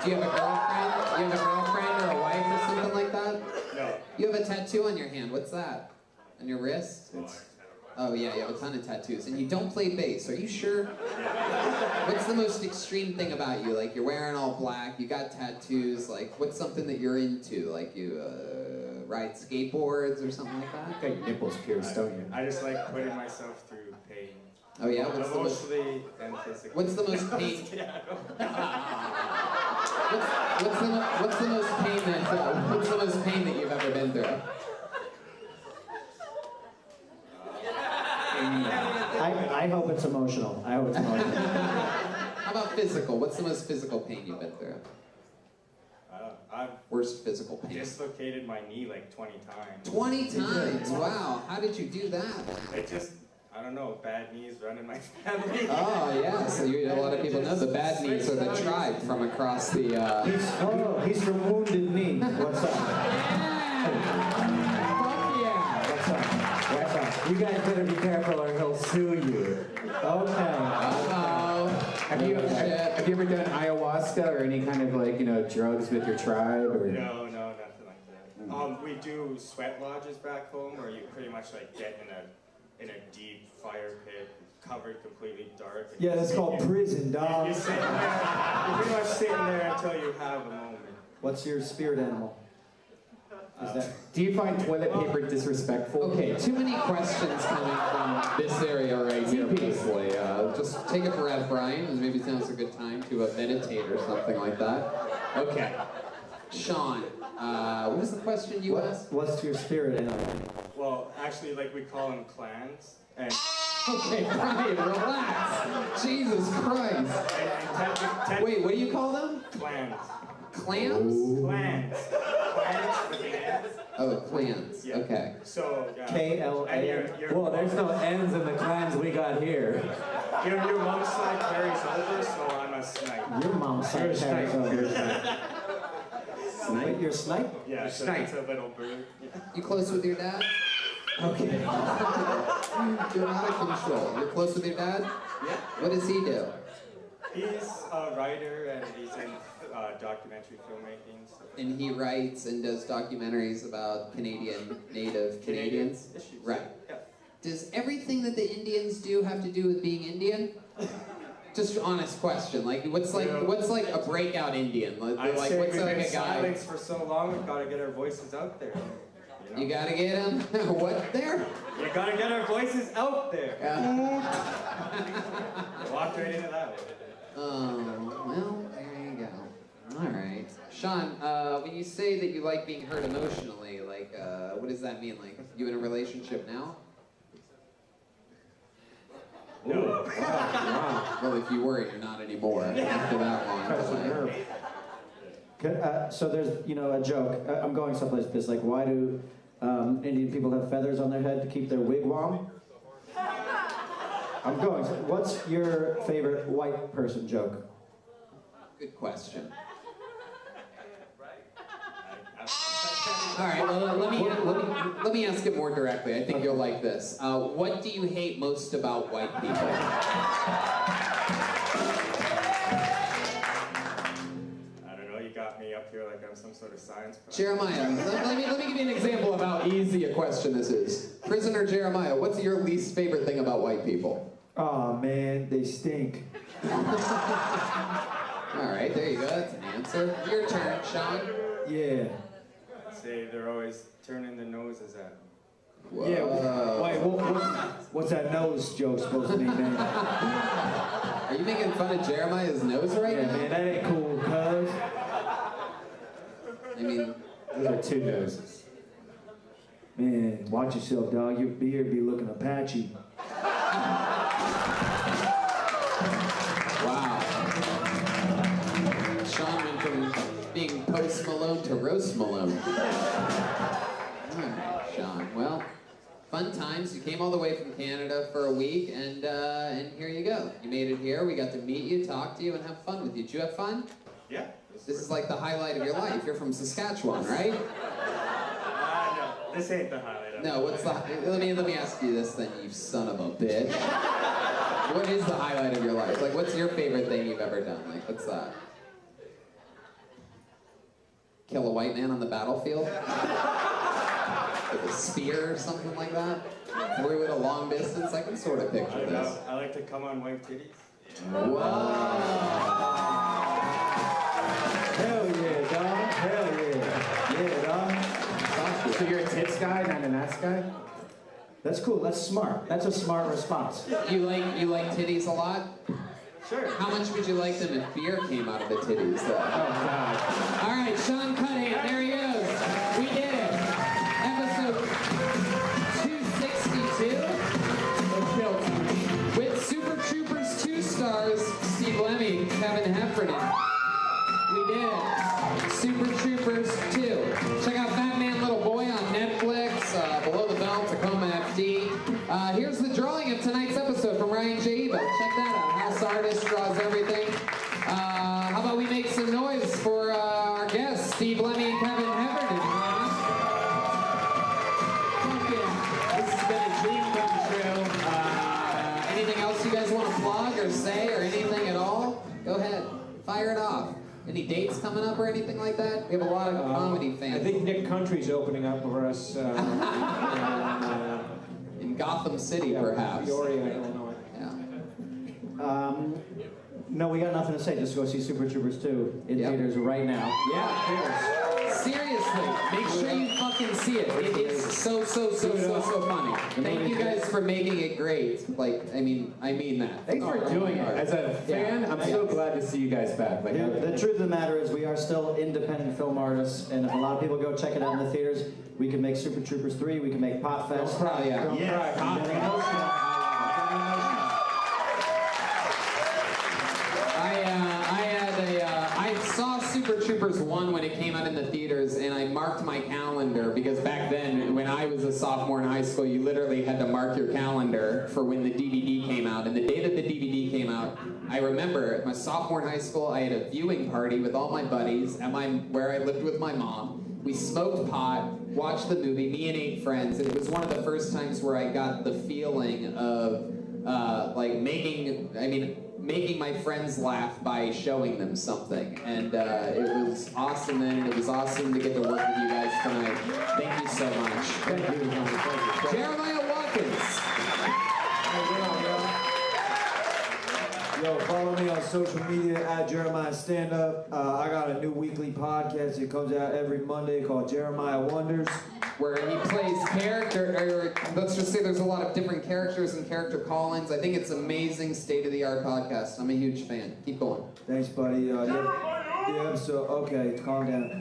Do you have a girlfriend? You have a girlfriend or a wife or something like that? No. You have a tattoo on your hand. What's that? On your wrist? Oh yeah, you have a ton of tattoos. And you don't play bass. Are you sure? What's the most extreme thing about you? Like, you're wearing all black, you got tattoos. Like, what's something that you're into? Like, you ride skateboards or something like that? Got your nipples pierced, don't you? I just like putting myself through pain. Oh yeah? Emotionally and physically. What's the most pain? What's the most pain that you've ever been through? I hope it's emotional. I hope it's emotional. How about physical? What's the most physical pain you've been through? I've Worst physical pain. dislocated my knee like 20 times. 20 times? Wow. How did you do that? It just, I don't know, bad knees run in my family. Oh, yeah. So a lot of people know the bad knees are the tribe from across the... He's from Wounded Knee. What's up? What's up? You guys better be careful or he'll sue you. Okay. Have you ever done ayahuasca or any kind of, like, drugs with your tribe? Or... No, nothing like that. do sweat lodges back home where you pretty much like get in a deep fire pit, covered completely dark. Yeah, that's called prison, dog. You're pretty much sitting there until you have a moment. What's your spirit animal? Do you find toilet paper disrespectful? Okay, too many questions coming from this area right here, mostly. Just take a breath, Brian, and maybe now's a good time to meditate or something like that. Okay. Sean, what was the question you asked? What's your spirit animal? Well, actually, like we call them clans. And okay, Brian, relax. Jesus Christ. Wait, what do you call them? Clans. Clams? Clans. Clans with an N. Oh, clans. Yeah. Okay. So, K-L-A-N. Well, there's no N's in the clans we got here. Your mom's side carries over, so I'm a snipe. Your mom's side carries over. Snipe? You're a snipe? Yeah, You're so snipe. it's a little bird. You close with your dad? Okay. You're out of control. You're close with your dad? Yeah. What does he do? He's a writer and he's in documentary filmmaking. So. And he writes and does documentaries about Native Canadians? Issues. Right. Yeah. Does everything that the Indians do have to do with being Indian? Just honest question. Like, what's like a breakout Indian? I'd Like, say what's we've like been a guy? silenced for so long, we've got to get our voices out there. You gotta get them. What there? You gotta get our voices out there. Walked right into that one. Oh, well, there you go. All right. Sean, when you say that you like being hurt emotionally, like, what does that mean? Like, you in a relationship now? No. Well, if you were, you're not anymore after that one. So there's, a joke. I'm going someplace with this. Like, why do Indian people have feathers on their head to keep their wigwam? I'm going. What's your favorite white person joke? Good question. All right, well, let me ask it more directly. I think you'll like this. What do you hate most about white people? I don't know, you got me up here like I'm some sort of science professor. Jeremiah, let me give you an example of how easy a question this is. Prisoner Jeremiah, what's your least favorite thing about white people? Oh man, they stink. All right, there you go. That's an answer. Your turn, Sean. Yeah. Say they're always turning their noses at me. Whoa. Yeah. Wait, what's that nose joke supposed to mean, man? Are you making fun of Jeremiah's nose right now? Yeah, man, that ain't cool, cuz. I mean, those are two noses. Man, watch yourself, dog. Your beard be looking Apache. Wow. Sean went from being Post Malone to Roast Malone. All right, Sean. Well, fun times. You came all the way from Canada for a week, and here you go. You made it here. We got to meet you, talk to you, and have fun with you. Did you have fun? Yeah. This is like the highlight of your life. You're from Saskatchewan, right? No, this ain't the highlight of No, what's the... Let me ask you this then, you son of a bitch. What is the highlight of your life? Like, what's your favorite thing you've ever done? Like, what's that? Kill a white man on the battlefield? With a spear or something like that? Through it a long distance? I can sort of picture this. I like to come on white titties. Whoa! Hell yeah, dog. Hell yeah. Yeah, dog. So you're a tits guy, not an ass guy? That's cool. That's smart. That's a smart response. You like titties a lot? Sure. How much would you like them if beer came out of the titties, though? Oh, God. All right, Sean Cunningham, there he is. We did it. Episode 262 of Kill Time. With Super Troopers 2 stars, Steve Lemme, Kevin Heffernan. We did it. Super Troopers 2. Check out Batman Little Boy on Netflix, Below the Belt, Tacoma FD. Here's the drawing of tonight's episode from Ryan J. Evo. Check that out. House artist draws everything. How about we make some noise for our guests, Steve Lemme and Kevin Heffernan. Fuck yeah. This has been a dream come true. Anything else you guys want to plug or say or anything at all? Go ahead. Fire it off. Any dates coming up or anything like that? We have a lot of comedy fans. I think Nick Country's opening up for us in Gotham City, perhaps. Peoria, Illinois. Yeah. No, we got nothing to say. Just go see Super Troopers 2 in theaters right now. Yeah, theaters. Seriously, make sure you fucking see it. It is so funny. Thank you guys for making it great. Like, I mean that. Thanks for doing it. As a fan, I'm so glad to see you guys back. Like, The truth of the matter is we are still independent film artists, and if a lot of people go check it out in the theaters, we can make Super Troopers 3, we can make Pot Fest. Don't cry, yeah. Don't cry. I saw Super Troopers 1 when it came out in the theaters, and I marked my calendar because back then, when I was a sophomore in high school, you literally had to mark your calendar for when the DVD came out. And the day that the DVD came out, I remember my sophomore in high school, I had a viewing party with all my buddies at where I lived with my mom. We smoked pot, watched the movie, me and 8 friends, and it was one of the first times where I got the feeling of making my friends laugh by showing them something. And it was awesome then, and it was awesome to get to work with you guys tonight. Thank you so much. Thank you. Jeremiah Watkins. Yo, follow me on social media at Jeremiah Stand Up. I got a new weekly podcast that comes out every Monday called Jeremiah Wonders. Where he plays character, or let's just say there's a lot of different characters and character call-ins. I think it's amazing, state-of-the-art podcast. I'm a huge fan. Keep going. Thanks, buddy. The episode, okay, calm down.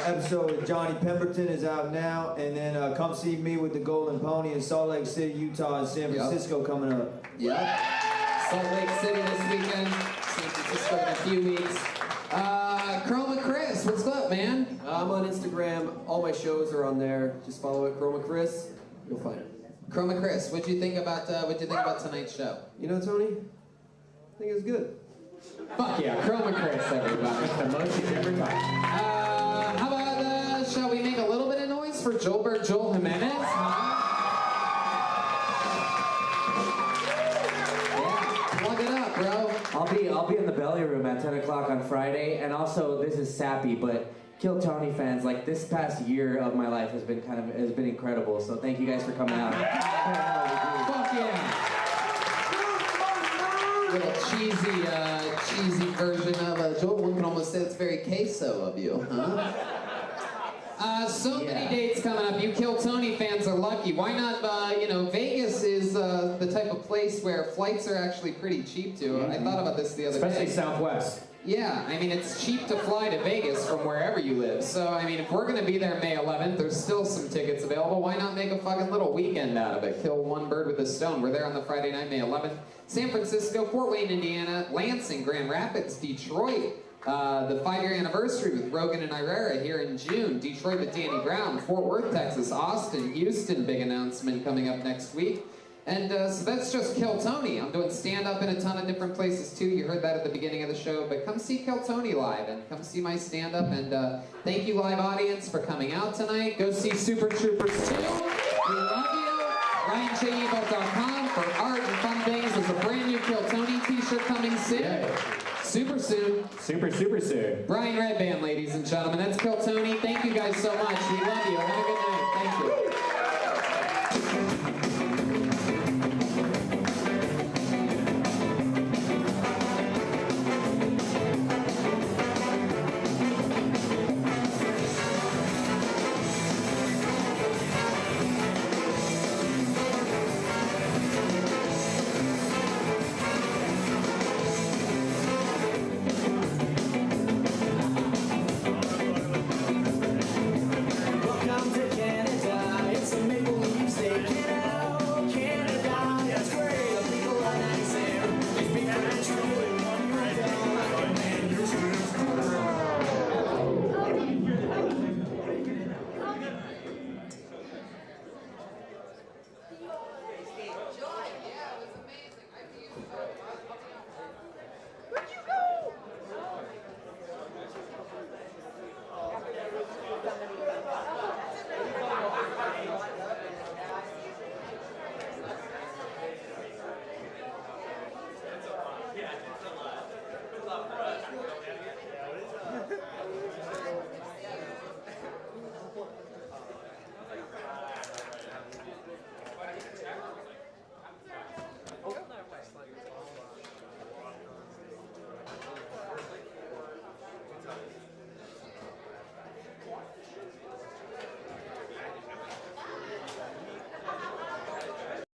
Episode with Johnny Pemberton is out now, and then come see me with the Golden Pony in Salt Lake City, Utah, and San Francisco coming up. Yep. Salt Lake City this weekend, San Francisco in a few weeks. Chroma Chris, what's up, man? I'm on Instagram. All my shows are on there. Just follow it, Chroma Chris. You'll find it. Chroma Chris, what'd you think about tonight's show? You know, Tony, I think it was good. Fuck yeah, Chroma Chris, everybody. The most you've ever done. How about shall we make a little bit of noise for Joelberg Joel Jimenez? Plug it up, bro. I'll be in the belly room at 10 o'clock on Friday, and also this is sappy, but Kill Tony fans, like this past year of my life has been incredible. So thank you guys for coming out. Fuck yeah. Little cheesy version of Joel. One can almost say it's very queso of you, huh? So many dates coming up. You Kill Tony fans are lucky. Why not, Vegas is the type of place where flights are actually pretty cheap to. Mm-hmm. I thought about this the other day. Especially Southwest. Yeah, I mean, it's cheap to fly to Vegas from wherever you live. So, I mean, if we're going to be there May 11th, there's still some tickets available. Why not make a fucking little weekend out of it? Kill one bird with a stone. We're there on the Friday night, May 11th. San Francisco, Fort Wayne, Indiana, Lansing, Grand Rapids, Detroit. The 5-year anniversary with Rogan and Irera here in June. Detroit with Danny Brown. Fort Worth, Texas. Austin, Houston, big announcement coming up next week. And so that's just Kill Tony. I'm doing stand-up in a ton of different places too. You heard that at the beginning of the show. But come see Kill Tony live and come see my stand-up. And thank you, live audience, for coming out tonight. Go see Super Troopers 2. We love you. RyanJEvolt.com for art and fun things. There's a brand new Kill Tony t-shirt coming soon. Yeah. Super soon. Super soon. Brian Redband, ladies and gentlemen. That's Kill Tony. Thank you guys so much. We love you. Have a good night.